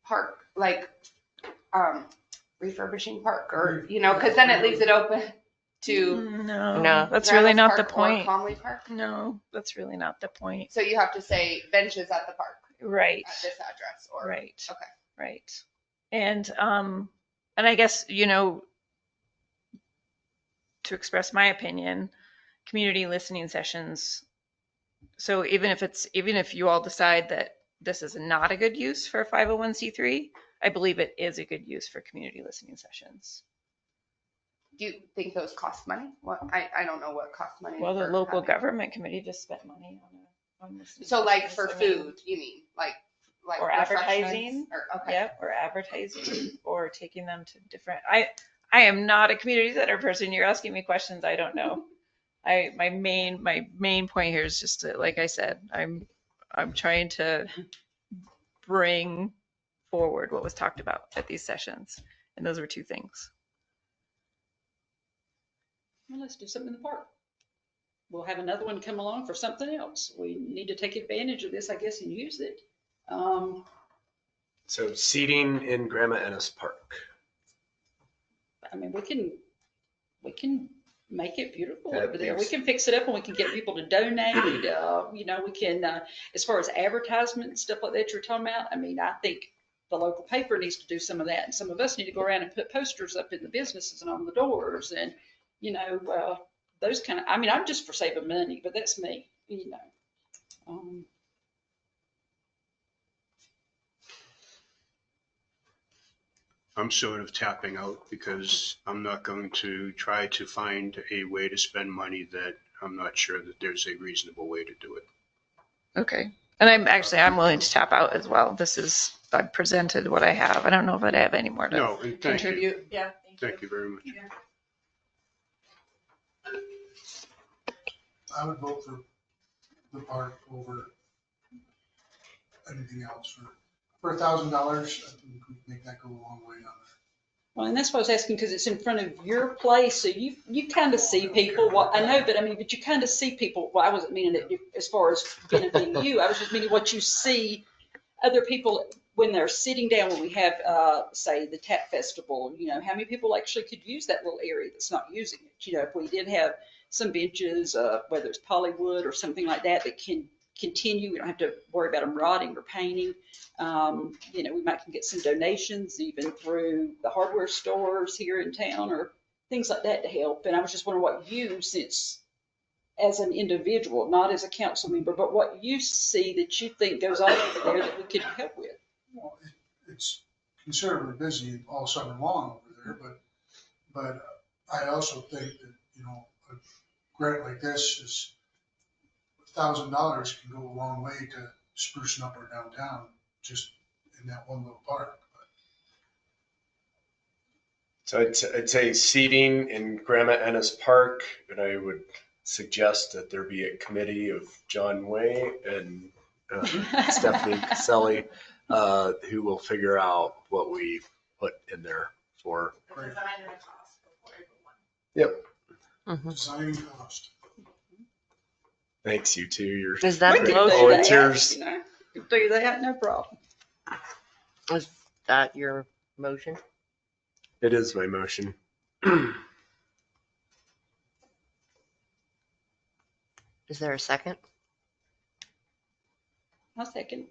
park, like, refurbishing park, or, because then it leaves it open to. No, that's really not the Grandma's Park or point. Conley Park? No, that's really not the point. So you have to say benches at the park. Right. At this address, or. Right. Okay. Right. And I guess, to express my opinion, community listening sessions. So even if you all decide that this is not a good use for a 501c3, I believe it is a good use for community listening sessions. Do you think those cost money? What, I don't know what cost money. Well, the for local having- government committee just spent money on listening So like sessions. for I mean, food, you mean, like or refreshments, advertising. or, okay. Yep, or advertising, or taking them to different. I am not a community center person. You're asking me questions I don't know. My main point here is just to, like I said, I'm trying to bring forward what was talked about at these sessions, and those were 2 things. Well, let's do something in the park. We'll have another one come along for something else. We need to take advantage of this, I guess, and use it. So seating in Grandma Ennis Park. I mean, we can make it beautiful That over there. We makes- can fix it up and we can get people to donate. We can, as far as advertisement and stuff like that you're talking about, I mean, I think the local paper needs to do some of that. And some of us need to go around and put posters up in the businesses and on the doors and, those kind of, I mean, I'm just for saving money, but that's me, I'm sort of tapping out because I'm not going to try to find a way to spend money that I'm not sure that there's a reasonable way to do it. Okay. And I'm willing to tap out as well. I've presented what I have. I don't know if I'd have any more to No, and thank you. contribute. Yeah. Thank you very much. I would vote for the park over anything else. For $1,000, I think we could make that go a long way on there. Well, and that's what I was asking, because it's in front of your place, so you kind of see people. Well, I know, but you kind of see people. Well, I wasn't meaning it as far as benefiting you. I was just meaning what you see other people when they're sitting down. When we have, say, the Tap Festival, how many people actually could use that little area that's not using it? If we did have some benches, whether it's polywood or something like that, that can continue. We don't have to worry about them rotting or painting. We might can get some donations even through the hardware stores here in town or things like that to help. And I was just wondering what you, since as an individual, not as a council member, but what you see that you think goes on over there that we could help with. Well, it's considerably busy all summer long over there, but I also think that, a grant like this is $1,000 can go a long way to sprucing up our downtown, just in that one little park. So I'd say seating in Grandma Ennis Park, and I would suggest that there be a committee of John Way and Stephanie Caselli, who will figure out what we put in there for. Yep. Design cost. Thanks, you two. You're Is that great the motion? volunteers. Do that, no problem. Is that your motion? It is my motion. Is there a second? I'll second.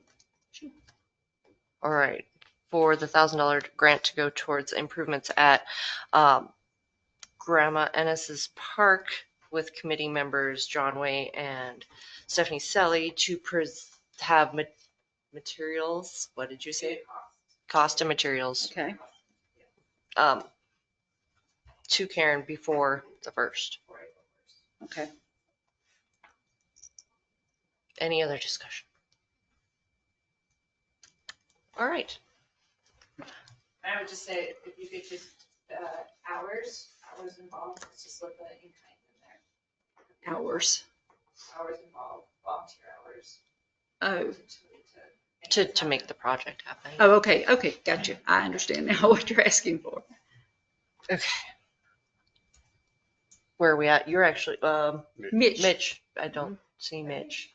Sure. All right. For the $1,000 grant to go towards improvements at Grandma Ennis's Park with committee members John Way and Stephanie Selly to have materials. What did you say? Cost of materials. Okay. To Karen before the 1st. Okay. Any other discussion? All right. I would just say if you could just hours involved, let's just look at in kind in there. Hours. Hours involved, volunteer hours. Oh. To make the project happen. Oh, okay. Okay. Gotcha. I understand now what you're asking for. Okay. Where are we at? You're actually, Mitch. Mitch. I don't see Mitch.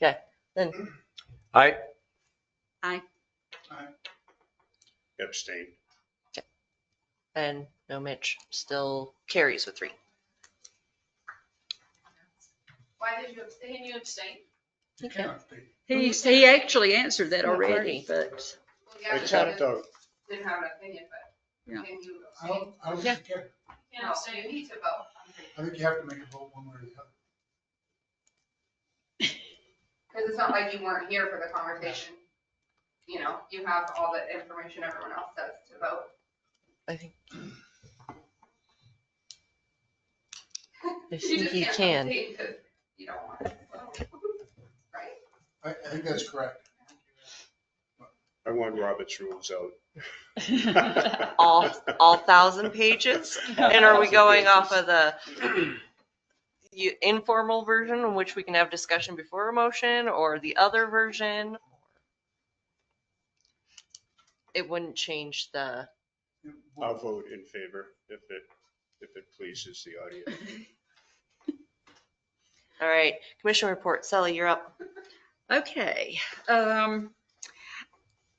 Okay, then. Aye. Aye. Abstain. Okay. And no Mitch. Still carries with 3. Why did you abstain? You abstain? Okay. He actually answered that already, but. Well, yeah, I tapped out. didn't have an opinion, but Yeah. can you I abstain? don't think you can. You know, so you need to vote. I think you have to make a vote one way or the other. Because it's not like you weren't here for the conversation. You have all the information everyone else does to vote. I think. I You think just you can't can. abstain 'cause you don't want to vote. Right? I think that's correct. I want Robert's rules out. All 1,000 pages? And are we going off of the informal version in which we can have discussion before a motion, or the other version? It wouldn't change the. I'll vote in favor if it pleases the audience. All right, commission report. Sally, you're up. Okay.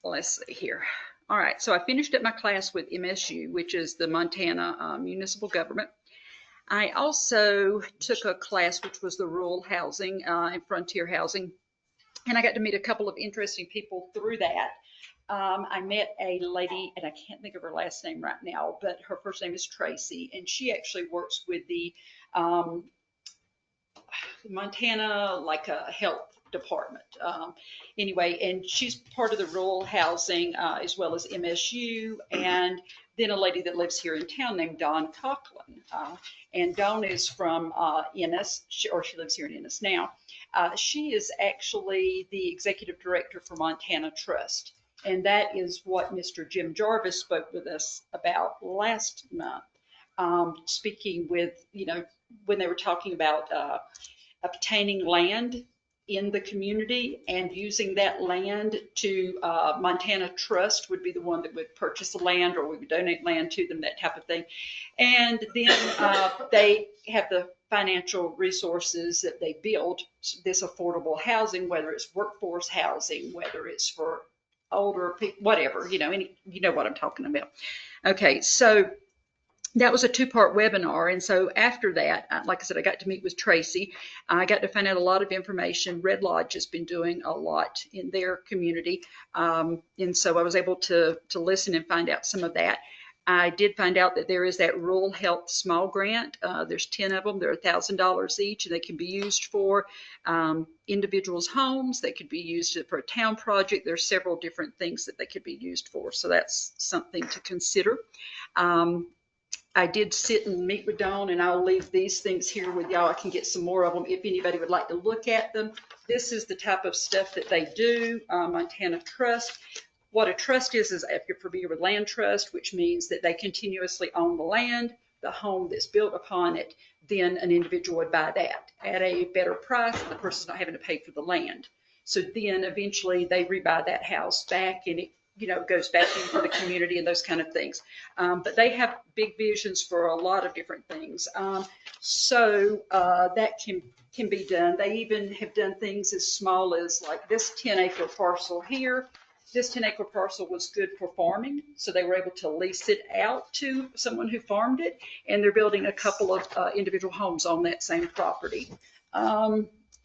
Let's see here. All right, so I finished up my class with MSU, which is the Montana Municipal Government. I also took a class which was the rural housing and frontier housing, and I got to meet a couple of interesting people through that. I met a lady, and I can't think of her last name right now, but her first name is Tracy, and she actually works with the Montana, like a health department. Anyway, and she's part of the rural housing as well as MSU, and then a lady that lives here in town named Dawn Coughlin. And Dawn is from Ennis, or she lives here in Ennis now. She is actually the executive director for Montana Trust. And that is what Mr. Jim Jarvis spoke with us about last month, speaking with, when they were talking about obtaining land in the community and using that land to Montana Trust would be the one that would purchase the land, or we would donate land to them, that type of thing. And then they have the financial resources that they build this affordable housing, whether it's workforce housing, whether it's for older people, whatever, you know what I'm talking about. Okay, so that was a two-part webinar. And so after that, like I said, I got to meet with Tracy. I got to find out a lot of information. Red Lodge has been doing a lot in their community. And so I was able to listen and find out some of that. I did find out that there is that Rural Health Small Grant. There's 10 of them. They're $1,000 each, and they can be used for individuals' homes. They could be used for a town project. There's several different things that they could be used for. So that's something to consider. I did sit and meet with Dawn, and I'll leave these things here with y'all. I can get some more of them if anybody would like to look at them. This is the type of stuff that they do, Montana Trust. What a trust is if you're familiar with land trust, which means that they continuously own the land, the home that's built upon it, then an individual would buy that at a better price, and the person's not having to pay for the land. So then eventually they rebuy that house back, and it goes back into the community and those kind of things. But they have big visions for a lot of different things. So that can be done. They even have done things as small as like this 10-acre parcel here. This 10-acre parcel was good for farming, so they were able to lease it out to someone who farmed it, and they're building a couple of individual homes on that same property.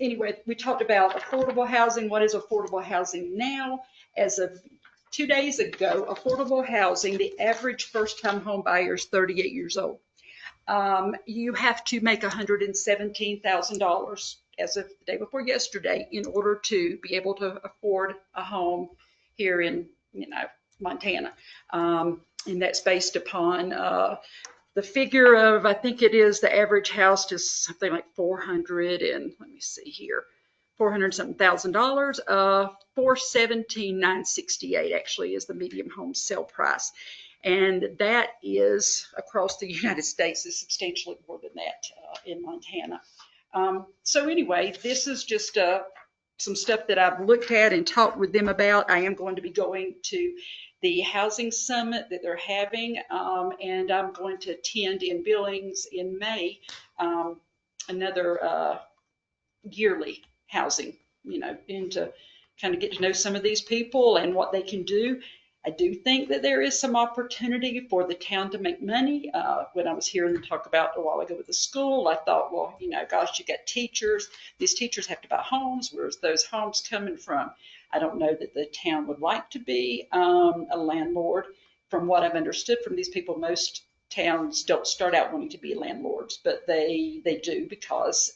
Anyway, we talked about affordable housing. What is affordable housing now? As of 2 days ago, affordable housing, the average first-time home buyer is 38 years old. You have to make $117,000 as of the day before yesterday in order to be able to afford a home here in Montana. And that's based upon the figure of, I think it is, the average house is something like 400 and let me see here, $400-something thousand. $417,968 actually is the median home sale price. And that is across the United States is substantially more than that in Montana. So anyway, this is just some stuff that I've looked at and talked with them about. I am going to be going to the housing summit that they're having, and I'm going to attend in Billings in May, another yearly housing, and to kind of get to know some of these people and what they can do. I do think that there is some opportunity for the town to make money. When I was hearing them talk about a while ago with the school, I thought, well, gosh, you got teachers. These teachers have to buy homes. Where's those homes coming from? I don't know that the town would like to be a landlord. From what I've understood from these people, most towns don't start out wanting to be landlords, but they do because,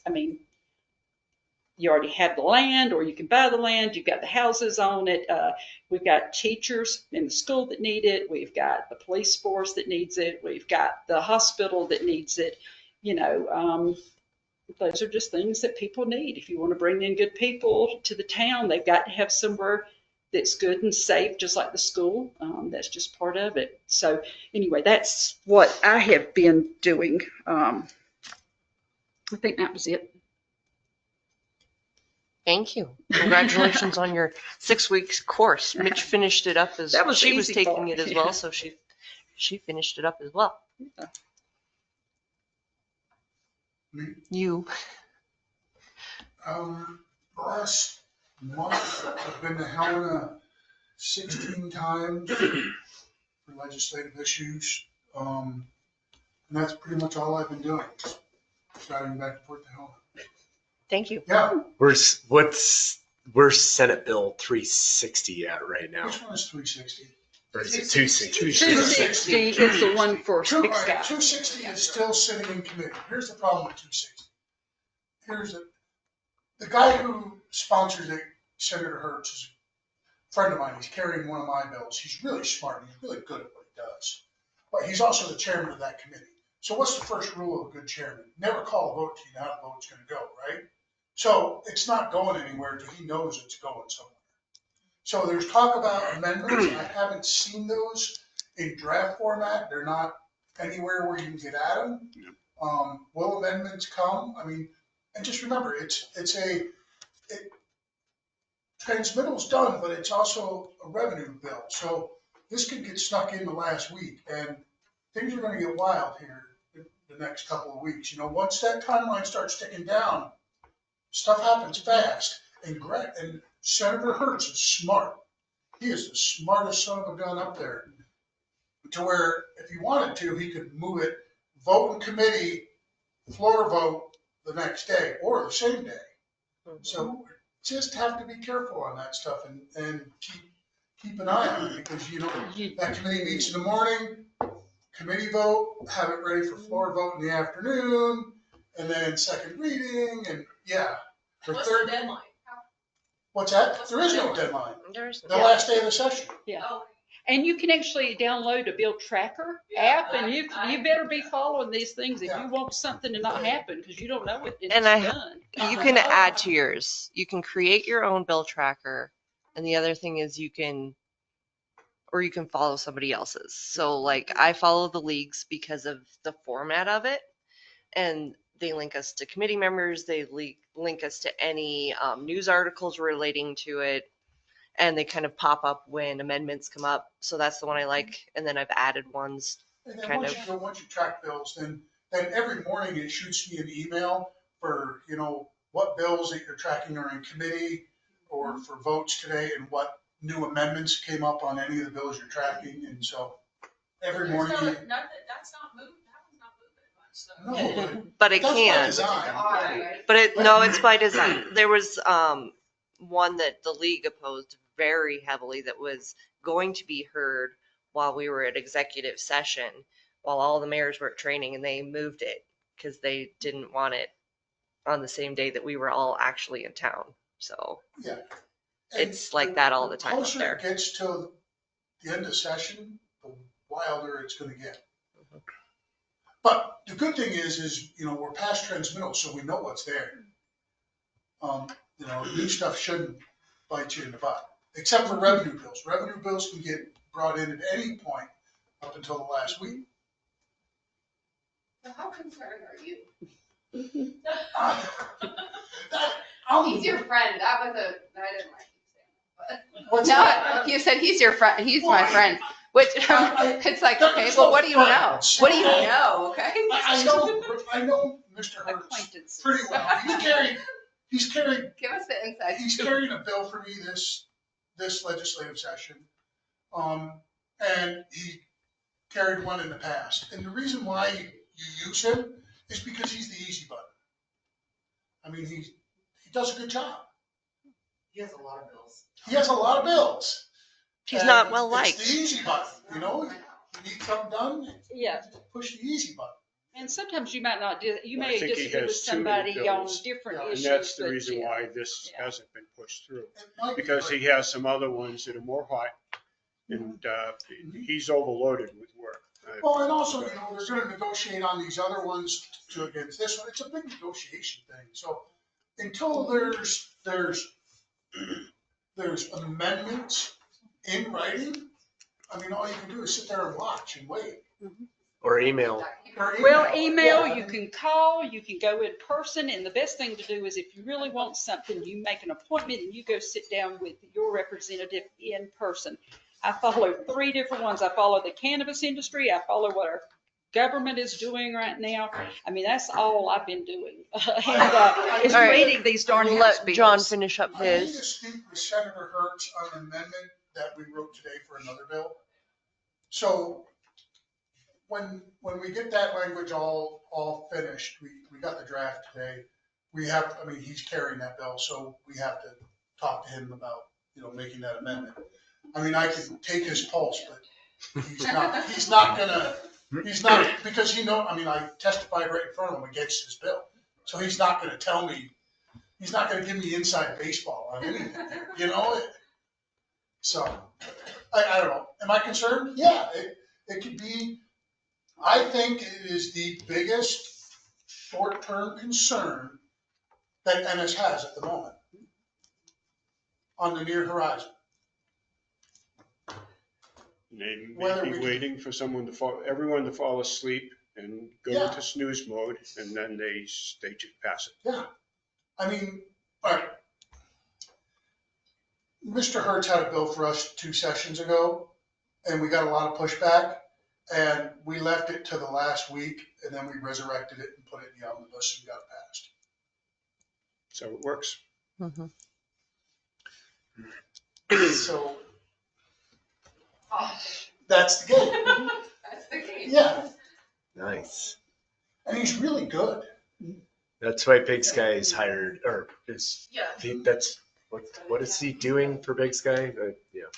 you already have the land, or you can buy the land. You've got the houses on it. We've got teachers in the school that need it. We've got the police force that needs it. We've got the hospital that needs it. Those are just things that people need. If you want to bring in good people to the town, they've got to have somewhere that's good and safe, just like the school. That's just part of it. So anyway, that's what I have been doing. I think that was it. Thank you. Congratulations on your 6 weeks course. Mitch finished it up as she was taking it as well, so she finished it up as well. Yeah. You. Last month, I've been to Helena 16 times for legislative issues. And that's pretty much all I've been doing, just driving back and forth to Helena. Thank you. Yeah. Where's Senate Bill 360 at right now? Which one is 360? Or is it 260? 260 is the one for big stuff. 260 is still sitting in committee. Here's the problem with 260. The guy who sponsors it, Senator Hertz, is a friend of mine. He's carrying one of my bills. He's really smart. He's really good at what he does. But he's also the chairman of that committee. So what's the first rule of a good chairman? Never call a vote till you know how the vote's going to go, right? So it's not going anywhere till he knows it's going somewhere. So there's talk about amendments. I haven't seen those in draft format. They're not anywhere where you can get at them. Will amendments come? I mean, and just remember, transmittal's done, but it's also a revenue bill. So this could get snuck in the last week, and things are going to get wild here the next couple of weeks. You know, once that timeline starts ticking down, stuff happens fast. And Senator Hertz is smart. He is the smartest son of a gun up there. To where if he wanted to, he could move it, vote in committee, floor vote the next day or the same day. So just have to be careful on that stuff and keep an eye on it, because you know that committee meets in the morning, committee vote, have it ready for floor vote in the afternoon, and then second reading, and yeah. What's the deadline? What's that? There is no deadline. There's the last day of the session. Yeah. And you can actually download a bill tracker app, and you better be following these things if you want something to not happen, because you don't know it. It's done. You can add to yours. You can create your own bill tracker. And the other thing is you can follow somebody else's. So like I follow the leagues because of the format of it. And they link us to committee members. They link us to any news articles relating to it. And they kind of pop up when amendments come up. So that's the one I like. And then I've added ones. And then once you track bills, then every morning it shoots me an email for, you know, what bills that you're tracking are in committee or for votes today, and what new amendments came up on any of the bills you're tracking. And so every morning. That's not moving. No, but it can. But it's by design. There was one that the league opposed very heavily that was going to be heard while we were at executive session, while all the mayors were at training, and they moved it because they didn't want it on the same day that we were all actually in town. So yeah, it's like that all the time up closer there. it gets to the end of session, the wilder it's going to get. But the good thing is, you know, we're past transmittal, so we know what's there. You know, new stuff shouldn't bite you in the butt, except for revenue bills. Revenue bills can get brought in at any point up until the last week. So how concerned are you? He's your friend. I didn't like you saying that. What's No, that? you said he's your friend. He's my friend. Which it's like, okay, well, what do you know? What do you know? Okay. I know Mr. Hertz pretty well. He's carried. Give us the insight. He's carrying a bill for me this legislative session, and he carried one in the past. And the reason why you use him is because he's the easy button. I mean, he does a good job. He has a lot of bills. He has a lot of bills. He's not well liked. It's the easy button, you know. You need something done. Yeah. Push the easy button. And sometimes you might not do. You I may think he disagree with has too many somebody on bills. different And issues. that's the but reason yeah. why this hasn't been pushed through. might be, Because but- he has some other ones that are more hot, and he's overloaded with work. Well, and also, you know, they're going to negotiate on these other ones to against this one. It's a big negotiation thing. So until there's amendments in writing, I mean, all you can do is sit there and watch and wait. Or email. Well, email, yeah. you can call, you can go in person, and the best thing to do is if you really want something, you make an appointment and you go sit down with your representative in person. I follow 3 different ones. I follow the cannabis industry. I follow what our government is doing right now. I mean, that's all I've been doing. Is All right. reading these darn We'll house let John bills. finish up I need to his. speak with Senator Hertz on an amendment that we wrote today for another bill. So when we get that language all finished, we got the draft today. We have, I mean, he's carrying that bill, so we have to talk to him about, making that amendment. I mean, I can take his pulse, but he's not, because I mean, I testified right in front of him against his bill. So he's not gonna tell me, he's not gonna give me inside baseball on anything, So, I don't know. Am I concerned? Yeah, it could be, I think it is the biggest short-term concern that Ennis has at the moment on the near horizon. They Whether may we be can- waiting for everyone to fall asleep and go Yeah. into snooze mode, and then they pass it. Yeah, I mean, all right. Mr. Hertz had a bill for us 2 sessions ago, and we got a lot of pushback, and we left it to the last week, and then we resurrected it and put it in the omnibus and got it passed. So it works. So that's the game. That's the game. Yeah, Nice. and he's really good. That's why Big Sky is hired, or is, Yeah. that's, what is he doing for Big Sky? Yeah.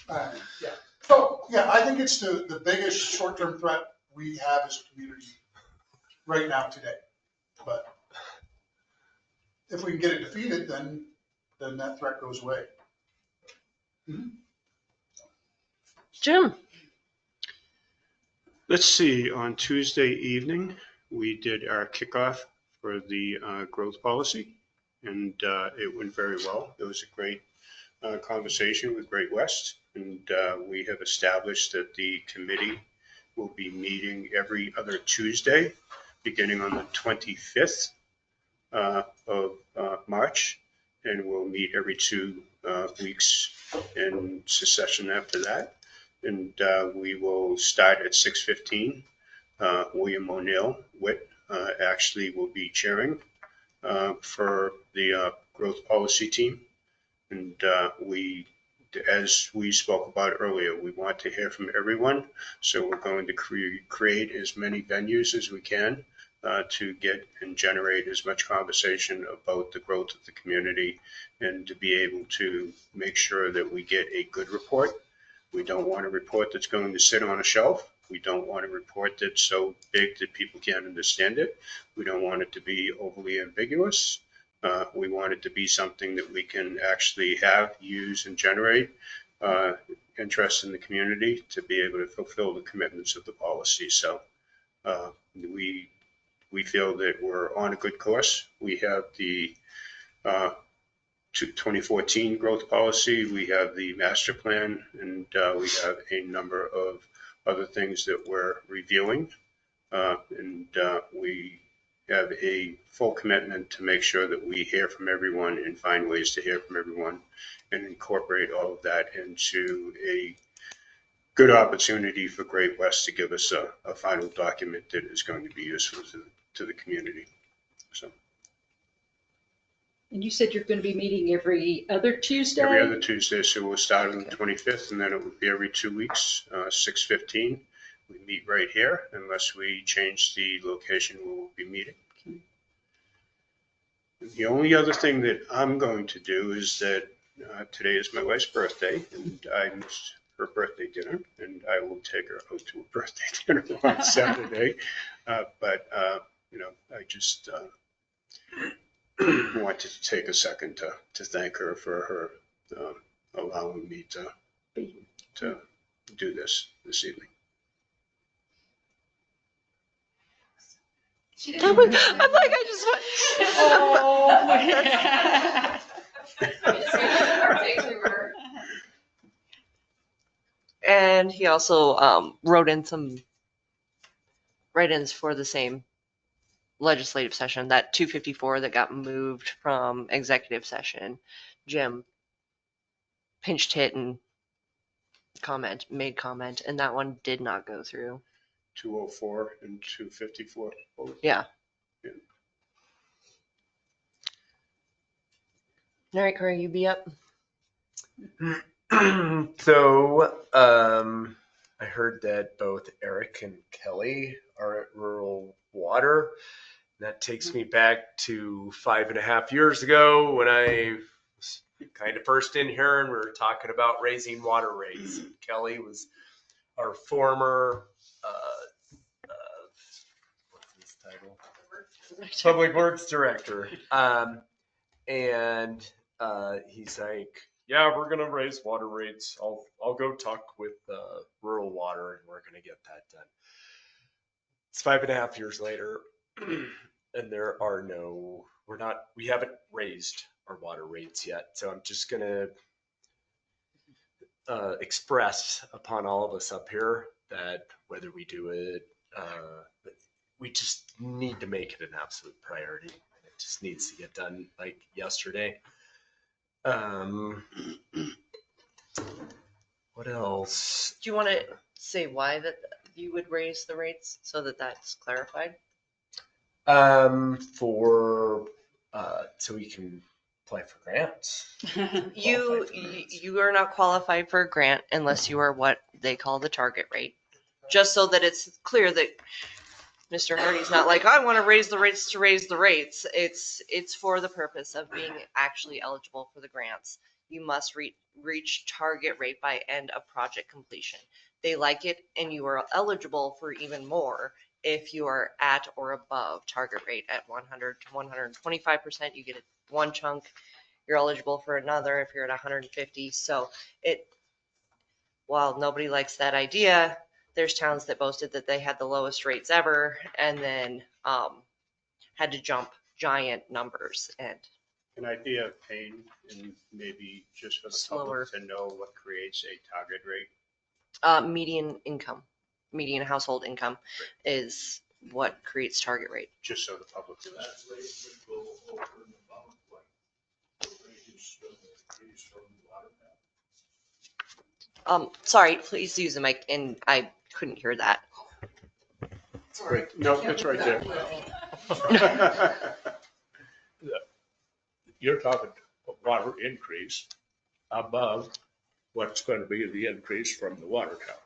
Yeah. So, yeah, I think it's the biggest short-term threat we have as a community right now today. But if we can get it defeated, then that threat goes away. Jim? Let's see, on Tuesday evening, we did our kickoff for the growth policy, and it went very well. It was a great conversation with Great West, and we have established that the committee will be meeting every other Tuesday, beginning on the 25th of March, and we'll meet every 2 weeks in succession after that. And we will start at 6:15. William O'Neill Witt actually will be chairing for the growth policy team. And as we spoke about earlier, we want to hear from everyone. So we're going to create as many venues as we can to get and generate as much conversation about the growth of the community, and to be able to make sure that we get a good report. We don't want a report that's going to sit on a shelf. We don't want a report that's so big that people can't understand it. We don't want it to be overly ambiguous. We want it to be something that we can actually use, and generate interest in the community to be able to fulfill the commitments of the policy. So we feel that we're on a good course. We have the 2014 growth policy, we have the master plan, and we have a number of other things that we're reviewing. And we have a full commitment to make sure that we hear from everyone and find ways to hear from everyone and incorporate all of that into a good opportunity for Great West to give us a final document that is going to be useful to the community. So. And you said you're going to be meeting every other Tuesday? Every other Tuesday, so we'll start on the 25th, and then it will be every 2 weeks, 6:15. We meet right here unless we change the location where we'll be meeting. The only other thing that I'm going to do is that today is my wife's birthday, and I missed her birthday dinner, and I will take her out to a birthday dinner on Saturday. But I just wanted to take a second to thank her for her allowing me to do this evening. I'm like, I just went. And he also wrote in some write-ins for the same legislative session, that 254 that got moved from executive session. Jim pinched hit and made comment, and that one did not go through. 204 and 254. Yeah. All right, Corey, you be up. So, I heard that both Eric and Kelly are at Rural Water. That takes me back to 5.5 years ago when I was kind of first in here and we were talking about raising water rates. Kelly was our former, what's his title? Public Works Director. And he's like, yeah, we're gonna raise water rates. I'll go talk with Rural Water, and we're gonna get that done. It's 5.5 years later, and we haven't raised our water rates yet. So I'm just gonna express upon all of us up here that whether we do it, we just need to make it an absolute priority. It just needs to get done like yesterday. What else? Do you want to say why that you would raise the rates so that that's clarified? So we can apply for grants. You are not qualified for a grant unless you are what they call the target rate. Just so that it's clear that Mr. Hardy's not like, I want to raise the rates to raise the rates. It's for the purpose of being actually eligible for the grants. You must reach target rate by end of project completion. They like it, and you are eligible for even more if you are at or above target rate at 100 to 125%. You get one chunk. You're eligible for another if you're at 150. So while nobody likes that idea, there's towns that boasted that they had the lowest rates ever and then had to jump giant numbers. And An idea of pain and maybe just for the Slower. public to know what creates a target rate. median household income is what creates target rate. Just so the public knows. Sorry, please use the mic, and I couldn't hear that. Right. No, it's right there. You're talking water increase above what's going to be the increase from the water tower,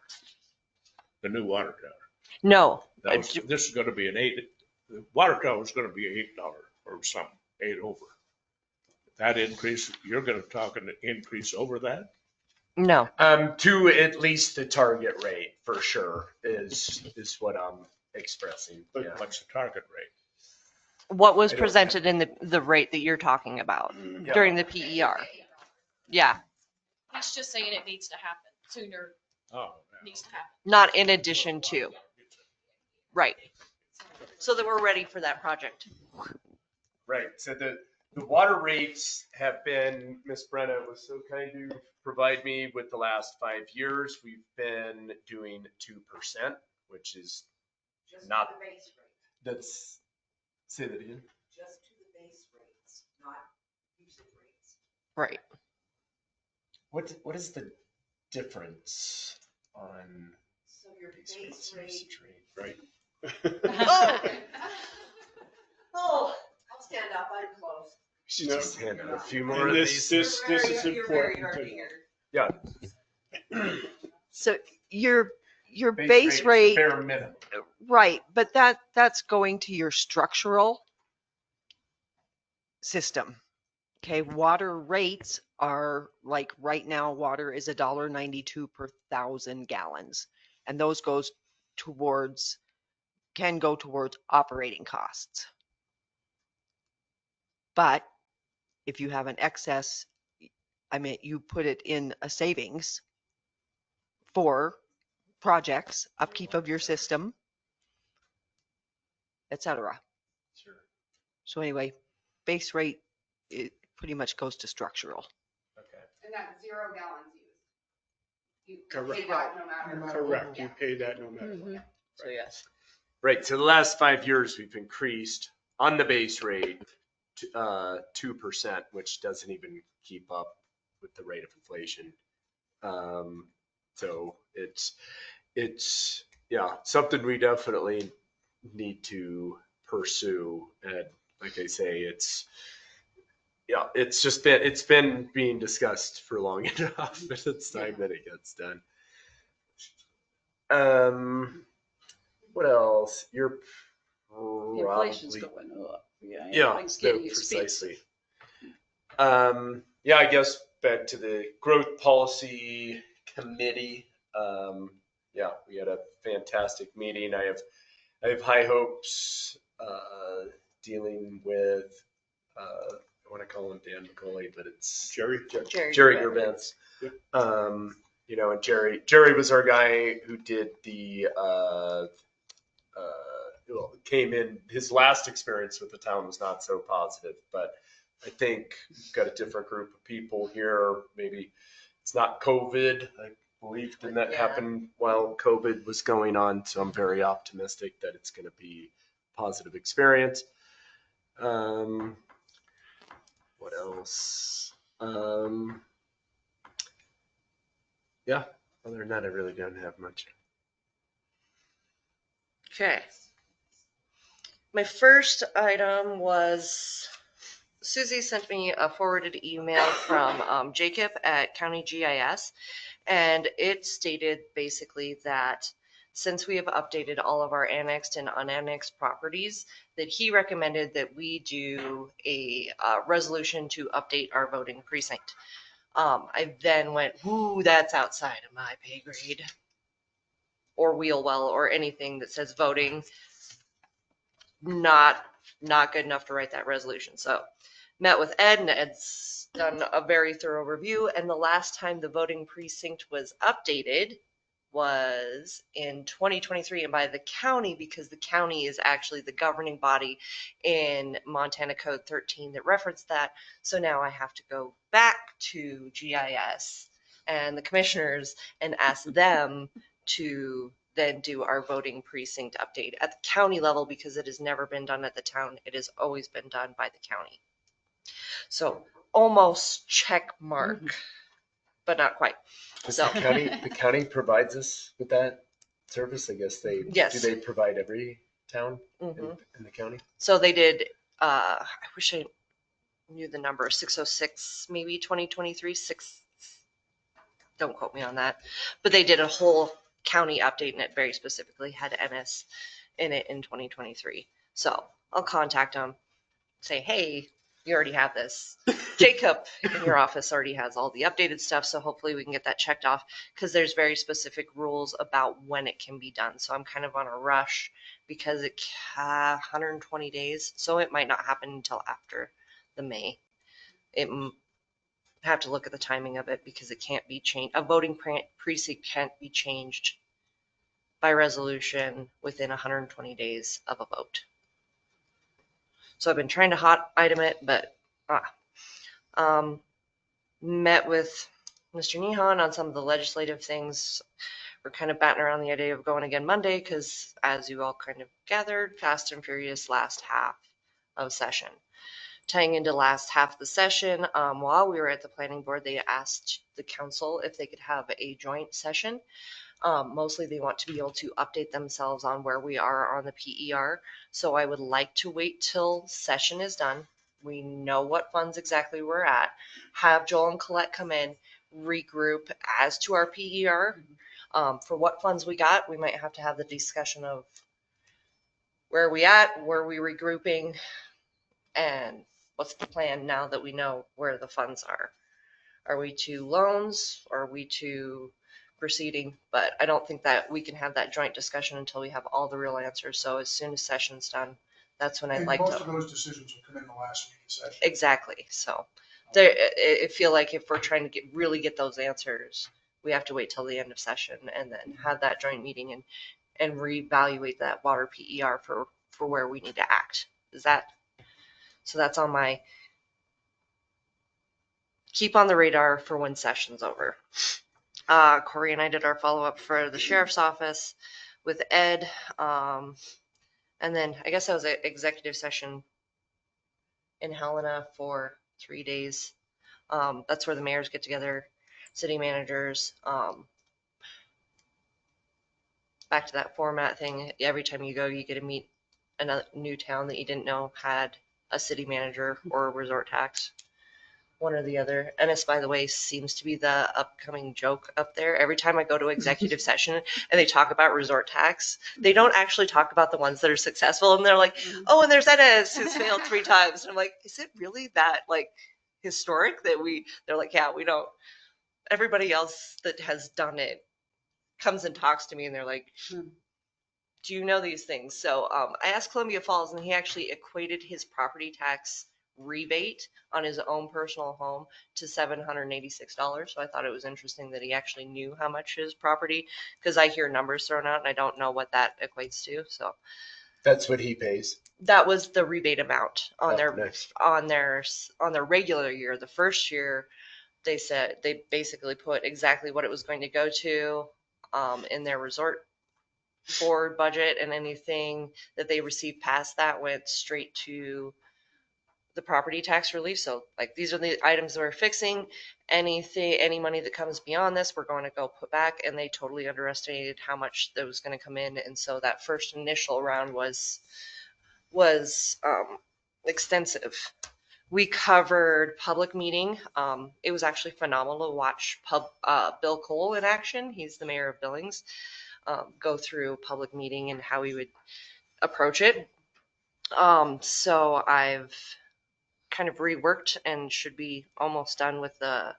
the new water tower. No. This is going to be the water tower is going to be $8 or something, 8 over. That increase, you're going to talk an increase over that? No. To at least the target rate for sure is what I'm expressing. But what's the target rate? What was presented in the rate that you're talking about during the PER. Yeah. He's just saying it needs to happen sooner. Needs to happen. Not in addition to. Right. So that we're ready for that project. Right. So the water rates have been, Miss Brenna was so kind to provide me with the last 5 years. We've been doing 2%, which is Just not, to the base rate. that's, say that again. Just to the base rates, not usage rates. Right. What is the difference on So your base rate. Right. Oh, I'll stand up, I'm close. Should just hand out a few more of And these. this is You're very important. hard to too. hear. Yeah. So your base rate, Bare minimum. right, but that's going to your structural system. Okay, water rates are like right now, water is $1.92 per 1,000 gallons. And those can go towards operating costs. But if you have an excess, you put it in a savings for projects, upkeep of your system, etc. Sure. So anyway, base rate, it pretty much goes to structural. Okay. And that's 0 gallons used. You Correct. pay that no matter. Correct. You pay that no matter what. So yes. Right. So the last 5 years we've increased on the base rate to 2%, which doesn't even keep up with the rate of inflation. So it's something we definitely need to pursue. And like I say, yeah, it's been being discussed for long enough, but it's time that it gets done. What else? You're Inflation's probably going up. Yeah, yeah, everything's getting precisely. expensive. Yeah, I guess back to the growth policy committee. Yeah, we had a fantastic meeting. I have high hopes dealing with I want to call him Dan McCauley, but it's Jerry. Jerry Urbans. You know, and Jerry was our guy who did the well, came in. His last experience with the town was not so positive, but I think we've got a different group of people here. Maybe it's not COVID. I believe didn't that happen while COVID was going on? So I'm very optimistic that it's going to be a positive experience. What else? Yeah. Other than that, I really don't have much. Okay. My first item was Susie sent me a forwarded email from Jacob at County GIS, and it stated basically that since we have updated all of our annexed and unannexed properties, that he recommended that we do a resolution to update our voting precinct. I then went, ooh, that's outside of my pay grade, or Wheelwell, or anything that says voting. Not good enough to write that resolution. So met with Ed, and Ed's done a very thorough review. And the last time the voting precinct was updated was in 2023, and by the county, because the county is actually the governing body in Montana Code 13 that referenced that. So now I have to go back to GIS and the commissioners and ask them to then do our voting precinct update at the county level, because it has never been done at the town. It has always been done by the county. So almost check mark, but not quite. Does So the county provides us with that service? I guess they Yes. Do they provide every town Mhm. in the county? So they did, I wish I knew the number, 606, maybe 2023, don't quote me on that. But they did a whole county update, and it very specifically had Ennis in it in 2023. So I'll contact them, say, hey, you already have this. Jacob in your office already has all the updated stuff, so hopefully we can get that checked off, because there's very specific rules about when it can be done. So I'm kind of on a rush because it 120 days, so it might not happen until after the May. It have to look at the timing of it, because it can't be changed. A voting precinct can't be changed by resolution within 120 days of a vote. So I've been trying to hot item it, but met with Mr. Nehan on some of the legislative things. We're kind of batting around the idea of going again Monday, because as you all kind of gathered, fast and furious last half of session. Tying into last half of the session, while we were at the planning board, they asked the council if they could have a joint session. Mostly they want to be able to update themselves on where we are on the PER. So I would like to wait till session is done. We know what funds exactly we're at. Have Joel and Colette come in, regroup as to our PER. For what funds we got, we might have to have the discussion of where are we at, where are we regrouping, and what's the plan now that we know where the funds are. Are we to loans? Or are we to proceeding? But I don't think that we can have that joint discussion until we have all the real answers. So as soon as session's done, that's when I'd And like most to. of those decisions will come in the last meeting session. Exactly. So there, I feel like if we're trying to really get those answers, we have to wait till the end of session and then have that joint meeting and reevaluate that water PER for where we need to act. So that's on my keep on the radar for when session's over. Corey and I did our follow-up for the sheriff's office with Ed. And then I guess that was an executive session in Helena for 3 days. That's where the mayors get together, city managers. Back to that format thing. Every time you go, you get to meet another new town that you didn't know had a city manager or a resort tax. one or the other. Ennis, by the way, seems to be the upcoming joke up there. Every time I go to executive session and they talk about resort tax, they don't actually talk about the ones that are successful. And they're like, oh, and there's Ennis who's failed 3 times. And I'm like, is it really that like historic that they're like, yeah, we don't. Everybody else that has done it comes and talks to me and they're like, do you know these things? So I asked Columbia Falls and he actually equated his property tax rebate on his own personal home to $786. So I thought it was interesting that he actually knew how much his property, because I hear numbers thrown out and I don't know what that equates to. So That's what he pays. that was the rebate amount on Oh, their nice. on their regular year. The first year they said they basically put exactly what it was going to go to in their resort board budget, and anything that they received past that went straight to the property tax relief. So like, these are the items that we're fixing. Any money that comes beyond this, we're going to go put back. And they totally underestimated how much that was going to come in. And so that first initial round was extensive. We covered public meeting. It was actually phenomenal to watch Bill Cole in action. He's the mayor of Billings. Go through public meeting and how we would approach it. So I've kind of reworked and should be almost done with the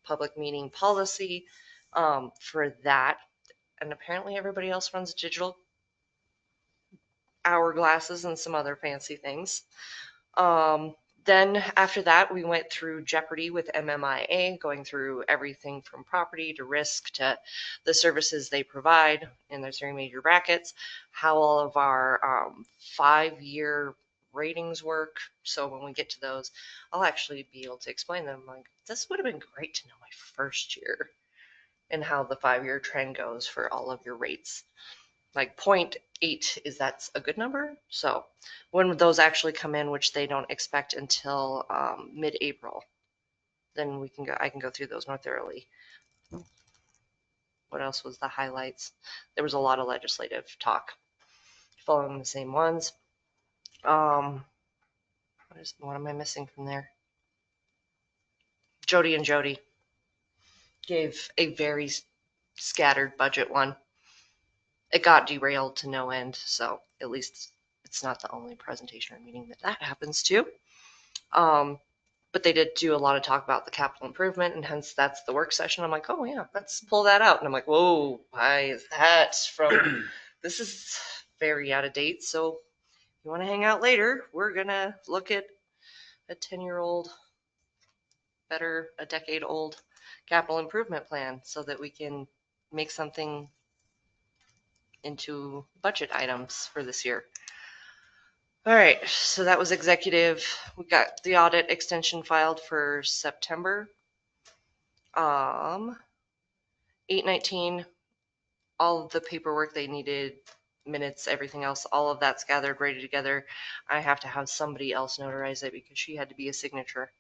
public meeting policy for that. And apparently everybody else runs digital hourglasses and some other fancy things. Then after that, we went through Jeopardy with MMIA, going through everything from property to risk to the services they provide in their 3 major brackets, how all of our 5-year ratings work. So when we get to those, I'll actually be able to explain them. Like, this would have been great to know my first year and how the 5-year trend goes for all of your rates. Like 0.8 is that's a good number. So when those actually come in, which they don't expect until mid-April, then I can go through those more thoroughly. What else was the highlights? There was a lot of legislative talk following the same ones. What am I missing from there? Jody and Jody gave a very scattered budget one. It got derailed to no end, so at least it's not the only presentation or meeting that happens to. But they did do a lot of talk about the capital improvement, and hence that's the work session. I'm like, oh yeah, let's pull that out. And I'm like, whoa, why is that from? This is very out of date. So if you want to hang out later, we're gonna look at a 10-year-old, better a decade-old capital improvement plan so that we can make something into budget items for this year. All right, so that was executive. We got the audit extension filed for September. 8/19, all of the paperwork they needed, minutes, everything else, all of that's gathered, ready together. I have to have somebody else notarize it because she had to be a signature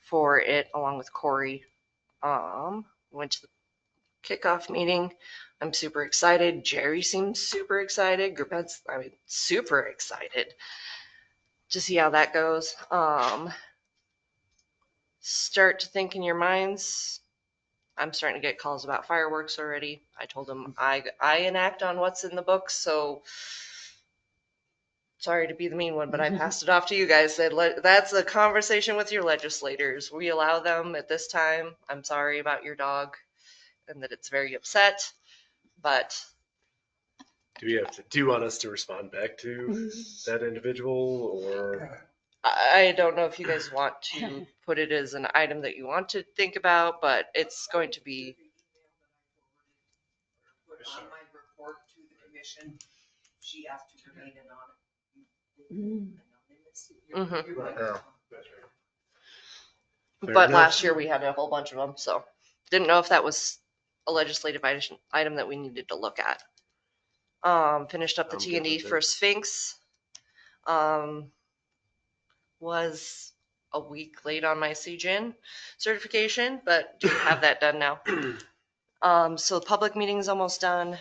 for it along with Corey. Went to the kickoff meeting. I'm super excited. Jerry seems super excited. Group heads, super excited to see how that goes. Start to think in your minds. I'm starting to get calls about fireworks already. I told them I enact on what's in the book, so sorry to be the mean one, but I passed it off to you guys. Said that's a conversation with your legislators. We allow them at this time. I'm sorry about your dog and that it's very upset, but Do you want us to respond back to that individual, or? I don't know if you guys want to put it as an item that you want to think about, but it's going to be. On my report to the commission, she asked to remain anonymous. But last year we had a whole bunch of them, so didn't know if that was a legislative item that we needed to look at. Finished up the T&D for Sphinx. Was a week late on my CGIN certification, but do have that done now. So the public meeting's almost done.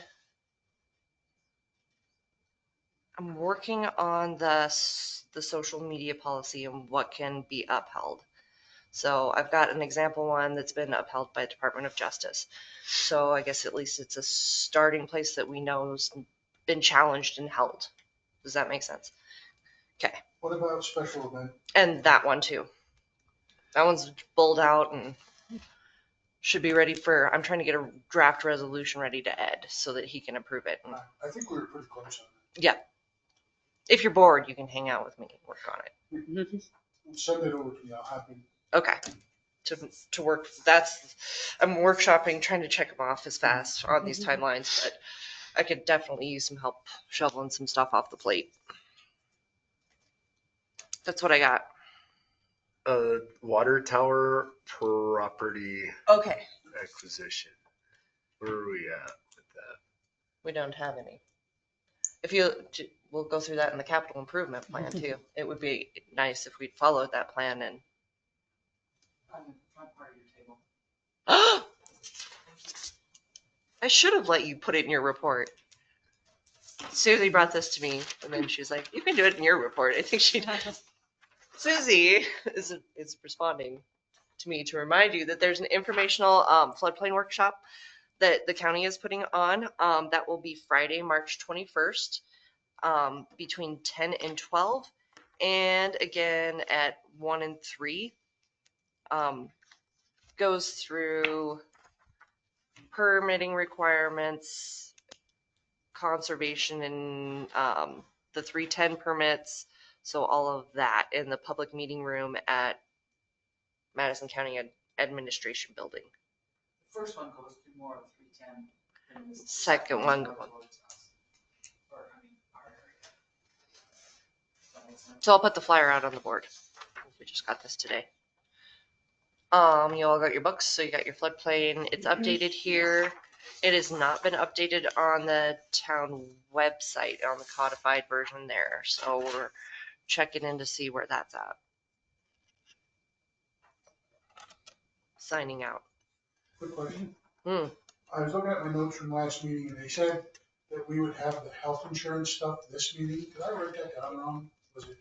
I'm working on the social media policy and what can be upheld. So I've got an example one that's been upheld by Department of Justice. So I guess at least it's a starting place that we know has been challenged and held. Does that make sense? Okay. What about special event? And that one too. That one's bulled out and should be ready for, I'm trying to get a draft resolution ready to Ed so that he can approve it. And I think we were pretty close on yeah. If you're bored, you can hang out with me and work on it. that. Send it over to me, I'll have it. Okay. To work, I'm workshopping, trying to check them off as fast on these timelines, but I could definitely use some help shoveling some stuff off the plate. That's what I got. Water tower property Okay. acquisition. Where are we at with that? We don't have any. If you, we'll go through that in the capital improvement plan too. It would be nice if we'd followed that plan and. On the front part of your table. I should have let you put it in your report. Susie brought this to me and then she's like, you can do it in your report. I think she Susie is responding to me to remind you that there's an informational floodplain workshop that the county is putting on. That will be Friday, March 21st, between 10 and 12, and again at 1 and 3. Goes through permitting requirements, conservation, and the 310 permits. So all of that in the public meeting room at Madison County Administration Building. The first one goes through more of 310. than the Second one. So I'll put the flyer out on the board. We just got this today. You all got your books, so you got your floodplain. It's updated here. It has not been updated on the town website on the codified version there. So we're checking in to see where that's at. Signing out. Quick question. Hmm. I was looking at my notes from last meeting and they said that we would have the health insurance stuff this meeting. Did I write that down wrong? Was it?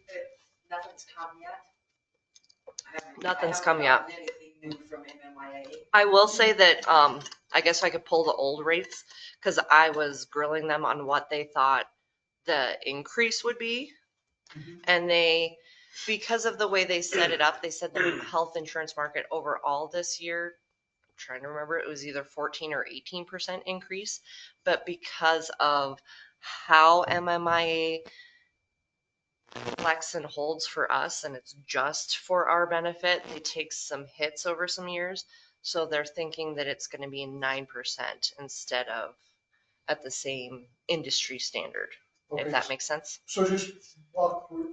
Nothing's come yet. Nothing's come yet. Anything new from MMIA. I will say that I guess I could pull the old rates because I was grilling them on what they thought the increase would be. And they, because of the way they set it up, they said the health insurance market overall this year, I'm trying to remember, it was either 14 or 18% increase. But because of how MMIA flex and holds for us, and it's just for our benefit, they take some hits over some years. So they're thinking that it's going to be 9% instead of at the same industry standard, Okay. if that makes sense. So just walk through.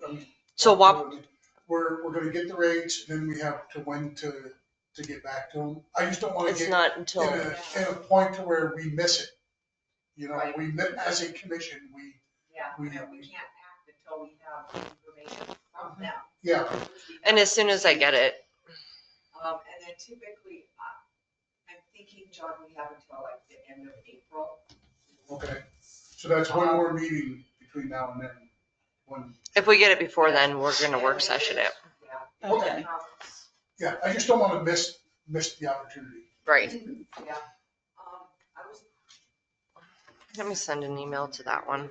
We're going to get the rates, then we have to when to get back to them. I just don't want to It's get not until in a point to where we miss it. You know, Right. we as a commission, we we can't act until we have information from them. Yeah. And as soon as I get it, And then typically, I'm thinking, John, we have until like the end of April. Okay. So that's one more meeting between now and then. One. if we get it before then, we're going to work session it. Yeah. Okay. Yeah, I just don't want to miss the opportunity. Right. Yeah. I was. Let me send an email to that one.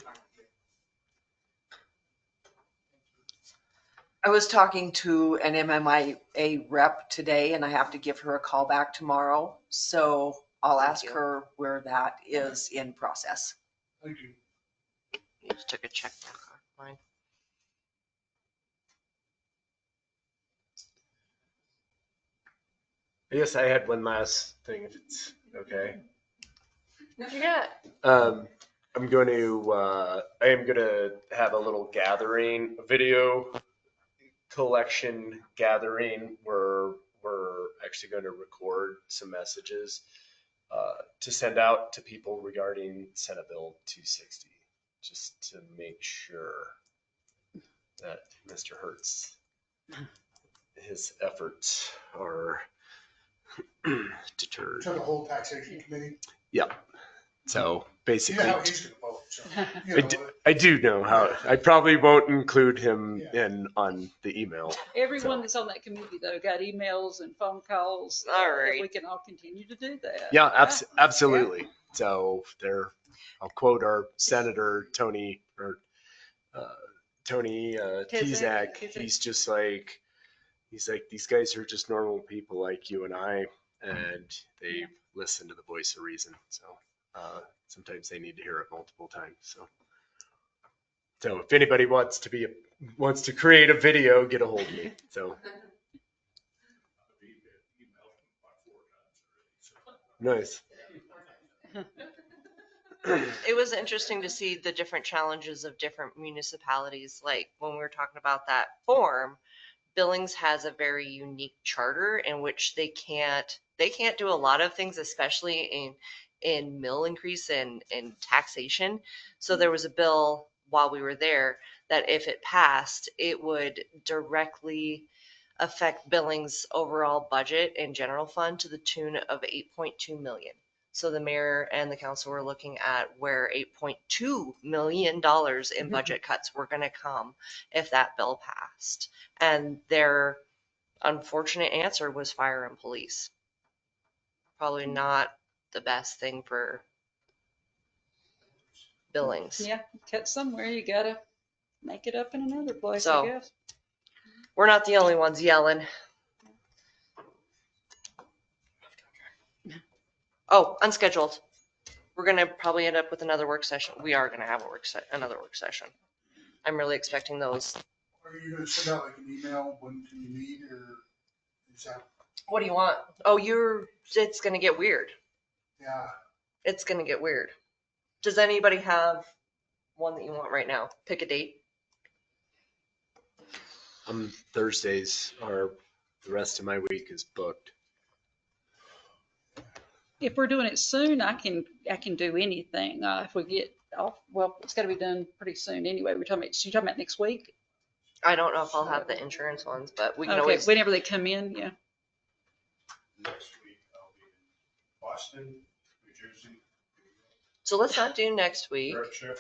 I was talking to an MMIA rep today and I have to give her a call back tomorrow. So I'll ask her where that is in process. Thank you. You just took a check back off mine. I guess I had one last thing, if it's okay. What you got? I am going to have a little gathering, a video collection gathering where we're actually going to record some messages to send out to people regarding Senate Bill 260, just to make sure that Mr. Hertz, his efforts are deterred. To the whole taxation committee. Yeah. So basically, Yeah, he's gonna vote. so, you know. I do know how. I probably won't include him in on the email. Everyone that's on that committee though got emails and phone calls. All If right. we can all continue to do that. Yeah, Right? absolutely. So there, I'll quote our Senator Tony Tezak. He's just like, these guys are just normal people like you and I, and they listen to the voice of reason. So sometimes they need to hear it multiple times. So if anybody wants to create a video, get a hold of me. So nice. It was interesting to see the different challenges of different municipalities. Like when we were talking about that form, Billings has a very unique charter in which they can't do a lot of things, especially in mill increase and taxation. So there was a bill while we were there that if it passed, it would directly affect Billings' overall budget and general fund to the tune of 8.2 million. So the mayor and the council were looking at where $8.2 million in budget cuts were going to come if that bill passed. And their unfortunate answer was fire and police. Probably not the best thing for Billings. Yeah, cut somewhere. You gotta make it up in another place, So, I guess. We're not the only ones yelling. Oh, unscheduled. We're going to probably end up with another work session. We are going to have another work session. I'm really expecting those. Are you gonna send out like an email when can you meet, or is that? What do you want? Oh, it's going to get weird. Yeah. It's going to get weird. Does anybody have one that you want right now? Pick a date. Thursdays are the rest of my week is booked. If we're doing it soon, I can do anything. If we get off, well, it's got to be done pretty soon anyway. You're talking about next week? I don't know if I'll have the insurance ones, but we can Okay, always. whenever they come in, yeah. Next week, I'll be in Boston, New Jersey. So let's not do next week. Berkshire.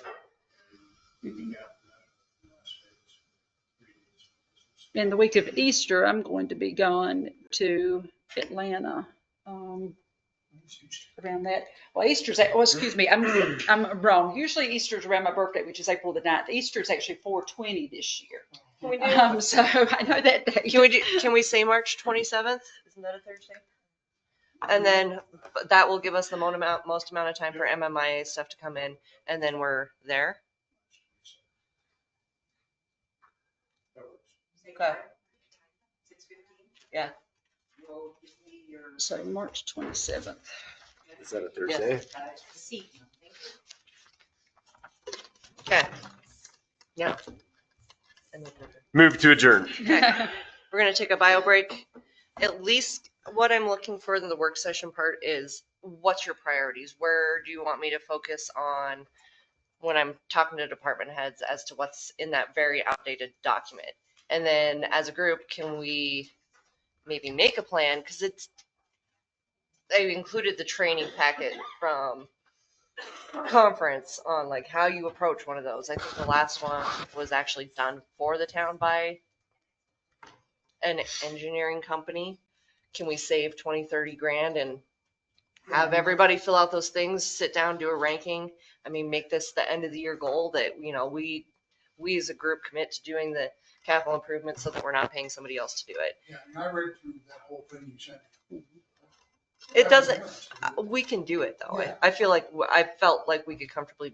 In the week of Easter, I'm going to be gone to Atlanta. Around that. Well, excuse me, I'm wrong. Usually Easter's around my birthday, which is April the 9th. Easter's actually 4/20 this year. Can we do? So I know that day. Can we say March 27th? Isn't that a Thursday? And then that will give us the most amount of time for MMIA stuff to come in, and then we're there. Okay. Yeah. So March 27th. Is that a Thursday? Okay. Yeah. Move to adjourn. Okay. We're going to take a bio break. At least what I'm looking for in the work session part is what's your priorities? Where do you want me to focus on when I'm talking to department heads as to what's in that very outdated document? And then as a group, can we maybe make a plan? Because they included the training packet from conference on like how you approach one of those. I think the last one was actually done for the town by an engineering company. Can we save 20, 30 grand and have everybody fill out those things, sit down, do a ranking? I mean, make this the end of the year goal that, we as a group commit to doing the capital improvements so that we're not paying somebody else to do it. Yeah, and I read through that whole thing you sent. It doesn't, we can do it though. Yeah. I felt like we could comfortably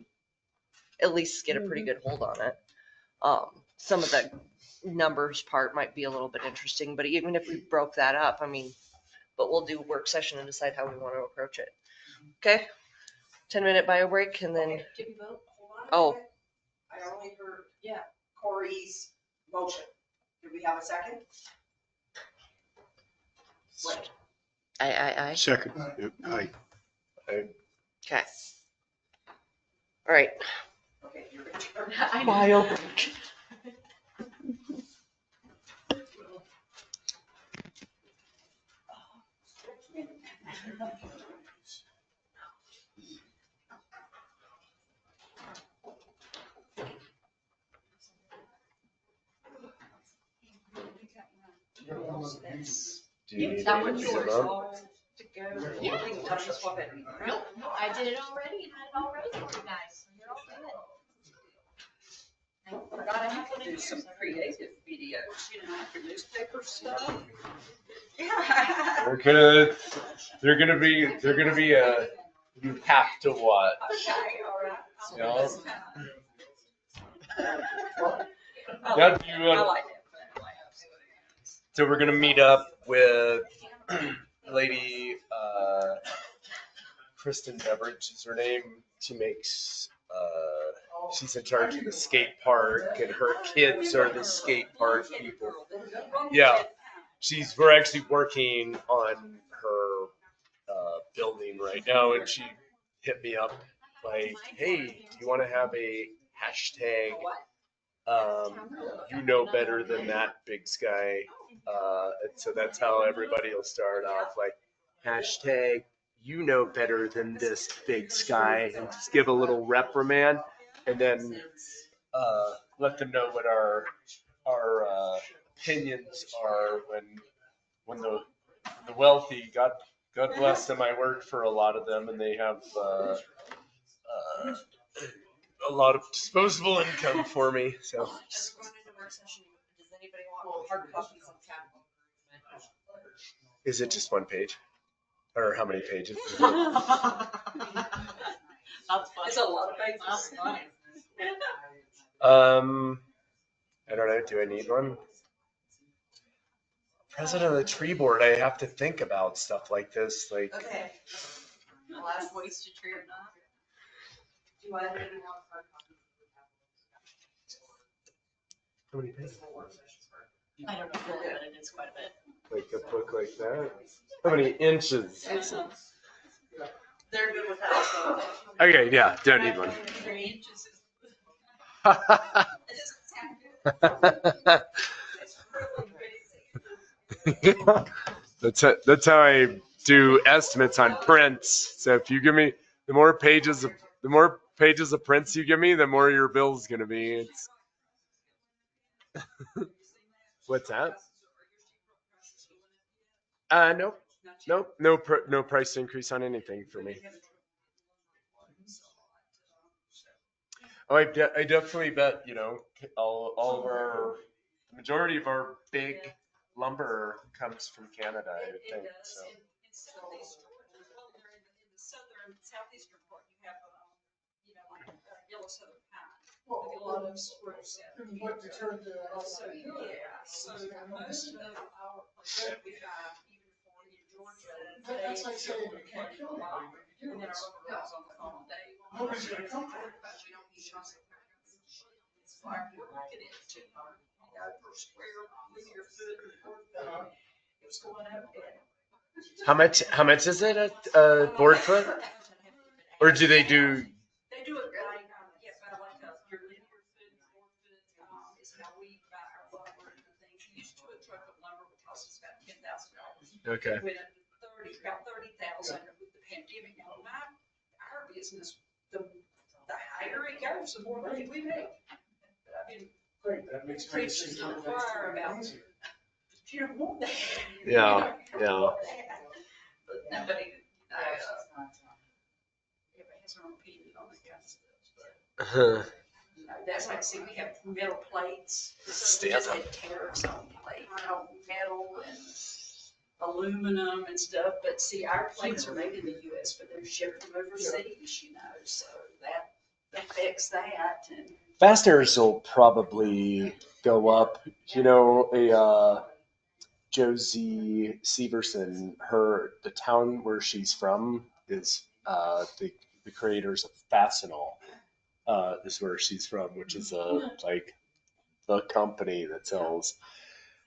at least get a pretty good hold on it. Some of the numbers part might be a little bit interesting, but even if we broke that up, but we'll do a work session and decide how we want to approach it. Okay? 10-minute bio break and then. Okay, did we vote? Hold on. Oh, I only heard, Corey's motion. Do we have a second? What? I. Second. Aye. Okay. All right. Okay, you're gonna turn. Bio break. Do you need That me would to be pick them up? all to go. Yeah. We can just swap it. Nope, I did it already and had it all ready for you guys, so you're all good. I forgot I have to do some creative videos, you know, for newspaper stuff. They're gonna be you have to watch. Okay, all right. You know? I Yeah, like you, that. I like that. So we're gonna meet up with lady Kristen Beveridge is her name. She makes she's in charge of the skate park, and her kids are the skate park people. Yeah, we're actually working on her building right now, and she hit me up like, "Hey, do you want to have a hashtag? You know better than that, big sky." And so that's how everybody will start off, like hashtag you know better than this, big sky, and just give a little reprimand, and then let them know what our opinions are when the wealthy, God bless them. I work for a lot of them, and they have a lot of disposable income for me. So. Just going into work session, does anybody want hard copies of capital? Is it just one page? Or how many pages? It's a lot of pages. I don't know. Do I need one? President of the tree board. I have to think about stuff like this. Like, Okay. Last wasted tree or not? Do I really want hard copies? how many pages? I don't know, but it is quite a bit. Like a book like that? How many inches? They're good with that. Okay, yeah, don't need one. 3 inches. That's how I do estimates on prints. So if you give me the more pages of prints you give me, the more your bill's gonna be. It's what's that? Nope, no price increase on anything for me. Oh, I definitely bet, all of the majority of our big lumber comes from Canada, I would think. So. In the southern, southeastern part, you have, like yellow southern pine, with a lot of spruce. So, yeah, so most of our, we got even Florida, Georgia. That's like saying you can't kill it. And then our lumber guys on the phone all day. Nobody's gonna come for it. But we don't need chocolate. It's like we're looking at $200, per square linear foot. It was going up at. How much is it at board foot? Or do they do? They do it like, like your linear foot, board foot, is how we buy our lumber and things. You used to a truck of lumber would cost us about $10,000. Okay. It went up to about 30,000 with the pandemic. Now, our business, the higher it goes, the more money we make. But I've been That makes preaching to the choir about, you don't want that. Yeah. But nobody, everybody has their own opinion on that kind of stuff. But, that's like, see, we have metal plates. So we just had tariffs on plate, on metal and aluminum and stuff. But see, our plates are made in the US, but they're shipped from overseas, so that affects that. And Fasteners will probably go up. Josie Severson, the town where she's from is the creators of Fastenal. Is where she's from, which is the company that sells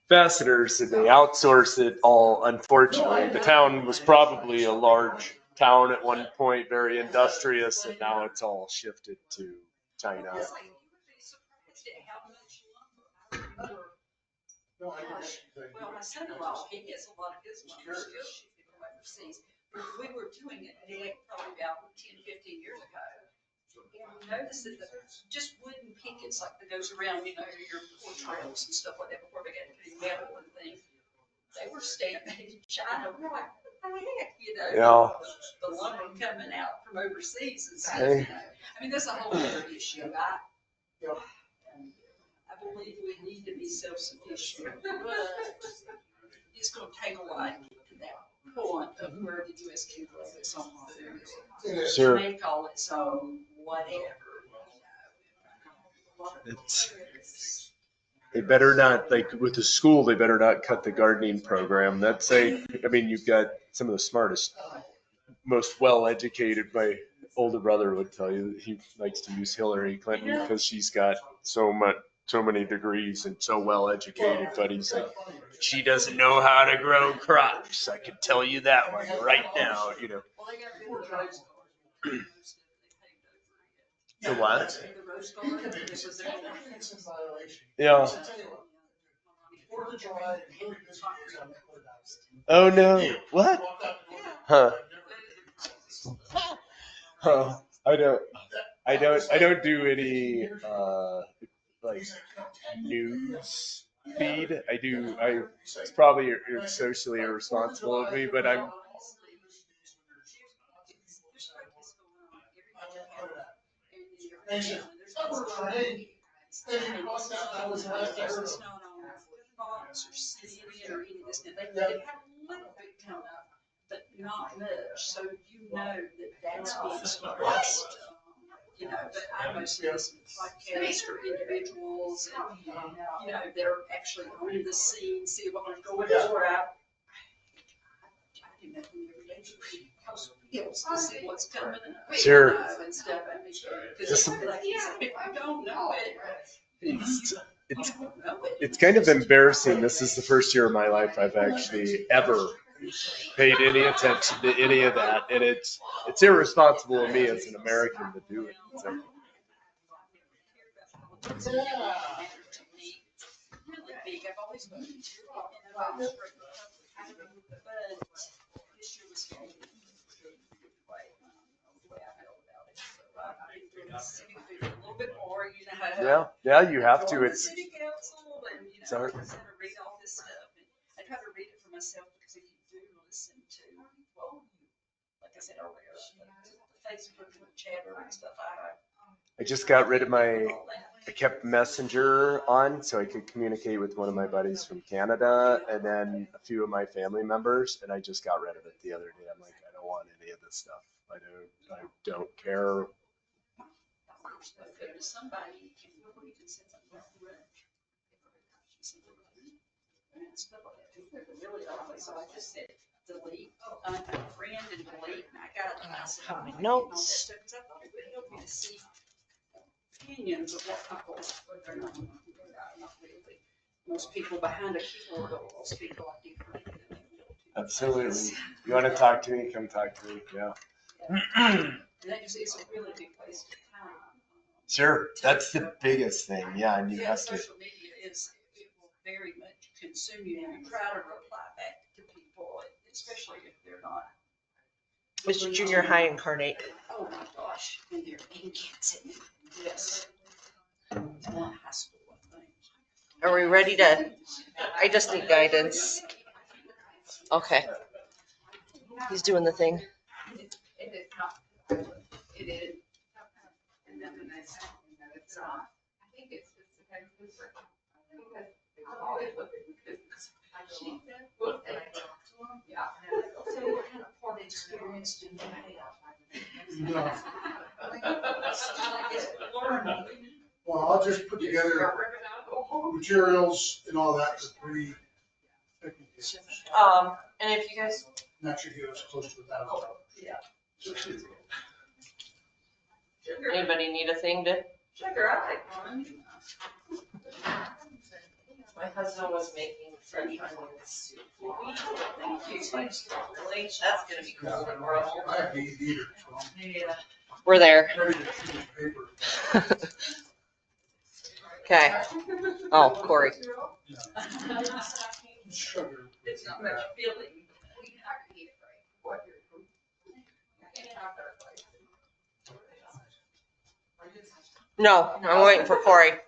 fasteners, and they outsource it all. Unfortunately, the town was probably a large town at one point, very industrious, and now it's all shifted to China. Well, my son-in-law, he gets a lot of his lumber still shipped from overseas. But we were doing it probably about 10, 15 years ago. And we noticed that just wooden pickets like that goes around, your porch rails and stuff like that before they got to put metal and things. they were stamping in China. We're like, what the heck, you know? Yeah. The lumber coming out from overseas and stuff, Hey. you know. I mean, that's a whole other issue. I believe we need to be self-sufficient, but it's gonna take a lot to get to that point of where the U.S. can grow its own food. Sure. Make all its own whatever. They better not, like with the school, they better not cut the gardening program. That's like, I mean, you've got some of the smartest, most well-educated, my older brother would tell you, he likes to use Hillary Clinton because she's got so many degrees and so well-educated, but he's like, she doesn't know how to grow crops. I can tell you that one right now, you know. The what? Yeah. Oh no! What? Huh? Huh? I don't do any like news feed. It's probably socially irresponsible of me, but I'm. But not much, so you know that that's being suppressed. You know, but I mostly listen to podcasts for individuals and, you know, they're actually on the scene, see what's going on. I do nothing every day to read house bills to see what's coming up. Sure. You know, and stuff. I mean, because like you said, if you don't know it, It's kind of embarrassing. This is the first year of my life I've actually ever paid any attention to any of that, and it's irresponsible of me as an American to do it. So. Really big. I've always been about this year was very a little bit more, you know. Yeah, you have to. It's city council and, you know, sorry. I just had to read all this stuff. And I try to read it for myself because if you do listen to, well, like I said earlier, the Facebook and chatter and stuff, I just got rid of I kept Messenger on so I could communicate with one of my buddies from Canada and then a few of my family members, and I just got rid of it the other day. I'm like, I don't want any of this stuff. I don't care. Somebody so I just said delete, unfriend and delete. And I got my notes. because I thought it would help me to see opinions of what people, what they're not really. Most people behind a keyboard will speak like different. Absolutely. You want to talk to me? Come talk to me. Yeah. And that just is a really big waste of time. Sure. That's the biggest thing. Yeah. And you have to. Social media is, it will very much consume you and you try to reply back to people, especially if they're not. Mr. Junior High incarnate. Oh my gosh. And they're in kids in this. High school, I think. Are we ready to, I just need guidance. Okay. He's doing the thing. It is not. It is. And then the next thing that it's I think it's depends who's working. Yeah. So what kind of part experience do you have? Well, I'll just put together materials and all that for 3 picnic tables. And if you guys. And that should get us close to $1,000. Yeah. Anybody need a thing to? Sugar, I like one. My husband was making fresh onions. Thank you. Really? That's gonna be cool tomorrow. I have to eat either. So Yeah. We're there. I'm ready to shoot paper. Okay. Oh, Corey. Sugar. It's not much filling. No, I'm waiting for Corey.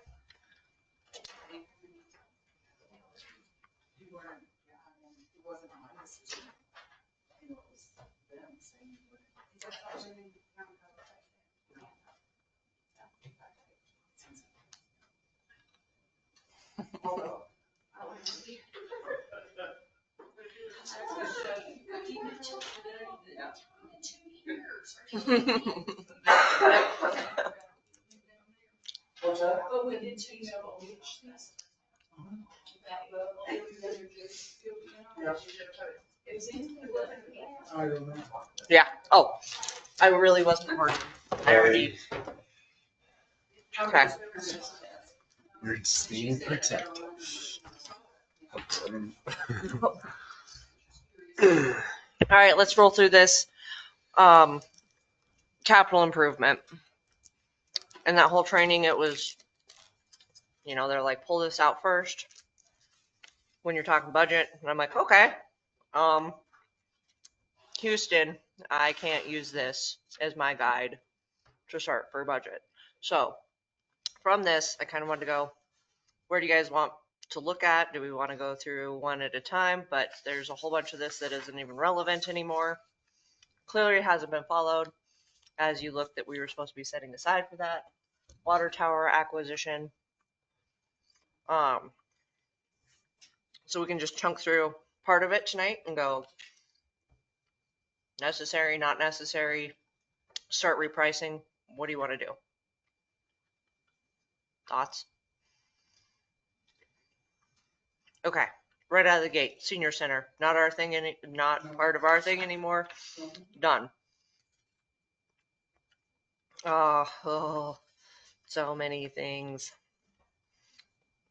What's that? But we did change the voltage. I don't know. Yeah. Oh, I really wasn't working. I already. Okay. You're just being protective. All right, let's roll through this. Capital improvement. And that whole training, it was, they're like, pull this out first when you're talking budget. And I'm like, okay. Houston, I can't use this as my guide to start for budget. So from this, I kind of wanted to go, where do you guys want to look at? Do we want to go through one at a time? But there's a whole bunch of this that isn't even relevant anymore. Clearly hasn't been followed as you look that we were supposed to be setting aside for that. Water tower acquisition. So we can just chunk through part of it tonight and go necessary, not necessary, start repricing. What do you want to do? Thoughts? Okay, right out of the gate, senior center, not our thing, not part of our thing anymore. Done. Oh, so many things.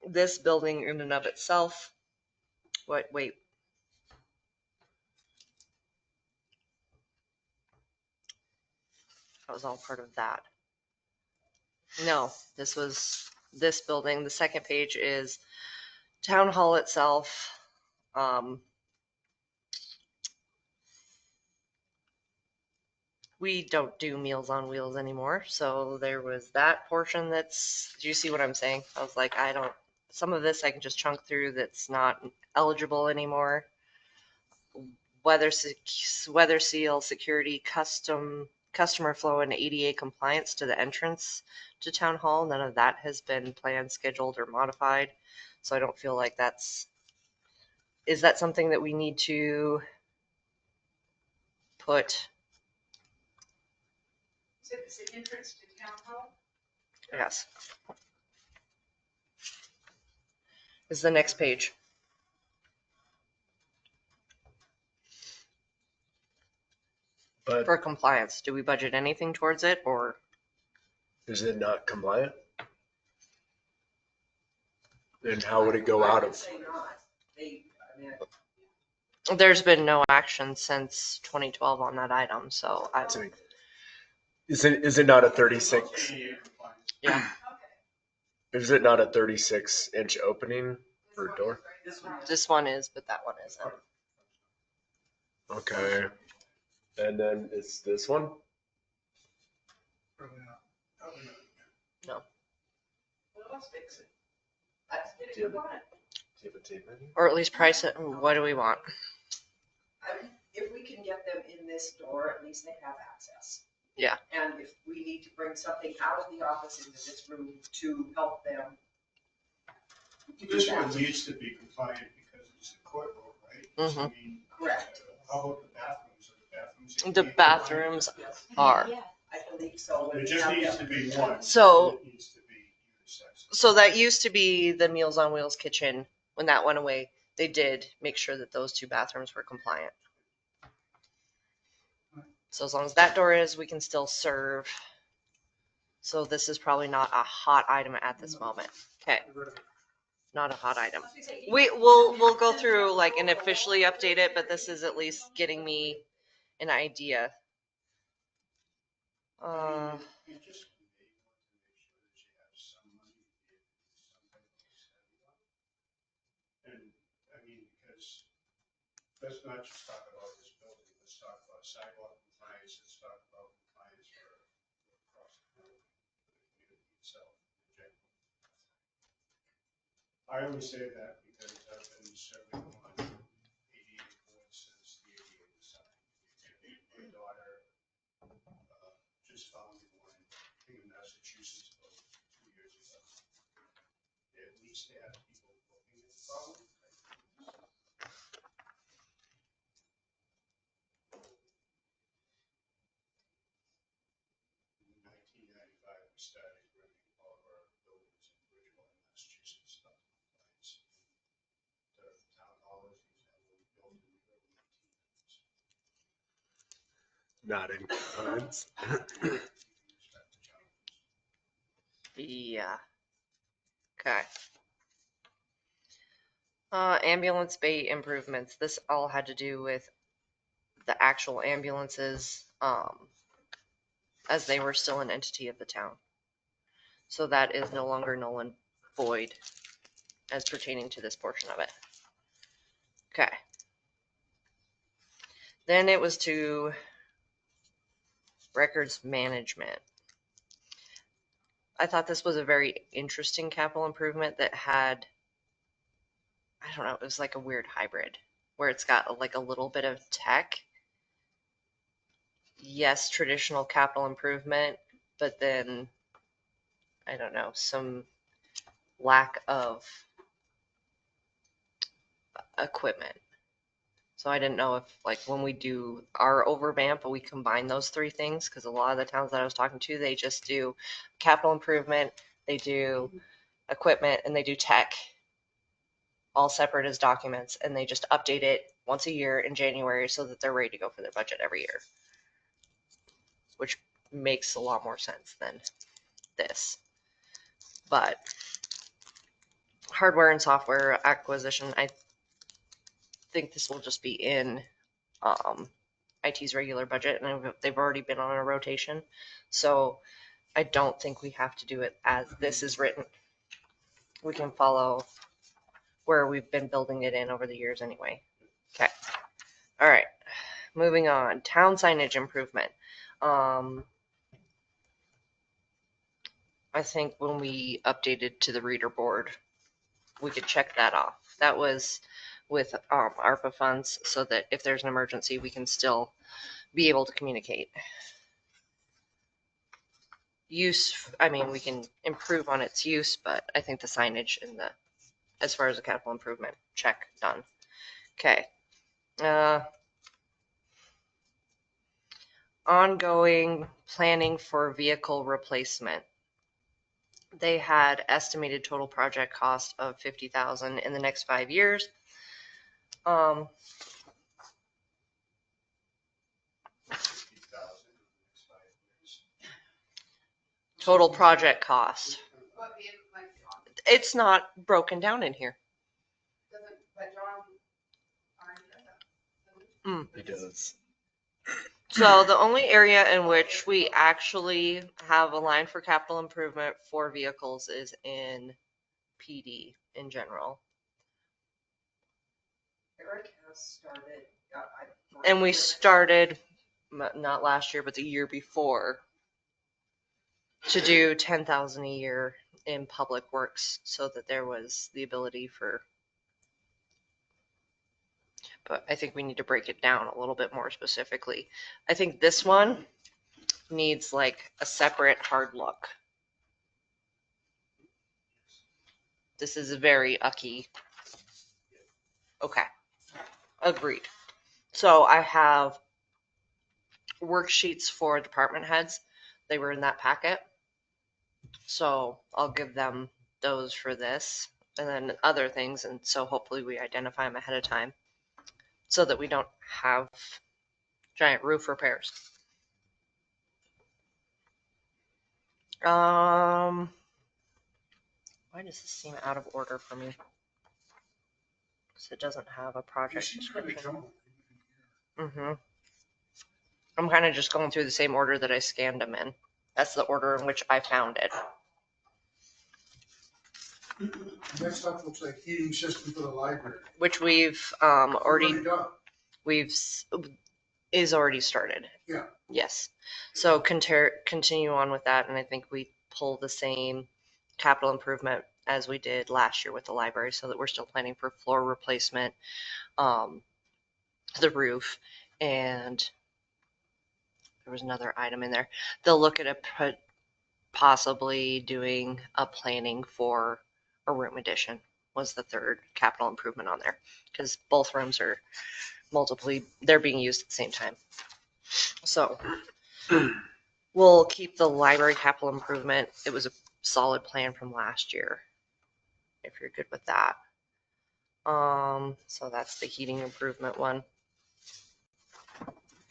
This building in and of itself. Wait. That was all part of that. No, this was this building. The second page is town hall itself. We don't do Meals on Wheels anymore. So there was that portion do you see what I'm saying? I was like, some of this I can just chunk through that's not eligible anymore. Weather seal, security, customer flow, and ADA compliance to the entrance to town hall. None of that has been planned, scheduled, or modified. So I don't feel like is that something that we need to put? Is it entrance to town hall? Yes. Is the next page. But for compliance, do we budget anything towards it, or is it not compliant? Then how would it go out of? There's been no action since 2012 on that item, so Is it not a 36? Yeah. Is it not a 36-inch opening for a door? This one is, but that one isn't. Okay. And then is this one? No. Let's fix it. Do you have a tape menu? Or at least price it. What do we want? If we can get them in this door, at least they have access. Yeah. And if we need to bring something out of the office into this room to help them. This one needs to be compliant because it's a courtroom, right? Mm-hmm. I mean, correct. How about the bathrooms? The bathrooms are. I believe so. It just needs to be one. So, It needs to be unisex. so that used to be the Meals on Wheels kitchen. When that went away, they did make sure that those two bathrooms were compliant. So as long as that door is, we can still serve. So this is probably not a hot item at this moment. Okay. Not a hot item. We'll go through and officially update it, but this is at least getting me an idea. Let's not just talk about this building, let's talk about sidewalk compliance, let's talk about compliance for across the community itself in general. I only say that because I've been serving on ADA board since the ADA was signed. My daughter just founded one in Massachusetts about 2 years ago. At least they have people looking at the problem. nodding heads. Yeah. Okay. Ambulance bay improvements. This all had to do with the actual ambulances, as they were still an entity of the town. So that is no longer null and void as pertaining to this portion of it. Okay. Then it was to records management. I thought this was a very interesting capital improvement that had, I don't know, it was like a weird hybrid where it's got like a little bit of tech. Yes, traditional capital improvement, but then, I don't know, some lack of equipment. So I didn't know if, like, when we do our overvamp, we combine those three things, because a lot of the towns that I was talking to, they just do capital improvement, they do equipment, and they do tech, all separate as documents, and they just update it once a year in January so that they're ready to go for their budget every year, which makes a lot more sense than this. But hardware and software acquisition, I think this will just be in IT's regular budget, and they've already been on a rotation. So I don't think we have to do it as this is written. We can follow where we've been building it in over the years anyway. Okay. All right. Moving on. Town signage improvement. I think when we updated to the reader board, we could check that off. That was with ARPA funds, so that if there's an emergency, we can still be able to communicate. Use, I mean, we can improve on its use, but I think the signage and the, as far as the capital improvement, check, done. Okay. Ongoing planning for vehicle replacement. They had estimated total project cost of $50,000 in the next 5 years. Total project cost. It's not broken down in here. He does. So the only area in which we actually have a line for capital improvement for vehicles is in PD in general. Eric has started. And we started, not last year, but the year before, to do 10,000 a year in public works, so that there was the ability for, but I think we need to break it down a little bit more specifically. I think this one needs like a separate hard look. This is very ucky. Okay, agreed. So I have worksheets for department heads. They were in that packet. So I'll give them those for this, and then other things. And so hopefully we identify them ahead of time so that we don't have giant roof repairs. Why does this seem out of order for me? Because it doesn't have a project description. I'm kind of just going through the same order that I scanned them in. That's the order in which I found it. That stuff looks like heating system for the library. Which we've already done. Is already started. Yeah. Yes. So continue on with that, and I think we pull the same capital improvement as we did last year with the library, so that we're still planning for floor replacement, the roof, and there was another item in there. They'll look at possibly doing a planning for a room addition was the third capital improvement on there, because both rooms are they're being used at the same time. So we'll keep the library capital improvement. It was a solid plan from last year, if you're good with that. So that's the heating improvement one.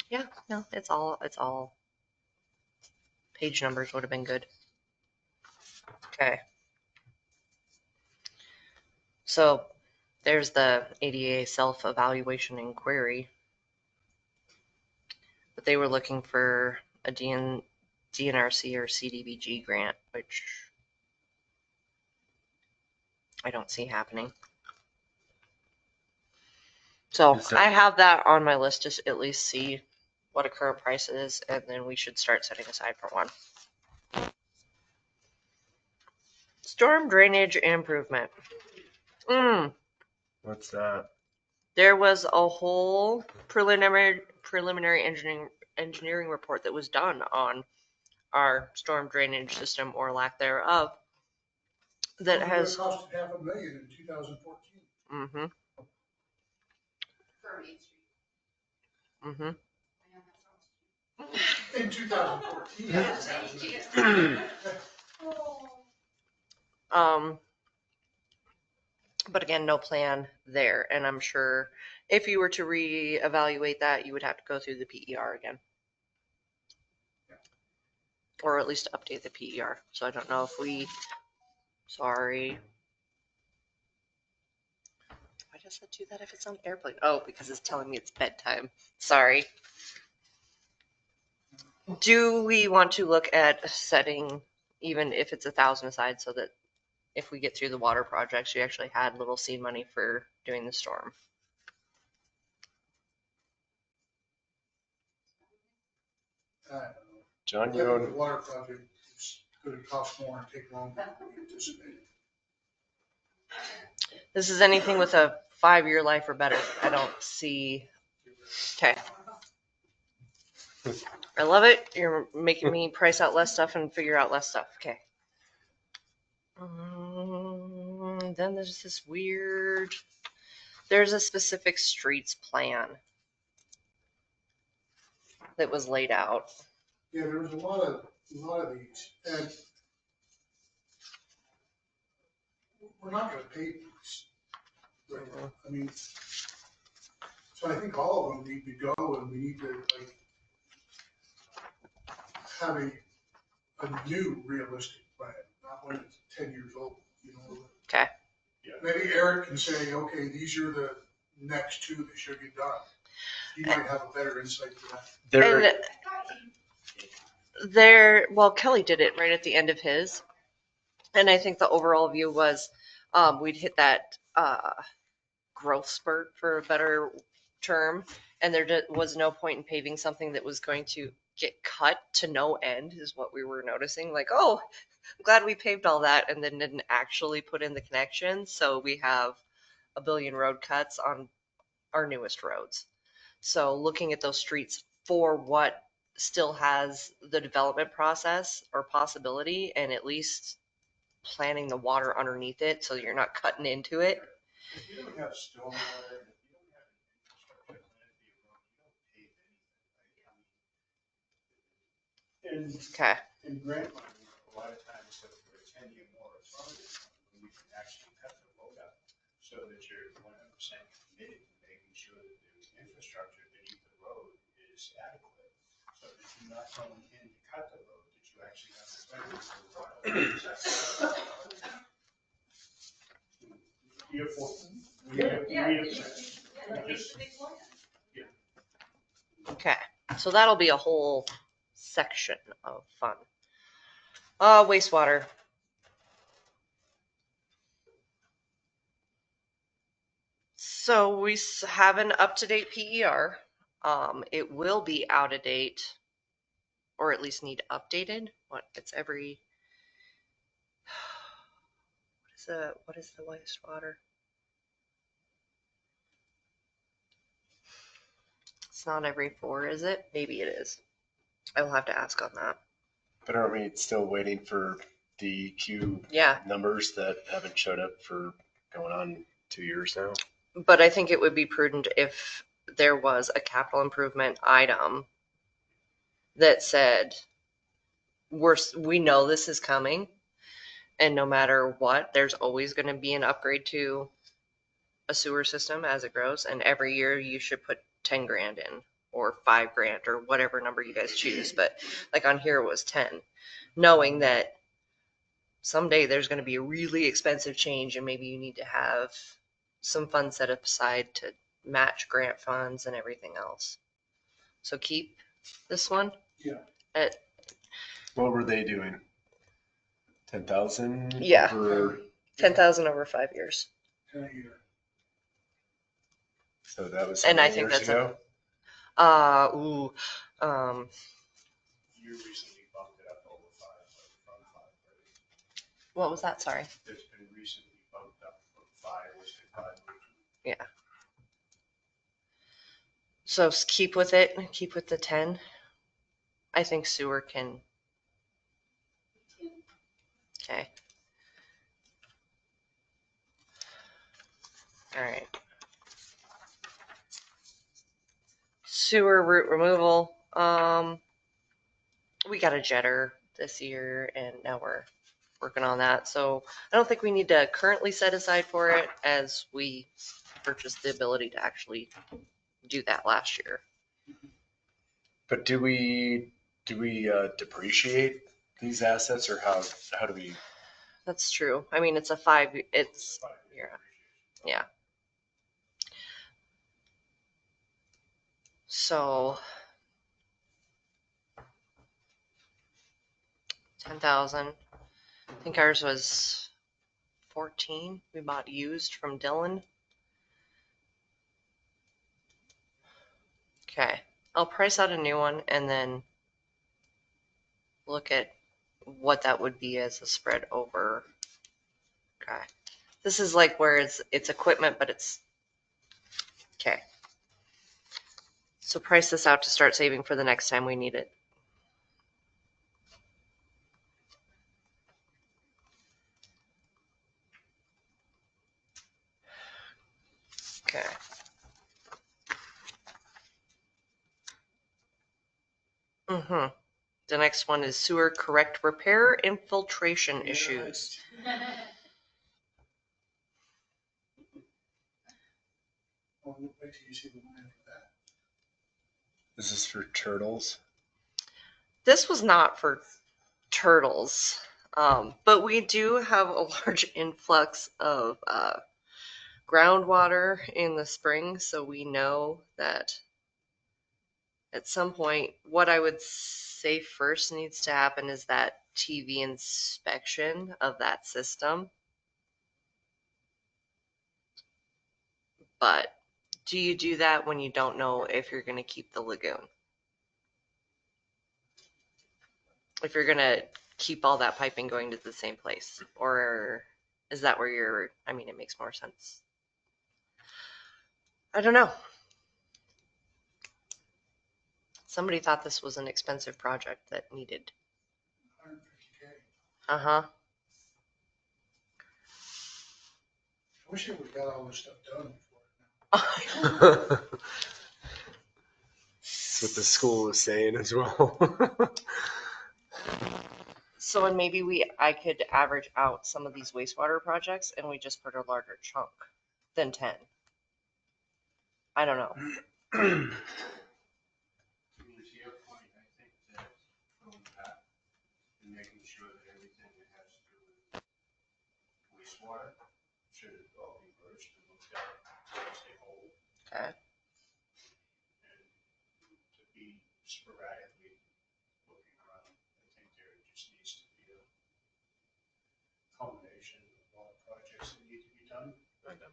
Yeah, no, it's all page numbers would have been good. Okay. So there's the ADA self-evaluation inquiry. But they were looking for a DNRC or CDBG grant, which I don't see happening. So I have that on my list to at least see what a current price is, and then we should start setting aside for one. Storm drainage improvement. What's that? There was a whole preliminary engineering report that was done on our storm drainage system or lack thereof. That has It cost $500,000 in 2014. Mm-hmm. Mm-hmm. In 2014. But again, no plan there. And I'm sure if you were to reevaluate that, you would have to go through the PER again. Or at least update the PER. So I don't know if sorry. Why does it do that if it's on airplane? Oh, because it's telling me it's bedtime. Sorry. Do we want to look at setting, even if it's 1,000 aside, so that if we get through the water projects, you actually had little seed money for doing the storm? John, you The own. water project is going to cost more and take longer than we anticipated. This is anything with a 5-year life or better. I don't see. Okay. I love it. You're making me price out less stuff and figure out less stuff. Okay. Then there's this weird. There's a specific streets plan that was laid out. Yeah, there was a lot of these, and we're not going to pay these. Right now. I mean, so I think all of them need to go, and we need to like have a new realistic plan, not when it's 10 years old. You know. Okay. Maybe Eric can say, okay, these are the next 2 that should get done. He might have a better insight to that. Well, Kelly did it right at the end of his. And I think the overall view was we'd hit that growth spurt, for a better term. And there was no point in paving something that was going to get cut to no end, is what we were noticing. Like, oh, I'm glad we paved all that and then didn't actually put in the connections. So we have a billion road cuts on our newest roads. So looking at those streets for what still has the development process or possibility, and at least planning the water underneath it so you're not cutting into it. If you don't have stormwater, if you don't have an infrastructure plan for your road, you don't pave anything. Okay. In grant money, a lot of times for a 10-year moratorium, you can actually cut the road up so that you're 100% committed to making sure that the infrastructure beneath the road is adequate, so that you're not going in to cut the road, that you actually have to spend it for the water. Okay, so that'll be a whole section of fun. Wastewater. So we have an up-to-date PER. It will be out of date, or at least need updated. It's every. What is the wastewater? It's not every 4, is it? Maybe it is. I will have to ask on that. But aren't we still waiting for the Q numbers that haven't showed up for going on 2 years now? But I think it would be prudent if there was a capital improvement item that said, we know this is coming, and no matter what, there's always going to be an upgrade to a sewer system as it grows, and every year you should put 10 grand in, or $5,000 or whatever number you guys choose. But like on here it was 10, knowing that someday there's going to be a really expensive change and maybe you need to have some funds set aside to match grant funds and everything else. So keep this one. Yeah. At, What were they doing? 10,000? Yeah. Over, 10,000 over 5 years. 10 a year. so that was And how I many think years that's ago? ooh, You recently bumped it up over from 5, right? what was that? Sorry. It's been recently bumped up from 5, was it 5? Yeah. So keep with it. Keep with the 10. I think sewer can. Okay. All right. Sewer root removal. We got a jetter this year and now we're working on that. So I don't think we need to currently set aside for it as we purchased the ability to actually do that last year. But do we depreciate these assets, or how do we? That's true. I mean, it's yeah. So 10,000. I think ours was 14. We bought used from Dylan. Okay. I'll price out a new one and then look at what that would be as a spread over. Okay. This is like where it's equipment, but it's okay. So price this out to start saving for the next time we need it. Okay. Mm-hmm. The next one is sewer correct repair infiltration issues. Well, wait till you see the line for that. Is this for turtles? This was not for turtles, but we do have a large influx of groundwater in the spring, so we know that at some point, what I would say first needs to happen is that TV inspection of that system. But do you do that when you don't know if you're going to keep the lagoon? If you're going to keep all that piping going to the same place? Or is that where you're, I mean, it makes more sense. I don't know. Somebody thought this was an expensive project that needed. 150K. Uh-huh. I wish I would have got all this stuff done That's what the school was saying as well. So, and maybe I could average out some of these wastewater projects and we just put a larger chunk than 10. I don't know. To your point, I think that from that and making sure that everything that has to do with wastewater should all be merged and looked at as a whole. Okay. And to be sporadically looking around, I think there just needs to be a combination of all the projects that need to be done. And then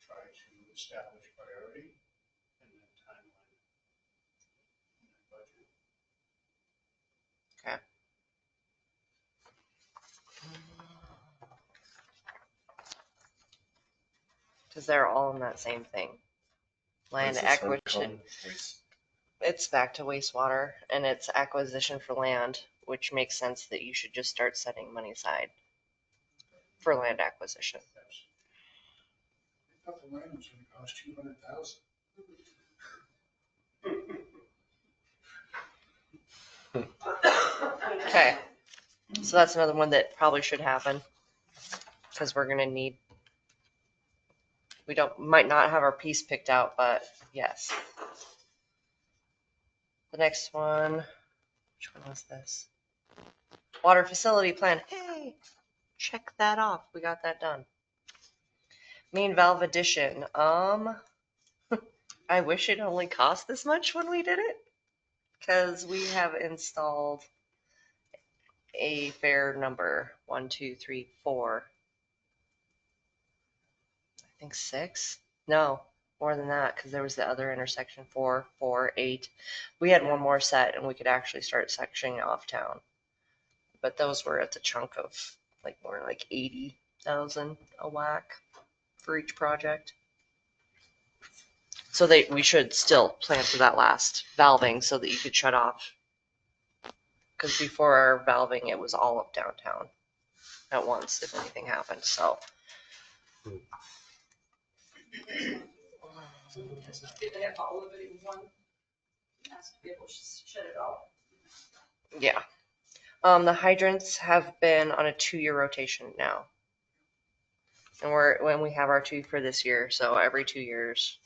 try to establish priority and then timeline and then budget. Okay. Because they're all in that same thing. Land acquisition. It's back to wastewater and it's acquisition for land, which makes sense that you should just start setting money aside for land acquisition. I thought the land was gonna cost 200,000. Okay. So that's another one that probably should happen because we're going to need We might not have our piece picked out, but yes. The next one, which one was this? Water facility plan. Hey, check that off. We got that done. Main valve addition. I wish it only cost this much when we did it, because we have installed a fair number. 1, 2, 3, 4. I think 6. No, more than that, because there was the other intersection. 4, 4, 8. We had one more set, and we could actually start sectioning off town. But those were at the chunk of more like 80,000 a whack for each project. So we should still plan for that last valving so that you could shut off. Because before our valving, it was all of downtown at once if anything happened. So. Did they have all of it in one? Has to be able to shut it off. Yeah. The hydrants have been on a 2-year rotation now. And when we have our 2 for this year, so every 2 years.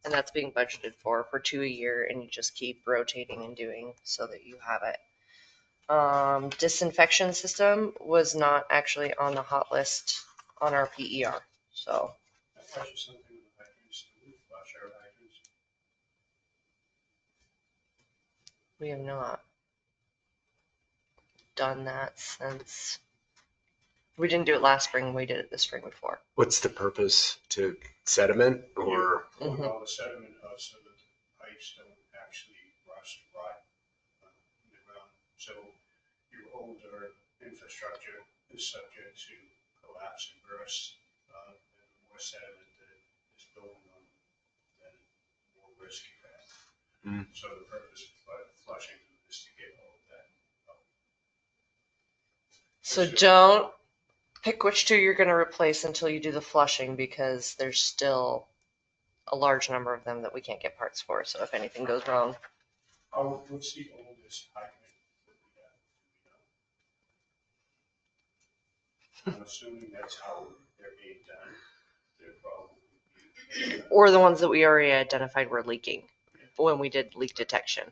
And that's being budgeted for 2 a year, and you just keep rotating and doing so that you have it. Disinfection system was not actually on the hot list on our PER. So. We have not done that since. We didn't do it last spring. We did it the spring before. What's the purpose? To sediment or? Hold all the sediment out so that the pipes don't actually rust, rot in the ground. So your older infrastructure is subject to collapse and burst. And the more sediment that is building on, then the more risk you have. So the purpose of flushing is to get all of that out. So don't pick which 2 you're going to replace until you do the flushing, because there's still a large number of them that we can't get parts for. So if anything goes wrong. What's the oldest hydrant that we have? I'm assuming that's how they're being done. They're probably. Or the ones that we already identified were leaking when we did leak detection.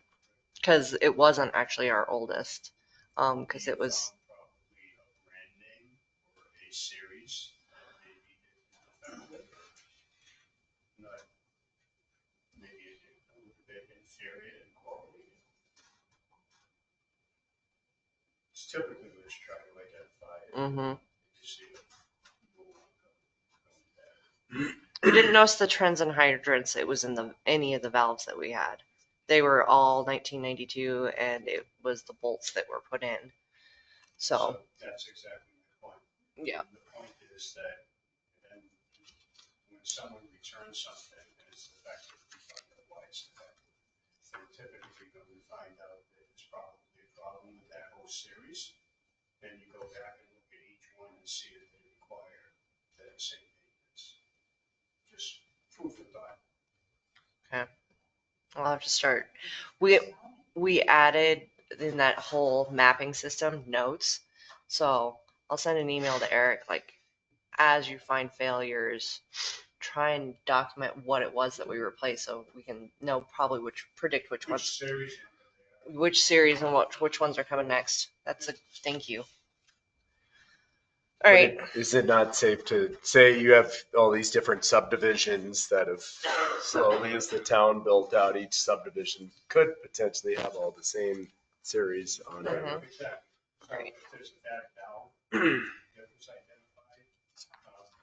Because it wasn't actually our oldest. Because it was. Series, maybe a little bit inferior in quality. It's typically we just try to identify it. We didn't notice the trends in hydrants. It was in any of the valves that we had. They were all 1992, and it was the bolts that were put in. So that's exactly my point. Yeah. The point is that when someone returns something and it's defective, we find out why it's defective. And typically when we find out that it's probably a problem with that whole series, then you go back and look at each one and see if they require that same maintenance. Just food for thought. Okay. I'll have to start. We added in that whole mapping system notes. So I'll send an email to Eric, as you find failures, try and document what it was that we replaced, so we can know probably which series and which ones are coming next. That's a thank you. All right. Is it not safe to say you have all these different subdivisions that have slowly, as the town built out, each subdivision could potentially have all the same series on it? Exactly. Right. If there's a bad valve that was identified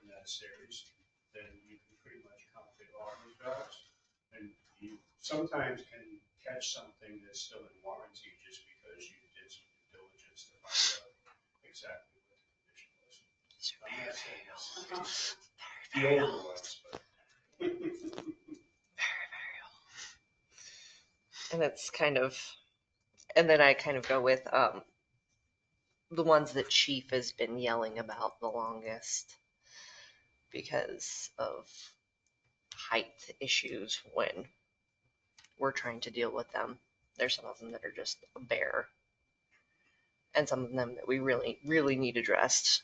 in that series, then you can pretty much configure all those valves. And you sometimes can catch something that's still in warranty just because you did some due diligence to find out exactly what the condition was. I'm not saying it's the older ones, but. And it's and then I kind of go with the ones that Chief has been yelling about the longest because of height issues when we're trying to deal with them. There's some of them that are just a bear, and some of them that we really, really need addressed.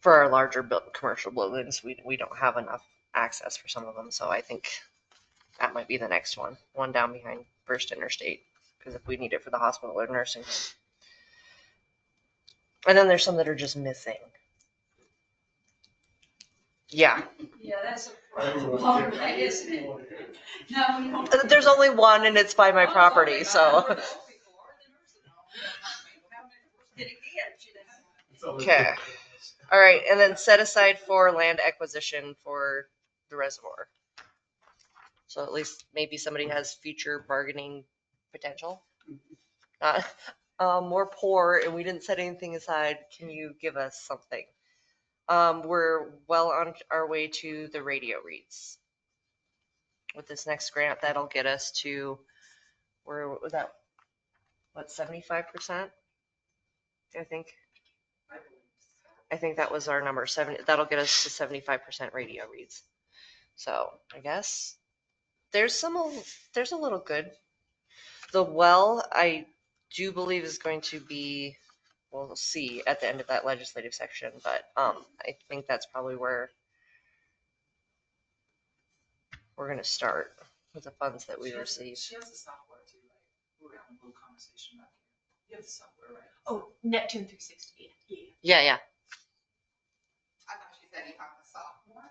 for our larger commercial buildings, we don't have enough access for some of them. So I think that might be the next one down behind First Interstate, because if we need it for the hospital or nursing home. And then there's some that are just missing. Yeah. Yeah, that's a problem, right, isn't it? No, we don't. There's only one and it's by my property, so. Okay. All right, and then set aside for land acquisition for the reservoir. So at least maybe somebody has future bargaining potential. We're poor and we didn't set anything aside. Can you give us something? We're well on our way to the radio reads. With this next grant, that'll get us to, where was that? What, 75%? I think that was our number, 70. That'll get us to 75% radio reads. So I guess there's a little good. The well, I do believe is going to be, well, we'll see at the end of that legislative section, but I think that's probably where we're going to start with the funds that we receive. She has the software too, right? We were having a little conversation about it. You have the software, right? Oh, Neptune 360. Yeah. I thought she said you have the software.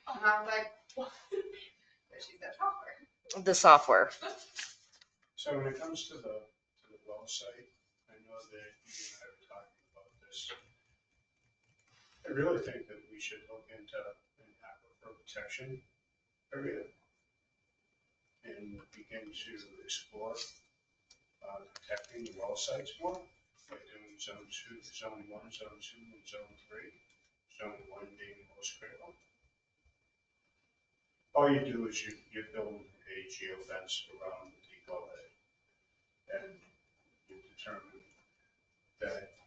And I was like, what? But she said software. The software. So when it comes to the well site, I know that you and I were talking about this. I really think that we should look into an aquifer protection area and begin to explore protecting the well sites more by doing zone 2, zone 1, zone 2, and zone 3. Zone 1 being most critical. All you do is you build a geofence around the well head, and you determine that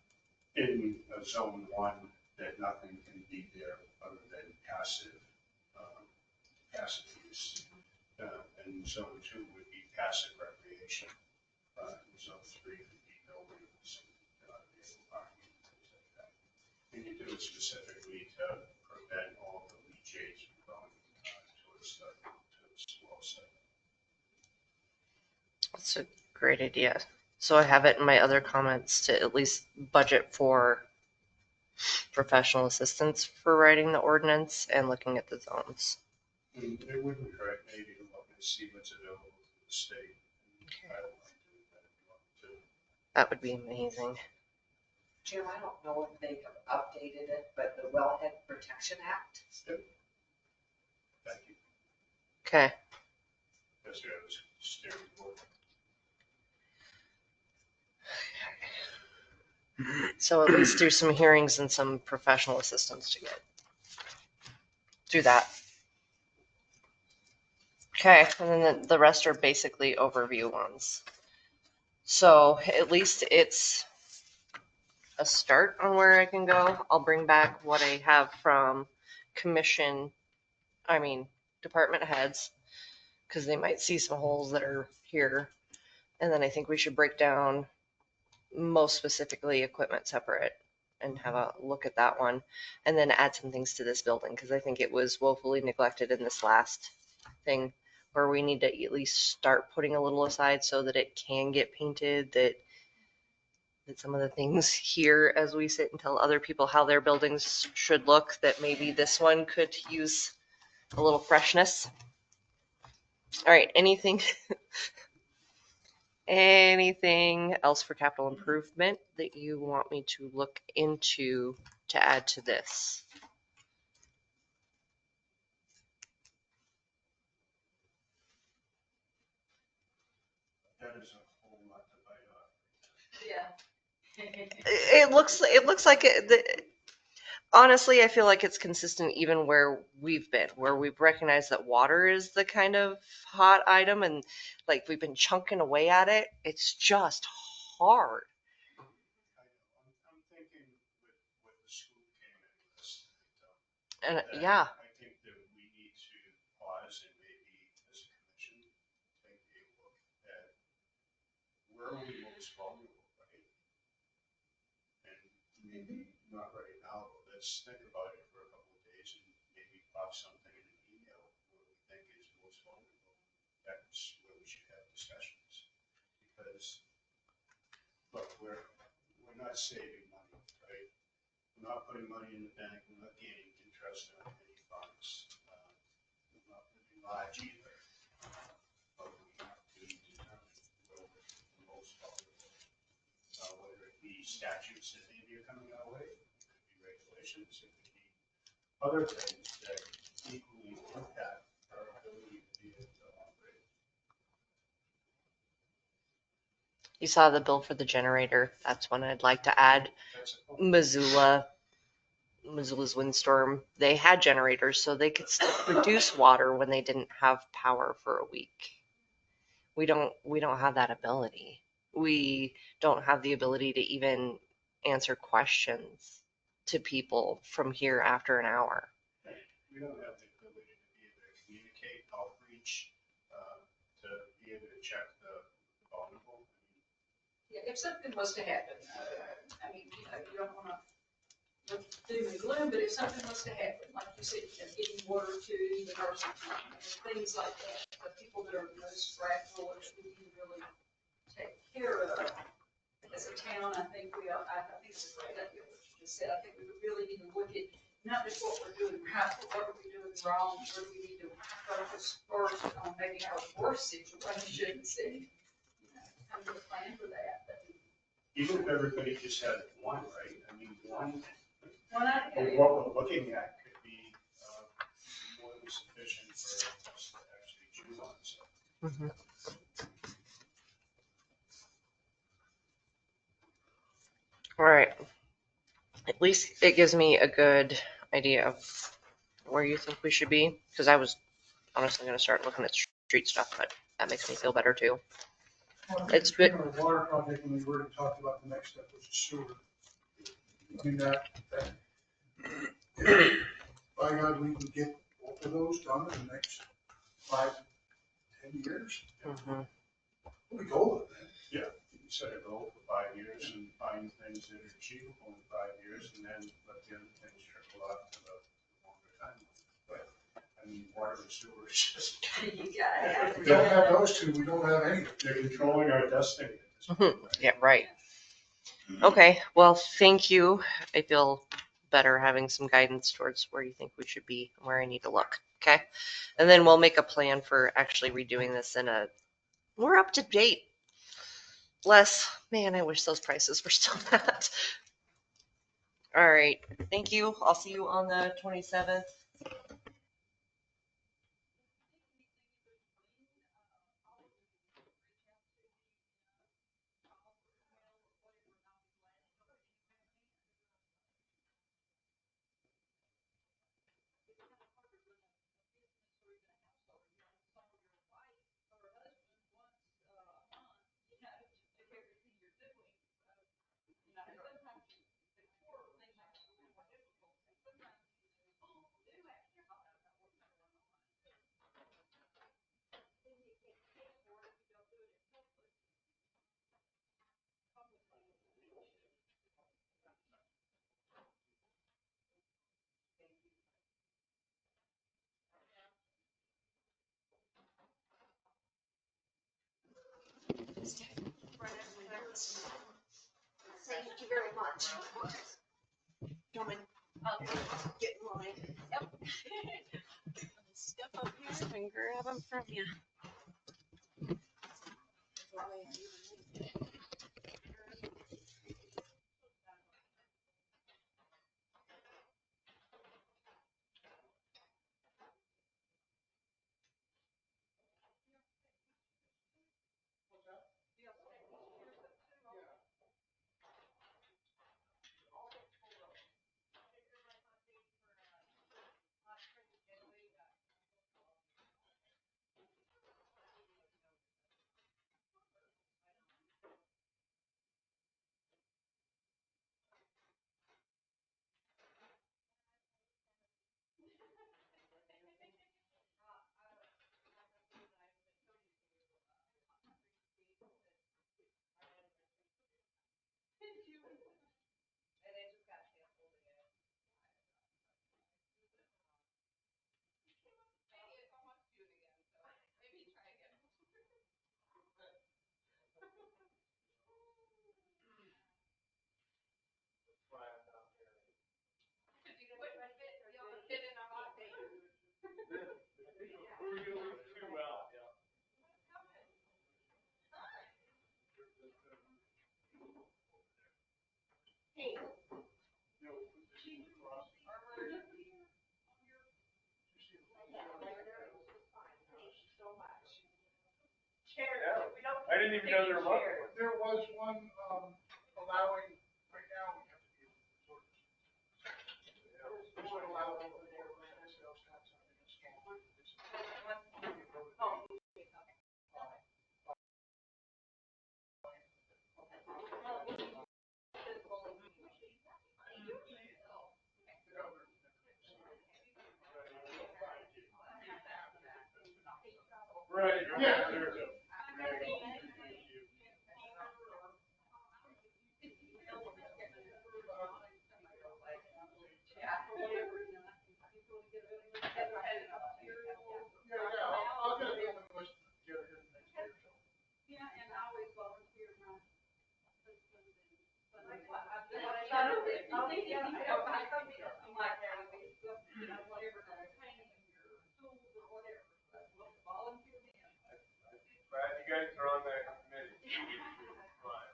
in a zone 1 that nothing can be there other than passive use. And zone 2 would be passive recreation. Zone 3 would be buildings, parking, things like that. And you do it specifically to prevent all the leachates from going towards the well site. That's a great idea. So I have it in my other comments to at least budget for professional assistance for writing the ordinance and looking at the zones. It wouldn't hurt maybe to look and see what's available from the state. I don't mind doing that if you want to. That would be amazing. Jim, I don't know if they have updated it, but the Wellhead Protection Act. Yep. Thank you. Okay. That's what I was steering for. So at least do some hearings and some professional assistance to get do that. Okay, and then the rest are basically overview ones. So at least it's a start on where I can go. I'll bring back what I have from department heads, because they might see some holes that are here. And then I think we should break down most specifically equipment separate and have a look at that one, and then add some things to this building, because I think it was woefully neglected in this last thing, where we need to at least start putting a little aside so that it can get painted, that some of the things here as we sit and tell other people how their buildings should look, that maybe this one could use a little freshness. All right, anything else for capital improvement that you want me to look into to add to this? That is a whole lot to bite off. Yeah. It looks like it. Honestly, I feel like it's consistent even where we've been, where we've recognized that water is the kind of hot item, and like we've been chunking away at it. It's just hard. I'm thinking with the school came in this, And that yeah, I think that we need to pause and maybe as a commission take a look at where are we most vulnerable, right? And maybe not right now, but let's think about because, look, we're not saving money, right? We're not putting money in the bank, we're not gaining interest on any funds. We're not living large either. But we have to determine where we're the most vulnerable. Whether it be statutes that maybe are coming our way, it could be regulations, it could be other things that equally impact our ability to be able to operate. You saw the bill for the generator. That's one I'd like to add. Missoula's windstorm, they had generators so they could still produce water when they didn't have power for a week. We don't have that ability. We don't have the ability to even answer questions to people from here after an hour. We don't have the ability to be able to communicate, outreach, to be able to check the vulnerable. Yeah, if something was to happen, I mean, you don't want to doom and gloom, but if something was to happen, like you said, getting water to the nursing home and things like that, the people that are most fragile or that we can really take care of as a town, I think I think it's a great idea what you just said. I think we really need to look at not just what we're doing right, but what are we doing wrong, where do we need to focus first on maybe our worst situations and come to a plan for that. Even if everybody just had one, right? I mean, one, idea. what we're looking at could be more than sufficient for us to actually chew on. So. Mm-hmm. All right. At least it gives me a good idea of where you think we should be, because I was honestly going to start looking at street stuff, but that makes me feel better too. Well, It's good. Our water project, and we already talked about the next step, which is sewer. I mean, by God, we can get both of those done in the next 5 to 10 years. Mm-hmm. We golden, man. Yeah, you set a goal for 5 years and find things that are achievable in 5 years, and then let the other things trickle out to the longer time. But I mean, water and sewer is just. If we don't have those two, we don't have any. They're controlling our destiny at this point. Right? Yeah, right. Okay, well, thank you. I feel better having some guidance towards where you think we should be, and where I need to look. Okay, and then we'll make a plan for actually redoing this in a more up to date. Less, man, I wish those prices were still that. All right, thank you. I'll see you on the 27th. Thank you very much. Coming. Get in line. Yep. Step up here and grab them from you. chairs. We don't. I didn't even know there was chairs. There was one, allowing, right now, we have to be able to there's one allowed over there, where sales tax on it, small business. Right. Yeah. There we go. I'll get a building list together here next year. Yeah, and I always volunteer my husband and. Volunteer me. Glad you guys are on that committee. Smile.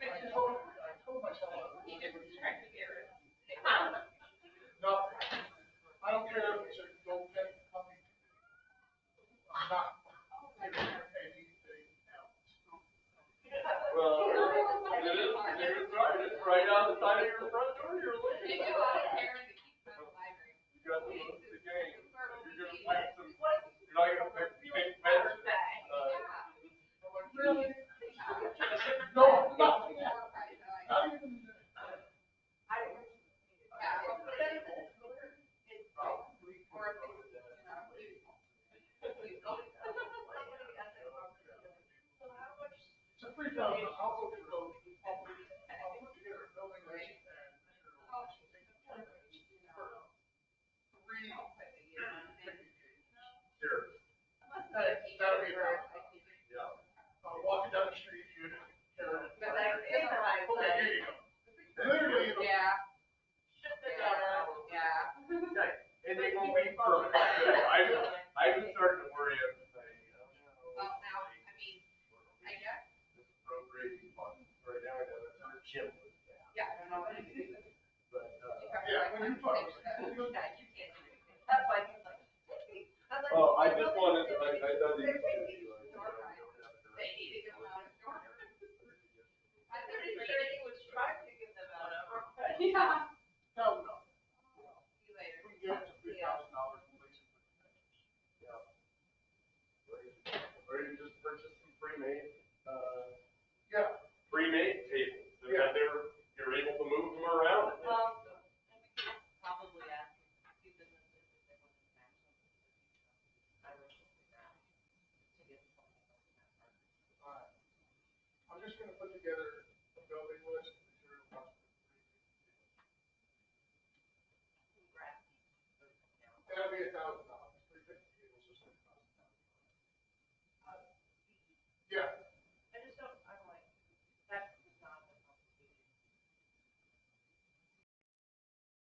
I told myself. Nothing. I don't care if it's a don't pay company. I'm not giving her anything else. Well, it is right. It's right outside of your front door. You're leaving. You got the most of the game. You're gonna pick some. You're not gonna pick pink feathers. Really? No, nothing. Not even. It's a free town. I'll go to I'll put together a building list and three. Sure. That'll be right. Yeah. Walking down the street, you. But like, here you go. Literally. Yeah. And they won't be perfect. I've been starting to worry of saying, Well, now, I mean, I guess. this appropriating funds. Right now, I know that's our gym. Yeah, I don't know what to do. But, Yeah, when you talk. That's why he's like. oh, I just wanted to, I thought you could be like, They need to come out of door. I'm pretty sure he was trying to get them out of. Yeah. No. See you later. We can get it to $3,000 from leasing. Or you just purchase some pre-made, Yeah. pre-made tables, and then you're able to move them around. Probably ask a few businesses if they want to match them. I will do that. To get some. Alright. I'm just gonna put together a building list. Material cost. That'll be $1,000. 350 tables is $1,000. Yeah.